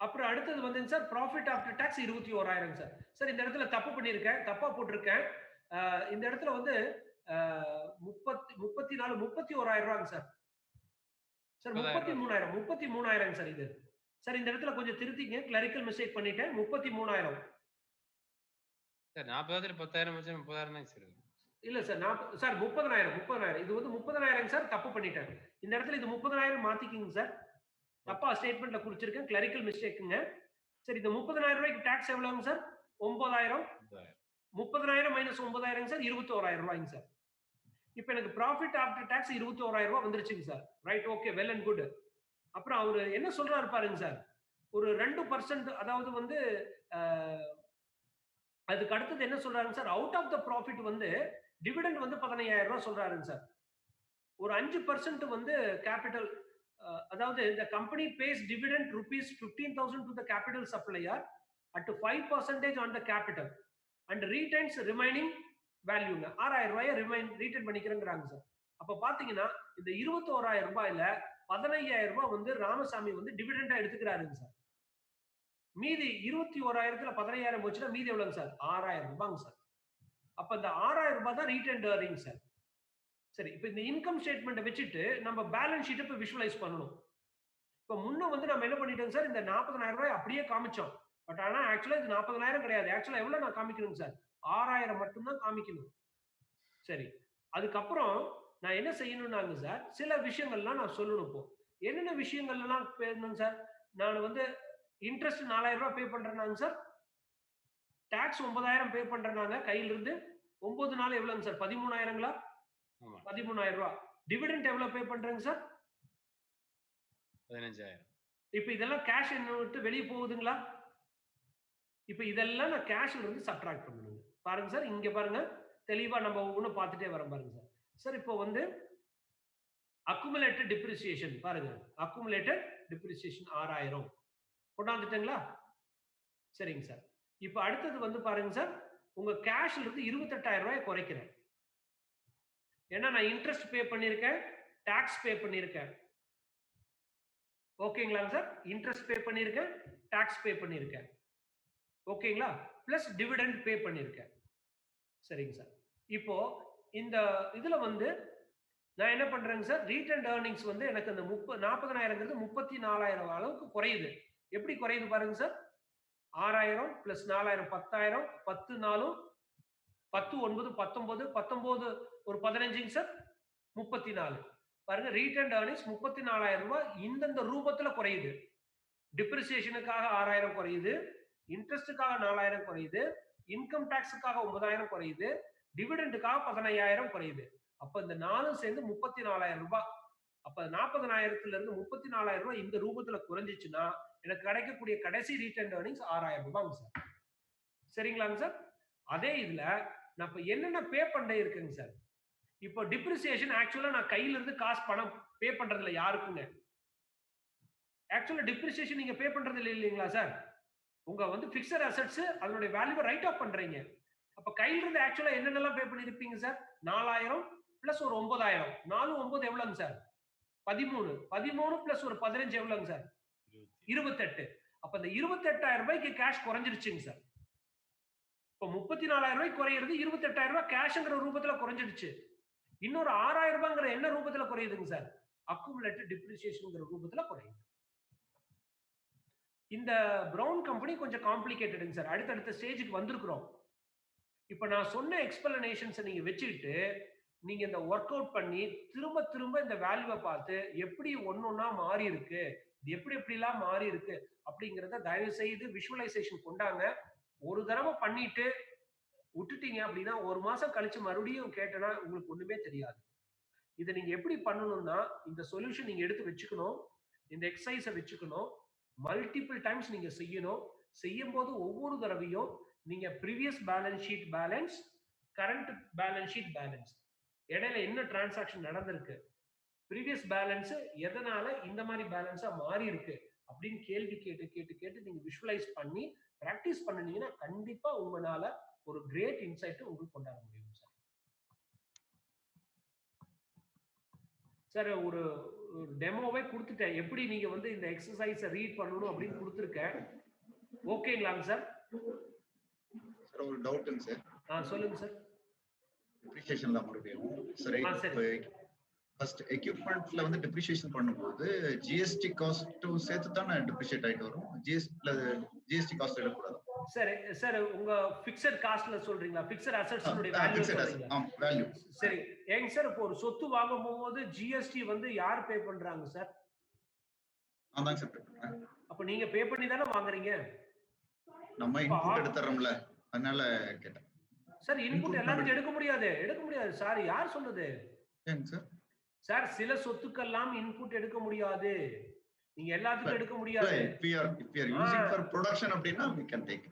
அப்புறம் அடுத்தது வந்துங்க sir profit after tax 21,000 sir. Sir இந்த இடத்துல தப்பு பண்ணியிருக்கேன். தப்பா போட்டிருக்கேன். இந்த இடத்துல வந்து 31,000 ரூபாங்க சார். சார் 33,000 சார் இது. சார் இந்த இடத்துல கொஞ்சம் திருத்திங்க. கிளரிக்கல் மிஸ்டேக் பண்ணிட்டேன். 33,000. சார் 40,000 10,000 வச்சு 30,000 தான் சார். இல்ல சார் சார் 30,000 இது வந்து 30,000 சார். தப்பு பண்ணிட்டேன். இந்த இடத்துல இது 30,000 மாத்திக்கிங்க சார். தப்பா ஸ்டேட்மென்ட்ல குறிச்சிருக்கேன். கிளரிக்கல் மிஸ்டேக்குங்க. சரி இந்த 30,000 ரூபாய்க்கு டாக்ஸ் எவ்வளவுங்க சார்? 9,000. 30,000 மைனஸ் 9,000 சார் 21,000 ரூபாய்ங்க சார். இப்போ எனக்கு ப்ராஃபிட் ஆஃப்டர் டாக்ஸ் 21,000 ரூபாய் வந்துருச்சுங்க sir. Right okay well and good. அப்புறம் அவரு என்ன சொல்றாரு பாருங்க சார். ஒரு 2% அதாவது வந்து அதுக்கு அடுத்தது என்ன சொல்றாருங்க sir? Out of the profit வந்து டிவிடெண்ட் வந்து 15,000 ரூபாய் சொல்றாருங்க சார். ஒரு 5% வந்து கேபிட்டல் அதாவது the company pays dividend rupees 15,000 to the capital supplier at 5% on the capital and retains remaining value. 6,000 ரூபாயை ரீடைன் பண்ணிக்கிறேங்கறாங்க சார். அப்ப பாத்தீங்கன்னா இந்த 21,000 ரூபாயில 15,000 ரூபாய் வந்து ராமசாமி வந்து டிவிடெண்டா எடுத்துக்கிறாருங்க சார். மீதி 21,000ல 15,000 போச்சுனா மீதி எவ்வளவுங்க சார்? 6,000 ரூபாய்ங்க சார். அப்ப இந்த 6,000 ரூபாய் தான் ரீடைன்ட் earnings சார். சரி இப்போ இந்த இன்கம் ஸ்டேட்மென்ட் வச்சிட்டு நம்ம பேலன்ஸ் ஷீட் இப்ப விஷுவலைஸ் பண்ணனும். இப்போ முன்ன வந்து நம்ம என்ன பண்ணிட்டோம் சார்? இந்த 40,000 ரூபாய் அப்படியே காமிச்சோம். பட் ஆனா ஆக்சுவலா இது 40,000 கிடையாது. ஆக்சுவலா எவ்வளவு நான் காமிக்கணும் சார்? 6,000 மட்டும் தான் காமிக்கணும். சரி. அதுக்கு அப்புறம் நான் என்ன செய்யணும்னாங்க சார்? சில விஷயங்கள்லாம் நான் சொல்லணும் இப்போ. என்னென்ன விஷயங்கள்லாம் பேசணும் சார்? நான் வந்து இன்ட்ரெஸ்ட் 4,000 ரூபாய் பே பண்றேனாங்க சார். டாக்ஸ் 9,000 பே பண்றேனாங்க கையில இருந்து. 9 நாள் எவ்வளவுங்க சார்? 13,000ங்களா? 13,000 ரூபாய். டிவிடெண்ட் எவ்வளவு பே பண்றேங்க சார்? 15,000. இப்போ இதெல்லாம் கேஷ் என்ன விட்டு வெளிய போகுதுங்களா? இப்போ இதெல்லாம் நான் கேஷ்ல இருந்து சப்ட்ராக்ட் பண்ணனும். பாருங்க சார் இங்க பாருங்க. தெளிவா நம்ம ஒவ்வொண்ணு பார்த்துட்டே வரோம் பாருங்க சார். சார் இப்போ வந்து அக்குமுலேட்டட் டிப்ரிசியேஷன் பாருங்க. Accumulated depreciation 6,000 கொண்டாந்துட்டீங்களா? சரிங்க சார். இப்போ அடுத்தது வந்து பாருங்க சார். உங்க கேஷ்ல இருந்து 28,000 ரூபாயை குறைக்கிறேன். ஏன்னா நான் இன்ட்ரெஸ்ட் பே பண்ணியிருக்கேன். டாக்ஸ் பே பண்ணியிருக்கேன். ஓகேங்களா சார்? இன்ட்ரெஸ்ட் பே பண்ணியிருக்கேன். டாக்ஸ் பே பண்ணியிருக்கேன். ஓகேங்களா? பிளஸ் டிவிடெண்ட் பே பண்ணியிருக்கேன். சரிங்க சார். இப்போ இந்த இதுல வந்து நான் என்ன பண்றேங்க சார்? ரீடைன்ட் earnings வந்து எனக்கு அந்த 40,000ங்கிறது 34,000 அளவுக்கு குறையுது. எப்படி குறையுது பாருங்க சார். 6,000 பிளஸ் 4,000 10,000 10 நாளும் 10 9 19 19 ஒரு 15ங்க சார் 34. பாருங்க ரீடைன்ட் earnings 34,000 ரூபாய் இந்த ரூபத்துல குறையுது. டிப்ரிசியேஷனுக்காக 6,000 குறையுது. இன்ட்ரெஸ்டுக்காக 4,000 குறையுது. இன்கம் டாக்ஸுக்காக 9,000 குறையுது. டிவிடெண்டுக்காக 15,000 குறையுது. அப்ப இந்த நாலும் சேர்ந்து 34,000 ரூபாய். அப்ப 40,000ல இருந்து 34,000 ரூபாய் இந்த ரூபத்துல குறைஞ்சிச்சுன்னா எனக்கு கிடைக்கக்கூடிய கடைசி ரீடைன்ட் earnings 6,000 ரூபாய்ங்க சார். சரிங்களாங்க சார்? அதே இதுல நான் இப்ப என்னென்ன பே பண்ண இருக்குங்க சார்? இப்போ டிப்ரிசியேஷன் ஆக்சுவலா நான் கையில இருந்து காசு பணம் பே பண்றது இல்ல யாருக்குங்க. ஆக்சுவலா டிப்ரிசியேஷன் நீங்க பே பண்றது இல்லீங்களா சார்? உங்க வந்து பிக்ஸட் அசெட்ஸ் அதனுடைய வேல்யூவை ரைட் ஆஃப் பண்றீங்க. அப்ப கையில இருந்து ஆக்சுவலா என்னென்னலாம் பே பண்ணிருப்பீங்க சார்? 4,000 பிளஸ் ஒரு 9,000. 4 9 எவ்வளவுங்க சார்? 13. 13 பிளஸ் ஒரு 15 எவ்வளவுங்க சார்? 28. அப்ப இந்த 28,000 ரூபாய்க்கு கேஷ் குறைஞ்சிருச்சுங்க சார். இப்போ 34,000 ரூபாய்க்கு குறையிறது 28,000 ரூபாய் கேஷ்ங்கிற ரூபத்துல குறைஞ்சிடுச்சு. இன்னொரு 6,000 ரூபாய்ங்கிற என்ன ரூபத்துல குறையுதுங்க சார்? அக்குமுலேட்டட் டிப்ரிசியேஷன்ங்கிற ரூபத்துல குறையுது. இந்த பிரவுன் கம்பெனி கொஞ்சம் காம்ப்ளிகேட்டடுங்க சார். அடுத்தடுத்த ஸ்டேஜுக்கு வந்திருக்கிறோம். இப்ப நான் சொன்ன எக்ஸ்பிளனேஷன்ஸ் நீங்க வச்சுக்கிட்டு நீங்க இந்த ஒர்க் அவுட் பண்ணி திரும்ப திரும்ப இந்த வேல்யூவை பார்த்து எப்படி ஒன்னொன்னா மாறி இருக்கு, இது எப்படி எப்படிலாம் மாறி இருக்கு அப்படிங்கிறத தயவு செய்து விஷுவலைசேஷன் கொண்டாங்க. ஒரு தடவை பண்ணிட்டு விட்டுட்டீங்க அப்படின்னா ஒரு மாசம் கழிச்சு மறுபடியும் கேட்டனா உங்களுக்கு ஒண்ணுமே தெரியாது. இதை நீங்க எப்படி பண்ணணும்னா இந்த சொல்யூஷன் நீங்க எடுத்து வச்சுக்கணும், இந்த எக்ஸசைஸை வச்சுக்கணும், மல்டிபிள் டைம்ஸ் நீங்க செய்யணும். செய்யும் போது ஒவ்வொரு தடவையும் நீங்க previous balance sheet balance, current balance sheet balance, இடையில என்ன டிரான்சாக்ஷன் நடந்திருக்கு, ப்ரீவியஸ் பேலன்ஸ் எதனால இந்த மாதிரி பேலன்ஸா மாறி இருக்கு அப்படின்னு கேள்வி கேட்டு கேட்டு கேட்டு நீங்க விஷுவலைஸ் பண்ணி பிராக்டிஸ் பண்ணீங்கன்னா கண்டிப்பா உங்களால ஒரு கிரேட் இன்சைட் உங்களுக்கு கொண்டாட முடியும் சார். சார் ஒரு டெமோவே கொடுத்துட்டேன், எப்படி நீங்க வந்து இந்த எக்ஸசைஸை ரீட் பண்ணணும் அப்படின்னு கொடுத்துருக்கேன். ஓகேங்களாங்க சார்? சார் ஒரு டவுட்டுங்க சார். சொல்லுங்க சார். டிப்ரிசியேஷன்ல மறுபடியும் சரி, ஃபர்ஸ்ட் எக்யூப்மெண்ட்ல வந்து டிப்ரிசியேஷன் பண்ணும்போது ஜிஎஸ்டி காஸ்ட்டும் சேர்த்து தானே டிப்ரிசியேட் ஆயிட்டு வரும். ஜிஎஸ்டி காஸ்ட் எடுக்கக்கூடாது. சரி சார், உங்க ஃபிக்ஸட் காஸ்ட்ல சொல்றீங்களா? ஃபிக்ஸட் அசெட்ஸ்னுடைய வேல்யூ சொல்றீங்களா? வேல்யூ. சரி ஏங்க சார், இப்போ ஒரு சொத்து வாங்கும் போது ஜிஎஸ்டி வந்து யார் பே பண்றாங்க சார்? நான் தான் சார் பே பண்றேன். அப்ப நீங்க பே பண்ணி தானே வாங்குறீங்க. நம்ம இன்புட் எடுத்துறோம்ல, அதனால கேட்டேன் சார். இன்புட் எல்லாத்துக்கும் எடுக்க முடியாது சார். யார் சொன்னது? ஏங்க சார்? சார் சில சொத்துக்கெல்லாம் இன்புட் எடுக்க முடியாது, நீங்க எல்லாத்துக்கும் எடுக்க முடியாது. If we are using for production அப்படினா we can take.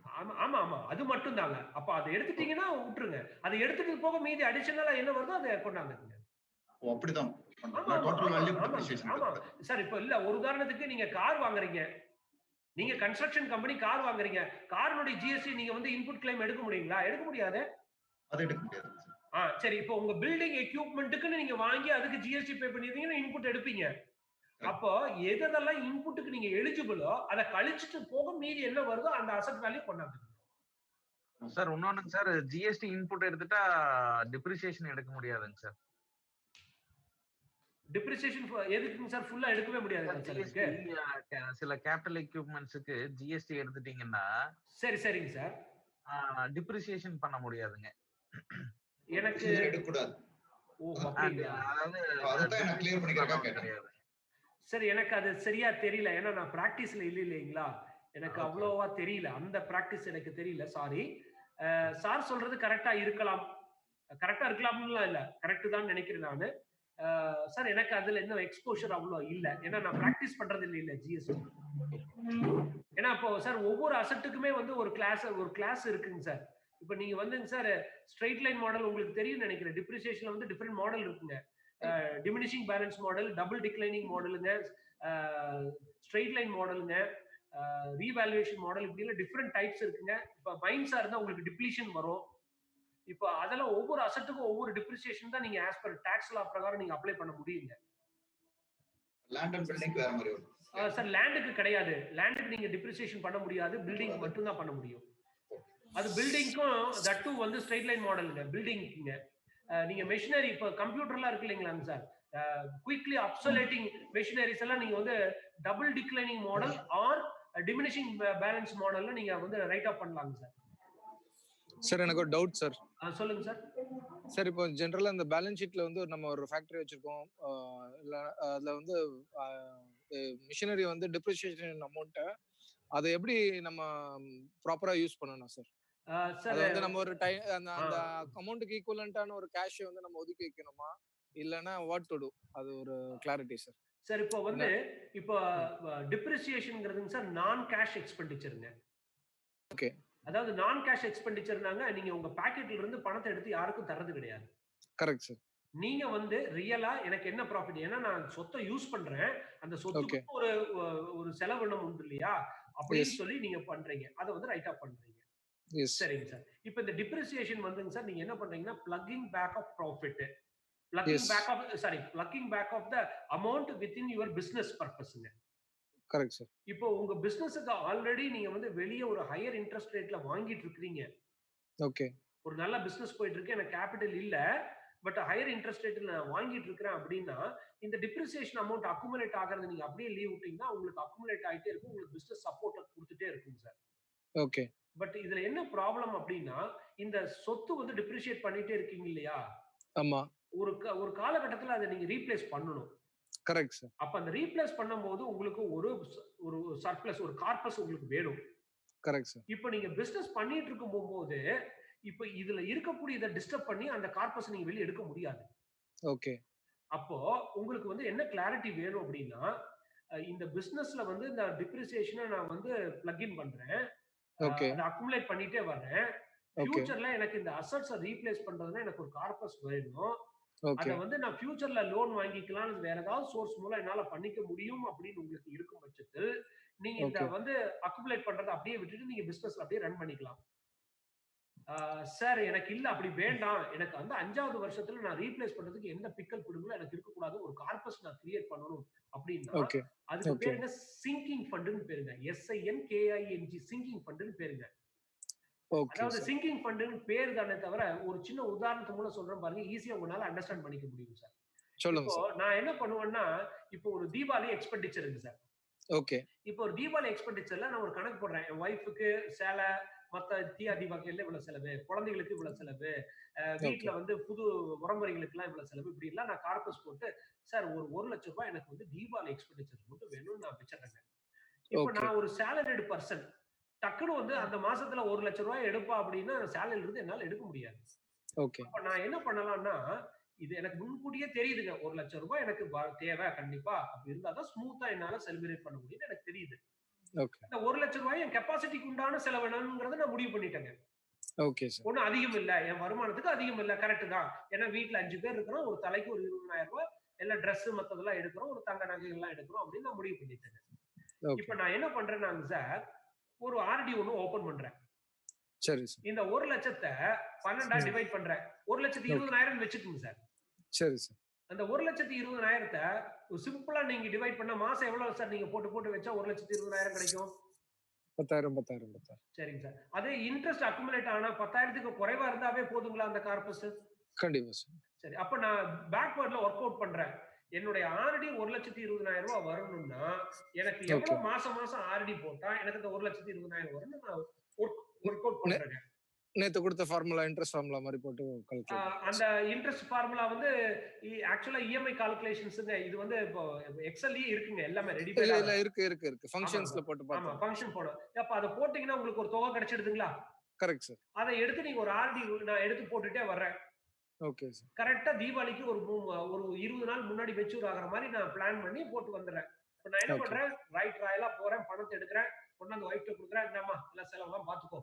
ஆமா அது மட்டும் தாங்க. அப்ப அதை எடுத்துட்டீங்கன்னா விட்டுருங்க. அதை எடுத்துட்டு போக மீதி அடிஷனலா என்ன வருதோ அதை கொண்டாந்துங்க. ஓ அப்படிதான். Total value depreciation. ஆமா சார். இப்ப இல்ல, ஒரு உதாரணத்துக்கு நீங்க கார் வாங்குறீங்க, நீங்க கன்ஸ்ட்ரக்ஷன் கம்பெனி கார் வாங்குறீங்க, காரோட ஜிஎஸ்டி நீங்க வந்து இன்புட் கிளைம் எடுக்க முடியுங்களா? எடுக்க முடியாது. அது எடுக்க முடியாது. சரி, இப்போ உங்க பில்டிங் எக்யூப்மெண்ட்டுக்கு நீங்க வாங்கி அதுக்கு ஜிஎஸ்டி பே பண்ணிருந்தீங்கன்னா இன்புட் எடுப்பீங்க. அப்போ எதெல்லாம் இன்புட்டுக்கு நீங்க எலிஜிபிளோ அதை கழிச்சுட்டு போக மீதி என்ன வருதோ அந்த அசெட் வேல்யூ கொண்டாந்துங்க சார். இன்னொன்னுங்க சார், ஜிஎஸ்டி இன்புட் எடுத்துட்டா டிப்ரிசியேஷன் எடுக்க முடியாதுங்க சார். டிப்ரிசியேஷன் எதுக்குங்க சார்? ஃபுல்லா எடுக்கவே முடியாது. சில கேபிட்டல் எக்யூப்மெண்ட்ஸ்க்கு ஜிஎஸ்டி எடுத்துட்டீங்கன்னா சரிங்க சார், டிப்ரிசியேஷன் பண்ண முடியாதுங்க. எனக்கு எடுக்கக்கூடாது. ஓ அப்படிங்களா? அதான் நான் கிளியர் பண்ணிக்கிறேன் கேட்டேன். சரி, எனக்கு அது சரியா தெரியல, ஏன்னா நான் பிராக்டிஸ்ல இல்லைங்களா, எனக்கு அவ்வளோவா தெரியல, அந்த பிராக்டிஸ் எனக்கு தெரியல. Sorry sir. சொல்றது கரெக்டா இருக்கலாம்லாம் இல்ல, கரெக்ட் தான் நினைக்கிறேன் நானு சார். எனக்கு அதுல இன்னும் எக்ஸ்போஷர் அவ்வளோ இல்ல, ஏன்னா நான் பிராக்டிஸ் பண்றது இல்ல ஜிஎஸ்டி. ஏன்னா இப்போ சார் ஒவ்வொரு அசெட்டுக்குமே வந்து ஒரு கிளாஸ் இருக்குங்க சார். இப்ப நீங்க வந்துங்க சார் ஸ்ட்ரெயிட் லைன் மாடல் உங்களுக்கு தெரியும் நினைக்கிறேன். டிப்ரிசியேஷன்ல வந்து டிஃபரெண்ட் மாடல் இருக்குங்க. Diminishing balance model, double declining மாடலுங்க, ஸ்ட்ரெயிட் லைன் மாடலுங்க, ரீவேல்யூவேஷன் மாடல், இப்படி எல்லாம் டிஃபரெண்ட் டைப்ஸ் இருக்குங்க. இப்ப மைன்ஸா இருந்தா உங்களுக்கு டிப்ளீஷன் வரும். இப்போ அதெல்லாம் ஒவ்வொரு அசெட்டுக்கும் ஒவ்வொரு டிப்ரிசியேஷன் தான் நீங்க ஆஸ் பர் டாக்ஸ் லா பிரகாரம் நீங்க அப்ளை பண்ண முடியுங்க. லேண்ட் அண்ட் பில்டிங் வேற மாதிரி வரும் சார். லேண்டுக்கு கிடையாது, லேண்டுக்கு நீங்க டிப்ரிசியேஷன் பண்ண முடியாது, பில்டிங் மட்டும் தான் பண்ண முடியும். அது பில்டிங்க்கும் தட்டு வந்து ஸ்ட்ரெயிட் லைன் மாடலுங்க. பில்டிங்க்குங்க நீங்க மெஷினரி இப்போ கம்ப்யூட்டர்லாம் இருக்கு இல்லைங்களாங்க சார், குயிக்லி அப்சோலேட்டிங் மெஷினரிஸ் எல்லாம் நீங்க வந்து double declining model or diminishing balance மாடல்ல நீங்க வந்து ரைட் அப் பண்ணலாங்க சார். சார் எனக்கு ஒரு டவுட் சார். சொல்லுங்க சார். சார் இப்போ ஜெனரலா இந்த பேலன்ஸ் ஷீட்ல வந்து நம்ம ஒரு ஃபேக்டரி வச்சிருக்கோம், அதுல வந்து மிஷினரி வந்து டிப்ரிசியேஷன் அமௌண்ட்டை அதை எப்படி நம்ம ப்ராப்பரா யூஸ் பண்ணணும் சார்? அது வந்து நம்ம ஒரு அந்த அமௌண்ட்டுக்கு ஈக்குவலண்டான ஒரு கேஷ் வந்து நம்ம ஒதுக்கி வைக்கணுமா, இல்லனா வாட் டு டு? அது ஒரு கிளாரிட்டி சார். சார் இப்போ வந்து இப்போ டிப்ரிசியேஷன்ங்கிறதுங்க சார் நான் கேஷ் எக்ஸ்பெண்டிச்சருங்க. ஓகே. அதாவது நான் கேஷ் எக்ஸ்பெண்டிச்சர்னாங்க நீங்க உங்க பாக்கெட்ல இருந்து பணத்தை எடுத்து யாருக்கும் தரது கிடையாது. Correct sir. நீங்க வந்து ரியலா எனக்கு என்ன ப்ராஃபிட், ஏன்னா நான் சொத்தை யூஸ் பண்றேன், அந்த சொத்துக்கு ஒரு செலவினம் உண்டு இல்லையா, அப்படின்னு சொல்லி நீங்க பண்றீங்க, அதை வந்து ரைட் அப் பண்றீங்க. சரிங்க சார். இப்போ இந்த டிப்ரிசியேஷன் வந்துங்க சார் நீங்க என்ன பண்றீங்கன்னா ploughing back of profit, ploughing back of the amount within your business பர்பஸ்ங்க. Correct sir. இப்போ உங்க பிசினஸ்க்கு ஆல்ரெடி நீங்க வந்து வெளிய ஒரு ஹையர் இன்ட்ரெஸ்ட் ரேட்ல வாங்கிட்டு இருக்கீங்க. ஓகே. ஒரு நல்ல பிசினஸ் போயிட்டு இருக்கு. எனக்கு கேபிட்டல் இல்ல. பட் ஹையர் இன்ட்ரெஸ்ட் ரேட்ல நான் வாங்கிட்டு இருக்கிறேன் அப்படின்னா, இந்த டிப்ரிசியேஷன் அமௌண்ட் அக்குமுலேட் ஆகுறது நீங்க அப்படியே லீவ் விட்டீங்கன்னா, உங்களுக்கு அக்குமுலேட் ஆயிட்டே இருக்கும். உங்களுக்கு பிசினஸ் சப்போர்ட் குடுத்துட்டே இருக்கும் சார். ஓகே. பட் இதுல என்ன ப்ராப்ளம் அப்படின்னா, இந்த சொத்து வந்து டிப்ரிஷியேட் பண்ணிட்டே இருக்கீங்க இல்லையா? ஆமா. ஒரு காலகட்டத்துல அத நீங்க ரீப்ளேஸ் பண்ணணும். Correct sir. அப்ப அந்த ரீப்ளேஸ் பண்ணும்போது உங்களுக்கு ஒரு சர்ப்ளஸ், ஒரு கார்பஸ் உங்களுக்கு வேணும். Correct sir. இப்ப நீங்க பிசினஸ் பண்ணிட்டு இருக்கும்போது, இப்ப இதுல இருக்கக்கூடிய இத டிஸ்டர்ப் பண்ணி அந்த கார்பஸ் நீங்க வெளிய எடுக்க முடியாது. ஓகே. அப்போ உங்களுக்கு வந்து என்ன கிளாரிட்டி வேணும் அப்படின்னா, இந்த பிசினஸ்ல வந்து இந்த டிப்ரிசியேஷன நான் வந்து பிளக் இன் பண்றேன். ஓகே. அத அக்குமுலேட் பண்ணிட்டே வர்றேன். ஓகே. ஃபியூச்சர்ல எனக்கு இந்த அசெட்ஸ ரீப்ளேஸ் பண்றதுன்னா எனக்கு ஒரு கார்பஸ் வேணும். ஓகே. அத வந்து நான் ஃபியூச்சர்ல லோன் வாங்கிக்கலாம். வேற ஏதாவது சோர்ஸ் மூலம் என்னால பண்ணிக்க முடியும் அப்படின்னு உங்களுக்கு இருக்கும் பட்சத்தில், நீங்க இந்த ஓகே. வந்து அக்குமுலேட் பண்றத அப்படியே விட்டுட்டு நீங்க பிசினஸ் அப்படியே ரன் பண்ணிக்கலாம். சார் எனக்கு இல்ல அப்படி வேண்டாம். எனக்கு வந்து 5வது வருஷத்துல நான் ரீப்ளேஸ் பண்றதுக்கு எந்த பிக்கல் பிடுங்கலும் எனக்கு இருக்கக்கூடாது. ஒரு கார்பஸ் நான் கிரியேட் பண்ணணும் அப்படின்னா, ஓகே. அதுக்கு ஓகே. பேருங்க சிங்கிங் ஃபண்டுன்னு பேருங்க. SINKING சிங்கிங் ஃபண்டுன்னு பேருங்க. ஓகே அதாவது சார். சிங்கிங் ஃபண்டுன்னு பேரு தானே தவிர, ஒரு சின்ன உதாரணத்து மூலம் சொல்றேன் பாருங்க. ஈஸியா உங்களால அண்டர்ஸ்டாண்ட் பண்ணிக்க முடியும் சார். சொல்லுங்க இப்போ சார். நான் என்ன பண்ணுவேன்னா, இப்போ ஒரு தீபாவளி எக்ஸ்பெண்டிச்சர் இருக்கு சார். ஓகே. இப்போ ஒரு தீபாவளி எக்ஸ்பெண்டிச்சர்ல நான் ஒரு கணக்கு போடுறேன். என் ஒய்ஃப்க்கு சேலை, மத்த தீபாவளில இவ்வளவு செலவு, குழந்தைகளுக்கு இவ்வளவு செலவு, வீட்ல ஓகே. வந்து புது உறமுறைகளுக்குலாம் இவ்வளவு செலவு, இப்படி எல்லாம் நான் கார்பஸ் போட்டு, சார் ஒரு ₹1,00,000 எனக்கு வந்து தீபாவளி எக்ஸ்பெண்டிச்சர் மட்டும் வேணும்னு நான் வச்சிடுறேங்க. இப்போ ஓகே. நான் ஒரு சேலரிடு பர்சன். டக்குனு வந்து அந்த மாசத்துல ₹1,00,000 எடுப்பா அப்படின்னா, சேலரில இருந்து என்னால எடுக்க முடியாது. ஓகே. அப்ப நான் என்ன பண்ணலாம்னா, இது எனக்கு முன்கூட்டியே தெரியுதுங்க. ₹1,00,000 எனக்கு தேவை கண்டிப்பா. அப்படி இருந்தா தான் ஸ்மூத்தா என்னால செலிப்ரேட் பண்ண முடியும்னு எனக்கு தெரியுது. ஓகே. இந்த ₹1,00,000 என் கெப்பாசிட்டிக்கு உண்டான செலவினம்ங்கறத நான் முடிவு பண்ணிட்டேங்க. Okay sir. ஒண்ணும் அதிகம் இல்ல. என் வருமானத்துக்கு அதிகம் இல்ல. கரெக்ட் தான். ஏன்னா வீட்ல 5 பேர் இருக்கிறோம். ஒரு தலைக்கு ஒரு ₹20,000 எல்லாம் Dress மத்ததெல்லாம் எடுக்கிறோம். ஒரு தங்க நகைகள்லாம் எடுக்கிறோம் அப்படின்னு நான் முடிவு பண்ணிட்டேங்க. ஓகே. இப்ப நான் என்ன பண்றேன்னாங்க சார், ஒரு RD ஒண்ணு ஓபன் பண்றேன். சரி சார். இந்த 1,00,000 12ஆ டிவைட் பண்றேன். 1,20,000 வச்சுக்கோங்க சார். சரி சார். அந்த 1,20,000 ஒரு சிம்பிளா நீங்க டிவைட் பண்ணா மாசம் எவ்வளவு சார் நீங்க போட்டு போட்டு வச்சா 1,20,000 கிடைக்கும்? 10,000. சரிங்க சார். அதே இன்ட்ரெஸ்ட் அக்குமுலேட் ஆனா 10,000க்கு குறைவா இருந்தாவே போதுங்களா அந்த கார்பஸ்? கண்டிப்பா சார். சரி. அப்ப நான் பேக்வர்ட்ல வொர்க் அவுட் பண்றேன். என்னுடைய ஆர்டி ₹1,20,000 வரணும்னா, எனக்கு ஓகே. எவ்வளவு மாசம் மாசம் ஆர்டி போட்டா எனக்கு இந்த ₹1,20,000 வரும்னு நான் வொர்க் அவுட் பண்றேங்க. நேத்து கொடுத்த ஃபார்முலா இன்ட்ரெஸ்ட் ஃபார்முலா மாதிரி போட்டு கால்குலேட். அந்த இன்ட்ரெஸ்ட் ஃபார்முலா வந்து ஆக்சுவலா இஎம்ஐ கால்குலேஷன்ஸ்ங்க. இது வந்து இப்போ எக்ஸெல்லயே இருக்குங்க. எல்லாமே ரெடி இல்ல மேடா. இல்ல இருக்கு. ஃபங்க்ஷன்ஸ்ல போட்டு ஆமா, பார்த்தேன். ஃபங்ஷன் போடும். அப்ப அத போட்டீங்கன்னா உங்களுக்கு ஒரு தொகை கிடைச்சிடுதுங்களா? Correct sir. அத எடுத்து நீங்க ஒரு ஆர்டி நான் எடுத்து போட்டுட்டே வர்றேன். Okay sir. கரெக்ட்டா தீபாவளிக்கு ஒரு 20 நாள் முன்னாடி மெச்சூர் ஆகுற மாரி நான் பிளான் பண்ணி போட்டு வந்துடுறேன். இப்ப நான் என்ன ஓகே. பண்றேன், ரைட் ராயலா போறேன், பணத்த எடுக்கிறேன், கொண்டாந்து ஒய்ஃப்ட்ட குடுக்குறேன். இந்தாம்மா எல்லாம் செலவெல்லாம் பார்த்துக்கோ.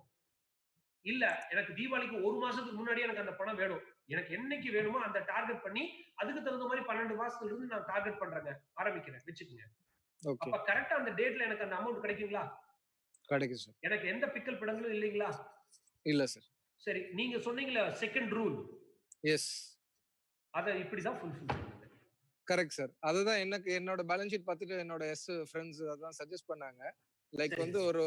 இல்ல எனக்கு தீபாவளிக்கு 1 மாசத்துக்கு முன்னாடியே எனக்கு அந்த பணம் வேணும். எனக்கு என்னைக்கு வேணுமோ அந்த டார்கெட் பண்ணி, அதுக்கு தகுந்த மாரி 12 மாசத்துல இருந்து நான் டார்கெட் பண்றேங்க. ஆரம்பிக்கிறேன். வச்சுக்கங்க. ஓகே. அப்ப கரெக்ட்டா அந்த டேட்ல எனக்கு அந்த அமௌண்ட் கிடைக்குங்களா? கிடைக்கும் சார். எனக்கு எந்த பிக்கல் பிடங்களும் இல்லைங்களா? இல்ல சார். சரி. நீங்க சொன்னீங்கல்ல செகண்ட் ரூல். எஸ். அத இப்படிதான் ஃபுல்ஃபில் பண்ணுங்க. Correct sir. அதுதான் எனக்கு என்னோட பேலன்ஸ் ஷீட் பார்த்துட்டு என்னோட ஃப்ரெண்ட்ஸ் அதான் சஜஸ்ட் பண்ணாங்க. லைக் சரி. வந்து ஒரு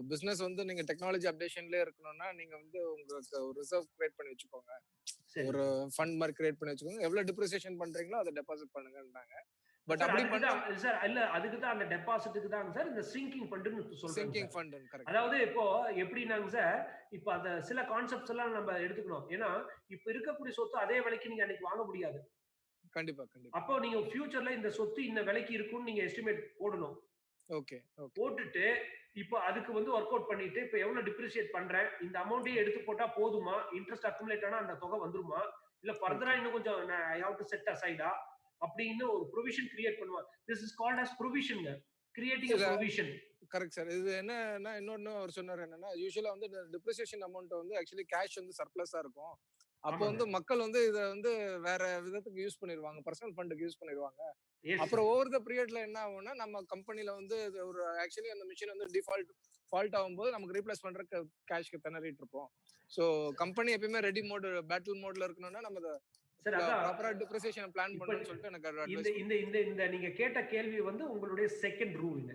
பிசினஸ் வந்து நீங்க டெக்னாலஜி அப்டேஷன்லயே இருக்கணும்னா நீங்க வந்து உங்களுக்கு ஒரு ரிசர்வ் கிரியேட் பண்ணி வச்சுக்கோங்க. சரி. ஒரு ஃபண்ட் மாதிரி கிரியேட் பண்ணி வச்சுக்கோங்க. எவ்வளவு டிப்ரிசியேஷன் பண்றீங்களோ அதை டெபாசிட் பண்ணுங்கன்றாங்க. பட் சார் அப்படி அதுக்கு பண்ணா தான் சார் இல்ல அதுக்கு தான் அந்த டெபாசிட்டுக்கு தான் சார் இந்த சிங்கிங் ஃபண்டுன்னு சொல்றேன் சிங்கிங் சார். Fund correct. அதாவது இப்போ எப்படின்னாங்க சார், இப்ப அந்த சில கான்செப்ட்ஸ் எல்லாம் நம்ம எடுத்துக்கணும். ஏன்னா, இப்ப இருக்கக்கூடிய சொத்து அதே விலைக்கு நீங்க அன்னைக்கு வாங்க முடியாது. கண்டிப்பா கண்டிப்பா. அப்போ நீங்க ஃபியூச்சர்ல இந்த சொத்து இந்த விலைக்கு இருக்கும்னு நீங்க எஸ்டிமேட் போடணும். Okay okay. போட்டுட்டு இப்போ அதுக்கு வந்து வொர்க் அவுட் பண்ணிட்டு இப்போ எவ்வளவு டிப்ரிசியேட் பண்றேன், இந்த அமௌண்ட்டையும் எடுத்து போட்டா போதுமா, இன்ட்ரெஸ்ட் அக்குமுலேட் ஆனா அந்த தொகை வந்துருமா, இல்ல ஃபர்தரா இன்னும் கொஞ்சம் ஐ ஹேவ் டு செட் அசைடா அப்படின்னு ஒரு ப்ரொவிஷன் கிரியேட் பண்ணுவாங்க. திஸ் இஸ் கால்ட் அஸ் ப்ரொவிஷன்ங்க. Creating a provision. Correct sir. இது என்னன்னா இன்னொன்னு அவர் சொன்னாரு என்னன்னா யூசுவலா வந்து டிப்ரிசியேஷன் அமௌண்ட் வந்து ஆக்சுவலி கேஷ் வந்து சர்ப்ளஸா இருக்கும். அப்போ ஆமாங்க. வந்து மக்கள் வந்து இத வந்து வேற விதத்துக்கு யூஸ் பண்ணிடுவாங்க. பர்சனல் ஃபண்டுக்கு யூஸ் பண்ணிடுவாங்க. எஸ் அப்புறம் ஓவர் த பீரியட்ல என்ன ஆகும்னா நம்ம கம்பெனில வந்து இது ஒரு ஆக்சுவலி அந்த மிஷின் வந்து ஃபால்ட் ஆகும்போது நமக்கு ரீப்ளேஸ் பண்றதுக்கு கேஷ்க்கு திணறிட்டு இருப்போம். ஸோ கம்பெனி எப்பயுமே ரெடி மோட் பேட்டில் மோட்ல இருக்கணும்னா நம்ம சார். அதான் ப்ராப்பரா டிப்ரிசியேஷன் பிளான் இப்ப பண்ணணும்னு சொல்லிட்டு எனக்கு இந்த அட்வைஸ். இந்த இந்த இந்த நீங்க கேட்ட கேள்வி வந்து உங்களுடைய செகண்ட் ரூல்ங்க.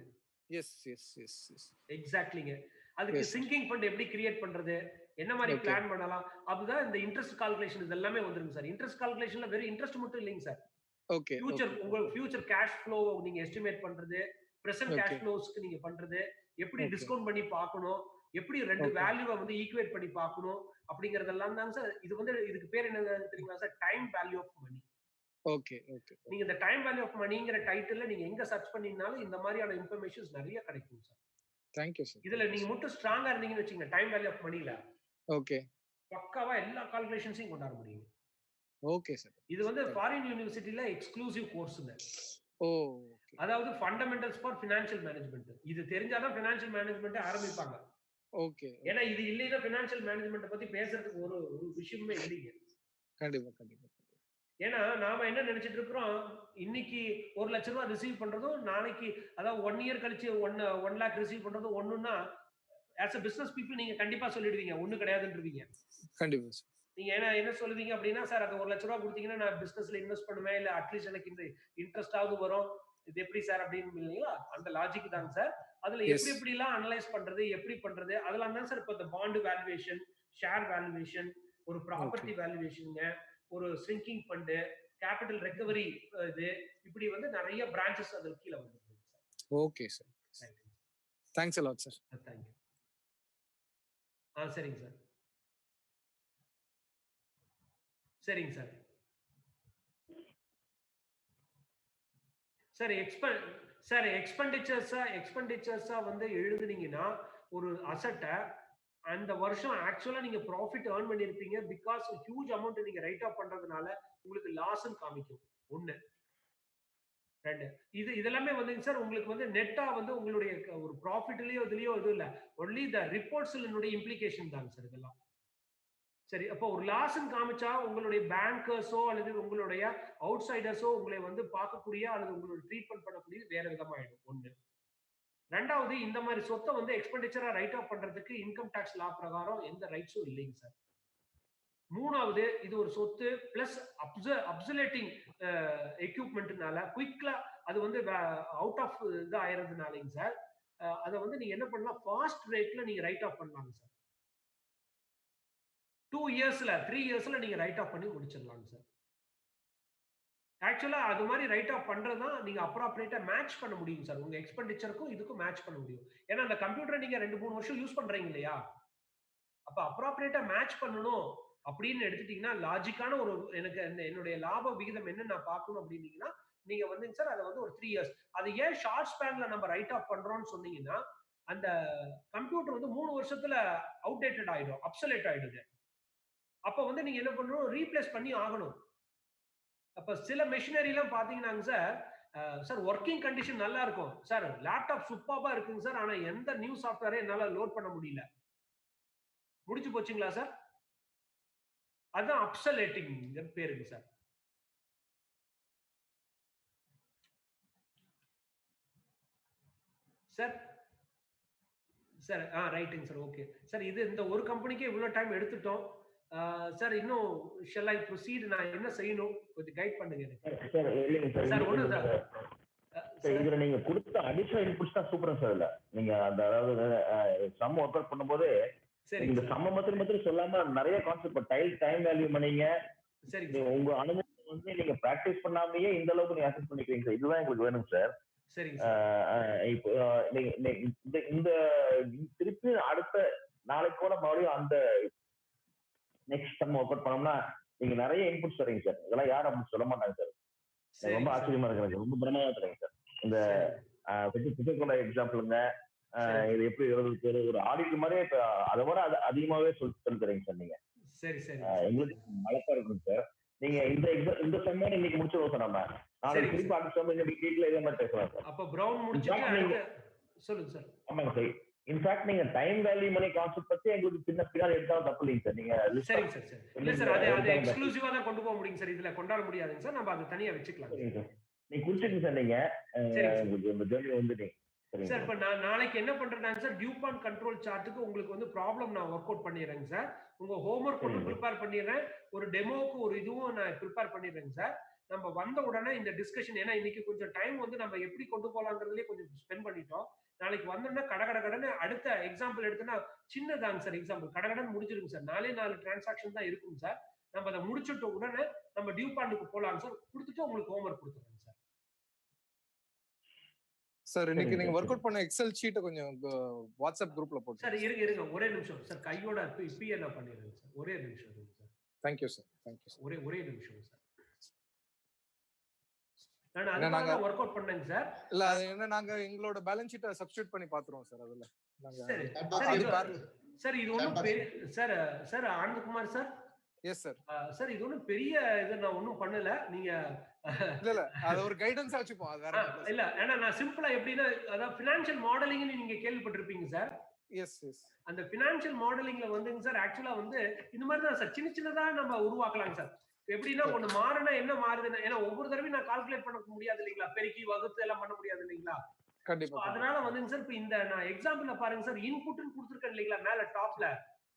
எக்ஸாக்ட்லிங்க. அதுக்கு சிங்கிங் ஃபண்ட் எப்படி கிரியேட் பண்றது, என்ன மாதிரி பிளான் பண்ணலாம், அதுதான் இந்த இன்ட்ரெஸ்ட் கால்குலேஷன் இது எல்லாமே வந்துருங்க சார். இன்ட்ரெஸ்ட் கால்குலேஷன்ல வெறும் இன்ட்ரெஸ்ட் மட்டும் இல்லைங்க சார். ஃபியூச்சர் உங்க ஃபியூச்சர் கேஷ் ஃப்ளோ நீங்க எஸ்டிமேட் பண்றது, பிரசன்ட் கேஷ் ஃப்ளோஸ்க்கு நீங்க பண்றது, எப்படி டிஸ்கவுண்ட் பண்ணி பார்க்கணும், எப்படி ரெண்டு வேல்யூவை வந்து ஈக்குவேட் பண்ணி பார்க்கணும் அப்படிங்கறதெல்லாம் தான் சார். இது வந்து இதுக்கு பேர் என்ன தெரியுங்களா sir? Time value of money. நீங்க இந்த டைம் வேல்யூ ஆஃப் மணிங்கிற டைட்டில்ல நீங்க எங்க சர்ச் பண்ணீங்கனாலும் இந்த மாதிரியான இன்ஃபர்மேஷன்ஸ் நிறைய கிடைக்கும் சார். Thank you sir. இதுல நீங்க மட்டும் ஸ்ட்ராங்கா இருந்தீங்கன்னு வச்சுங்க, டைம் வேல்யூ ஆஃப் மணில பக்காவா எல்லா கால்குலேஷன்ஸையும் கொண்டாட முடியும். சார். இது வந்து ஃபாரின் யூனிவர்சிட்டில எக்ஸ்க்ளூசிவ் கோர்ஸ்ங்க. அதாவது ஃபண்டமெண்டல்ஸ் ஃபார் ஃபினான்ஷியல் மேனேஜ்மெண்ட். இது தெரிஞ்சாதான் ஃபினான்ஷியல் மேனேஜ்மெண்ட் ஆரம்பிப்பாங்க. ஏன்னா இது இல்லைன்னா ஃபினான்ஷியல் மேனேஜ்மெண்ட் பத்தி பேசுறதுக்கு ஒரு விஷயமே இல்லைங்க. கண்டிப்பா. ஏன்னா நாம என்ன நினைச்சிட்டு இருக்கிறோம், இன்னைக்கு 1 லட்சம் ரூபாய் ரிசீவ் பண்றதும் நாளைக்கு அதாவது 1 இயர் கழிச்சு 1 lakh ரிசீவ் பண்றதும் ஒண்ணுன்னா as a business people நீங்க கண்டிப்பா சொல்லிடுவீங்க, ஒண்ணு கிடையாதுன்றீங்க. கண்டிப்பா. நீங்க என்ன சொல்லுவீங்க அப்படின்னா, சார் அது 1 லட்சம் ரூபாய் கொடுத்தீங்கன்னா நான் பிசினஸ்ல இன்வெஸ்ட் பண்ணுவேன், இல்ல அட்லீஸ்ட் எனக்கு இந்த இன்ட்ரெஸ்ட் ஆவது வரும், இது எப்படி சார் அப்படின்னு இல்லைங்களா? அந்த லாஜிக் தாங்க சார். அதுல எப்படி எல்லாம் அனலைஸ் பண்றது, எப்படி பண்றது, அதெல்லாம் தான் சார். இப்போ இந்த பாண்ட் வேல்யூவேஷன், ஷேர் வேல்யூவேஷன், ஒரு ப்ராப்பர்ட்டி வேல்யூவேஷனுங்க, ஒரு ஸ்ரிங்கிங் ஃபண்ட், கேபிட்டல் ரெக்கவரி, இது இப்படி வந்து நிறைய பிரான்ச்சஸ் அதுல கீழ வந்துருக்கு sir. Okay sir. Thanks a lot sir. Thank you. சரிங்க சார். சரிங்க சார். சார் எக்ஸ்பெண்டிச்சர்ஸா வந்து எழுதுனீங்கன்னா ஒரு அசெட்டை அந்த வருஷம் ஆக்சுவலா நீங்க ப்ராஃபிட் earn பண்ணிருப்பீங்க. பிகாஸ் ஹியூஜ் அமௌண்ட் நீங்க ரைட் ஆஃப் பண்றதுனால உங்களுக்கு லாஸ்ன்னு காமிக்கும். 1 2 இதெல்லாமே வந்துங்க சார். உங்களுக்கு வந்து நெட்டா வந்து உங்களுடைய ஒரு ப்ராஃபிட்லயோ இதுலயோ எதுவும் இல்ல, ஒன்லி த ரிப்போர்ட்ஸ்ல இம்ப்ளிகேஷன் தாங்க சார் இதெல்லாம். சரி, அப்போ ஒரு லாஸ்ன்னு காமிச்சா உங்களுடைய பேங்கர்ஸோ அல்லது உங்களுடைய அவுட் சைடர்ஸோ உங்களை வந்து பார்க்கக்கூடிய அல்லது உங்களுடைய ட்ரீட்மெண்ட் பண்ணக்கூடிய வேற விதமாயிடும். 1. 2வது, இந்த மாதிரி சொத்தை வந்து எக்ஸ்பெண்டிச்சரா ரைட் ஆஃப் பண்றதுக்கு இன்கம் டாக்ஸ் லா பிரகாரம் எந்த ரைட்ஸும் இல்லைங்க சார். 3வது, இது ஒரு சொத்து பிளஸ் அப்சலேட்டிங் எக்யூப்மெண்ட்னால குயிக்லா அது வந்து அவுட் ஆஃப் இது ஆயிரதுனாலங்க சார். அதை வந்து நீங்க என்ன பண்ணலாம், ஃபாஸ்ட் ரேட்ல நீங்க ரைட் ஆஃப் பண்ணலாங்க சார். 2 இயர்ஸ்ல 3 இயர்ஸ்ல நீங்க ரைட் ஆஃப் பண்ணி முடிச்சிடலாங்க சார். ஆக்சுவலா அது மாதிரி ரைட் ஆஃப் பண்றதுதான் நீங்க அப்ராப்ரியேட்டா மேட்ச் பண்ண முடியும் சார். உங்க எக்ஸ்பெண்டிச்சருக்கும் இதுக்கும் மேட்ச் பண்ண முடியும். ஏன்னா அந்த கம்ப்யூட்டரை நீங்க 2-3 வருஷம் யூஸ் பண்றீங்க இல்லையா? அப்ப அப்ராப்ரியேட்டா மேட்ச் பண்ணணும் அப்படின்னு எடுத்துட்டீங்கன்னா, லாஜிக்கான ஒரு எனக்கு என்னுடைய லாப விகிதம் என்ன நான் பார்க்கணும் அப்படின்னீங்கன்னா, நீங்க வந்துங்க சார் அதை வந்து ஒரு 3 இயர்ஸ். அது ஏன் ஷார்ட் ஸ்பேன்ல நம்ம ரைட் ஆஃப் பண்றோம்னு சொன்னீங்கன்னா, அந்த கம்ப்யூட்டர் வந்து 3 வருஷத்துல அவுடேட்டட் ஆயிடும், அப்சலேட் ஆயிடுது. அப்ப வந்து நீங்க என்ன பண்ணணும், ரீப்ளேஸ் பண்ணி ஆகணும். அப்ப சில மெஷினரி எல்லாம் பாத்தீங்கன்னாங்க சார் ஒர்க்கிங் கண்டிஷன் நல்லா இருக்கும் சார், லேப்டாப் சூப்பர்பா இருக்குங்க சார், ஆனா எந்த நியூ சாஃப்ட்வேரை என்னால லோட் பண்ண முடியல, முடிச்சு போச்சுங்களா சார்? அதான் அப்சலேட்டிங் பேருங்க சார். சார் சார் ரைட்டுங்க சார். ஓகே சார், இது இந்த ஒரு கம்பெனிக்கே இவ்வளவு டைம் எடுத்துட்டோம் சார். இன்னும் ஷல் ஐ ப்ரொசீட், நான் என்ன செய்யணும் கொஞ்சம் கைட் பண்ணுங்க எனக்கு. சார் இல்லைங்க சார், ஒண்ணு சார் இதுல நீங்க கொடுத்த அடிஷனல் இன்புட்ஸ் தான் சூப்பரா சார். இல்ல நீங்க அந்த அதாவது சம் ஒர்க் அவுட் பண்ணும்போது இந்த சம்ம மாத்திரம் சொல்லாம நிறைய கான்செப்ட் டைம் வேல்யூ பண்ணீங்க. உங்க அனுபவம் வந்து நீங்க பிராக்டிஸ் பண்ணாமயே இந்த அளவுக்கு நீங்க அசஸ் பண்ணிக்கிறீங்க சார். இதுதான் எங்களுக்கு வேணும் சார். இப்போ இந்த திருப்பி அடுத்த நாளைக்கு கூட மறுபடியும் அந்த நெக்ஸ்ட் சம் ஒர்க் அவுட் பண்ணோம்னா நீங்க நிறைய இன்புட்ஸ் தரீங்க சார். இதெல்லாம் யாரும் அப்படி சொல்ல மாட்டாங்க சார். ரொம்ப ஆச்சரியமா இருக்கு, ரொம்ப பிரமாதமா தரீங்க சார். இந்த பிசிக்கல் எக்ஸாம்பிளுங்க, இது எப்படி ஒரு ஆடிட் மாதிரியே அதை விட அதிகமாவே சொல்லி தரீங்க சார் நீங்க. எங்களுக்கு மழப்பா இருக்குங்க சார். நீங்க இந்த செம்ம இன்னைக்கு முடிச்சிருவோம் சார். நம்ம நாளைக்கு திருப்பி அடுத்த செம்ம இன்னைக்கு வீட்ல இதே மாதிரி பேசலாம் சார். அப்ப பிரவுன் முடிச்சிட்டு சொல்லுங்க சார். ஆமாங்க சார். இன்ஃபேக்ட் நீங்க டைம் வேல்யூ மணி கான்செப்ட் பத்தி எங்களுக்கு சின்ன பின்னாடி எடுத்தாலும் தப்பு இல்லைங்க சார். நீங்க சரிங்க சார். சரி இல்ல சார், அது எக்ஸ்க்ளூசிவா தான் கொண்டு போக முடியும் சார். இதுல கொண்டாட முடியாதுங்க சார், நம்ம அதை தனியா வச்சுக்கலாம். நீங்க குறிச்சிங்க சார். நீங்க இந்த ஜர்னி வந்து சார் இப்ப நான் நாளைக்கு என்ன பண்றேன்னா சார், டியூபான் கண்ட்ரோல் சார்ட்டுக்கு உங்களுக்கு வந்து ப்ராப்ளம் நான் ஒர்க் அவுட் பண்ணிடுறேங்க சார். உங்க ஹோம்ஒர்க் ஒன்று ப்ரிப்பேர் பண்ணிடுறேன், ஒரு டெமோக்கு ஒரு இதுவும் நான் ப்ரிப்பேர் பண்ணிடுறேங்க சார். நம்ம வந்த உடனே இந்த டிஸ்கஷன், ஏன்னா இன்னைக்கு கொஞ்சம் டைம் வந்து நம்ம எப்படி கொண்டு போலாங்கிறதுலயே கொஞ்சம் ஸ்பெண்ட் பண்ணிட்டோம். நாளைக்கு வந்தோம்னா கடகடன்னு அடுத்த எக்ஸாம்பிள் எடுத்தோம்னா சின்னதாங்க சார் எக்ஸாம்பிள் கடகடன்னு முடிஞ்சிருங்க சார். 4 டிரான்சாக்ஷன் தான் இருக்கும் சார். நம்ம அதை முடிச்சுட்ட உடனே நம்ம டியூ பாண்டுக்கு போலாம் சார். கொடுத்துட்டு உங்களுக்கு ஹோம்ஒர்க் கொடுத்துருங்க சார். சார் இன்னைக்கு நீங்க ஒர்க் அவுட் பண்ண எக்ஸல் ஷீட்டை கொஞ்சம் வாட்ஸ்அப் குரூப்ல போட்டு சார் இருங்க ஒரே நிமிஷம் சார். கையோட இப்பயே நான் பண்ணிடுறேன் சார். ஒரே நிமிஷம் இருங்க sir. Thank you sir. Thank you sir. ஒரே நிமிஷம் சார். நான் அதுக்காக ஒர்க் அவுட் பண்ணேங்க சார். இல்ல அது என்ன நாங்க எங்களோட பேலன்ஸ் ஷீட்டை சப்ஸ்டிட்யூட் பண்ணி பாத்துறோம் சார். அதுல நாங்க சார் இது ஒண்ணும் sir Anandakumar sir. Yes sir. Sir இது ஒண்ணும் பெரிய இது நான் ஒண்ணும் பண்ணல. நீங்க இல்ல அது ஒரு கைடன்ஸ் வச்சுப்போம். அது வேற இல்ல. ஏன்னா நான் சிம்பிளா எப்படின்னா அதாவது ஃபினான்ஷியல் மாடலிங்னு நீங்க கேள்விப்பட்டிருப்பீங்க சார். எஸ். அந்த ஃபினான்ஷியல் மாடலிங்ல வந்துங்க சார் ஆக்சுவலா வந்து இந்த மாதிரி தான் சார் சின்னதா நம்ம உருவாக்கலாம் சார். எப்படின்னா ஒண்ணு மாறினா என்ன மாறுதுன்னா, ஏன்னா ஒவ்வொரு தடவையும் நான் கால்குலேட் பண்ண முடியாது இல்லைங்களா, பெருக்கி வகுத்து எல்லாம் பண்ண முடியாது இல்லைங்களா. கண்டிப்பா. அதனால வந்துங்க சார் இப்ப இந்த நான் எக்ஸாம்பிள்ல பாருங்க சார், இன்புட்னு கொடுத்துருக்கேன் இல்லைங்களா மேல டாப்ல,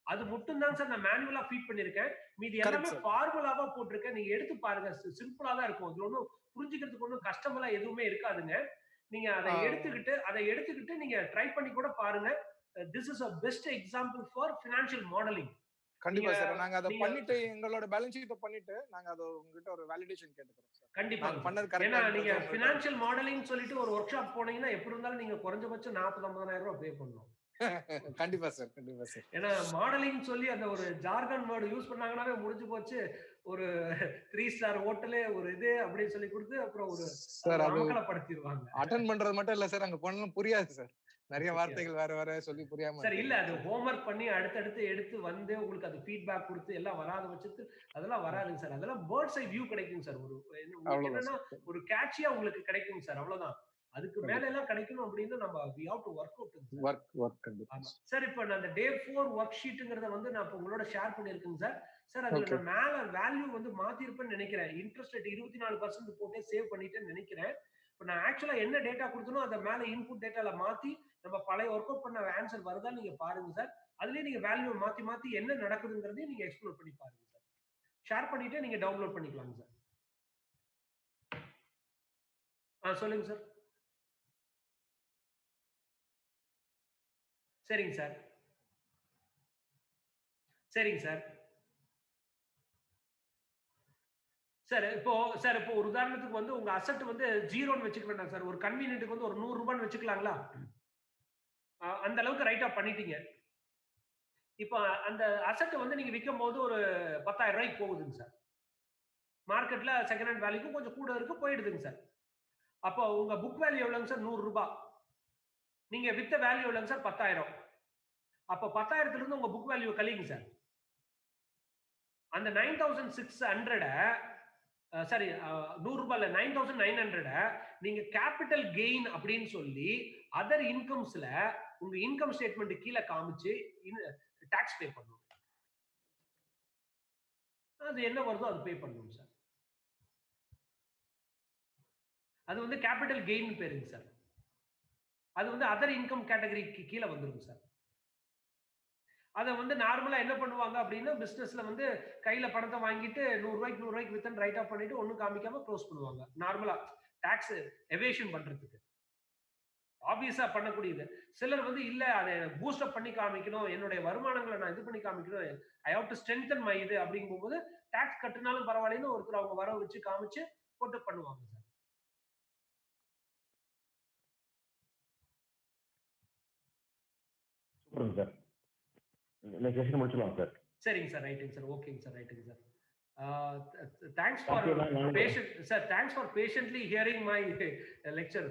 அது மட்டும் தான் சார் நான் மேனுவலா ஃபீட் பண்ணிருக்கேன். மீதி எல்லாமே ஃபார்முலாவா போட்டிருக்கேன். நீங்க எடுத்து பாருங்க, சிம்பிளா தான் இருக்கும். இதுல ஒன்றும் புரிஞ்சுக்கிறதுக்கு ஒன்றும் கஷ்டமெல்லாம் எதுவுமே இருக்காதுங்க. நீங்க அதை எடுத்துக்கிட்டு நீங்க ட்ரை பண்ணி கூட பாருங்க. This is a best example for financial modelling. கண்டிப்பா சார். நாங்க அதை பண்ணிட்டு எங்களோட பேலன்ஸ் ஷீட்டை பண்ணிட்டு நாங்க அதை உங்ககிட்ட ஒரு வேலிடேஷன் கேட்டுக்கிறோம் சார். கண்டிப்பா பண்ணது கரெக்ட்டா. ஏன்னா நீங்க ஃபினான்ஷியல் மாடலிங் சொல்லிட்டு ஒரு வொர்க் ஷாப் போனீங்கன்னா எப்படி இருந்தாலும் நீங்க குறைஞ்சபட்சம் 40,000-50,000 ரூபாய் பே பண்ணணும். கண்டிப்பா சார். கண்டிப்பா சார். ஏன்னா மாடலிங் சொல்லி அந்த ஒரு ஜார்கன் வேர்டு யூஸ் பண்ணாங்கன்னாவே முடிஞ்சு போச்சு. ஒரு 3 ஸ்டார் ஹோட்டலே ஒரு இது அப்படின்னு சொல்லி கொடுத்து அப்புறம் ஒரு சார் அமக்கலப்படுத்திடுவாங்க. அட்டெண்ட் பண்றது மட்டும் இல்ல சார், அங்க பண்ணனும் புரியாது சார். நிறைய வார்த்தைகள் வேற சொல்லி புரியாம சார். இல்ல அது ஹோம்வொர்க் பண்ணி அடுத்தடுத்து எடுத்து வந்து உங்களுக்கு அது ஃபீட்பேக் கொடுத்து எல்லாம் வராத பட்சத்து அதெல்லாம் வராதுங்க சார். அதெல்லாம் பேர்ட்ஸ் ஐ வியூ கிடைக்கும் சார். ஒரு என்னன்னா ஒரு கேட்சியா உங்களுக்கு கிடைக்கும் சார். அவ்வளவுதான். அதுக்கு மேல எல்லாம் கிடைக்கணும் அப்படின்னா நம்ம we have to work out work கண்டிப்பா சார். இப்போ நான் அந்த டே 4 வொர்க் ஷீட்ங்கறத வந்து நான் இப்ப உங்களோட ஷேர் பண்ணிருக்கேன் சார். சார் அதுல நான் மேல வேல்யூ வந்து மாத்தி இருப்பேன்னு நினைக்கிறேன். இன்ட்ரெஸ்ட் ரேட் 24% போட்டு சேவ் பண்ணிட்டேன்னு நினைக்கிறேன். இப்போ நான் ஆக்சுவலா என்ன டேட்டா கொடுத்தனோ அத மேல இன்புட் டேட்டால மாத்தி நம்ம பழைய வொர்க் அவுட் பண்ண ஆன்சர் வருதா நீங்க பாருங்க சார். அதுலயே நீங்க வேல்யூ மாத்தி என்ன நடக்குதுங்கறதையும் நீங்க எக்ஸ்ப்ளோர் பண்ணி பாருங்க சார். ஷேர் பண்ணிட்டு நீங்க டவுன்லோட் பண்ணிக்கலாம் சார். சொல்லுங்க சார். சரிங்க சார். சரிங்க சார். இப்போ ஒரு உதாரணத்துக்கு வந்து உங்க அசெட் வந்து 0ன்னு வெச்சுக்கலாம் சார். ஒரு கன்வீனியன்ட்க்கு வந்து ஒரு 100 ரூபாய்னு வெச்சுக்கலாங்களா? அந்த அளவுக்கு ரைட் ஆஃப் பண்ணிட்டீங்க. இப்போ அந்த அசெட் வந்து நீங்க விக்கும்போது ஒரு 10,000 ரூபாய்க்கு போகுதுங்க சார். மார்க்கெட்ல செகண்ட் ஹேண்ட் வேல்யூக்கு கொஞ்சம் கூட இருக்கு போயிடுதுங்க சார். அப்போ உங்க புக் வேல்யூ எவ்வளவுங்க சார்? 100 ரூபாய். நீங்க வித்த வேல்யூ எவ்வளவுங்க சார்? 10,000. அப்ப 10,000ல இருந்து உங்க புக் வேல்யூ கழிங்க சார். அந்த 9,600 சாரி 100 ரூபாய்ல 9,900 நீங்க கேபிட்டல் கெயின் அப்படின்னு சொல்லி அதர் இன்கம்ஸ்ல உங்க இன்கம் ஸ்டேட்மெண்ட் கீழ காமிச்சு டாக்ஸ் பே பண்ணணும். அது என்ன வருதோ அது பே பண்ணணும் சார். அது வந்து கேபிட்டல் கெயின் பேருங்க சார். அது வந்து அதர் இன்கம் கேட்டகரிக்கு கீழ வந்துரும் சார். அத வந்து நார்மலா என்ன பண்ணுவாங்க அப்படின்னா பிசினஸ்ல வந்து கையில பணத்தை வாங்கிட்டு 100 ரூபாய்க்கு வித்தன் ரைட் ஆஃப் பண்ணிட்டு ஒண்ணும் காமிக்காம க்ளோஸ் பண்ணுவாங்க. நார்மலா டாக்ஸ் எவேஷன் பண்றதுக்கு ஆப்வியஸா பண்ணக்கூடியது. சிலர் வந்து இல்ல அதை பூஸ்ட் அப் பண்ணி காமிக்கணும், என்னுடைய வருமானங்களை நான் இது பண்ணி காமிக்கணும், ஐ ஹேவ் டு ஸ்ட்ரெங்தன் மை இது அப்படிங்கும்போது டாக்ஸ் கட்டினாலும் பரவாயில்லைன்னு ஒருத்தர் அவங்க வர வச்சு காமிச்சு போட்டு பண்ணுவாங்க sir. Super sir. Next session முடிச்சலாம் சார். சரிங்க சார். ரைட்டுங்க சார். ஓகேங்க சார். ரைட்டுங்க sir. Thanks for patiently hearing my lecture.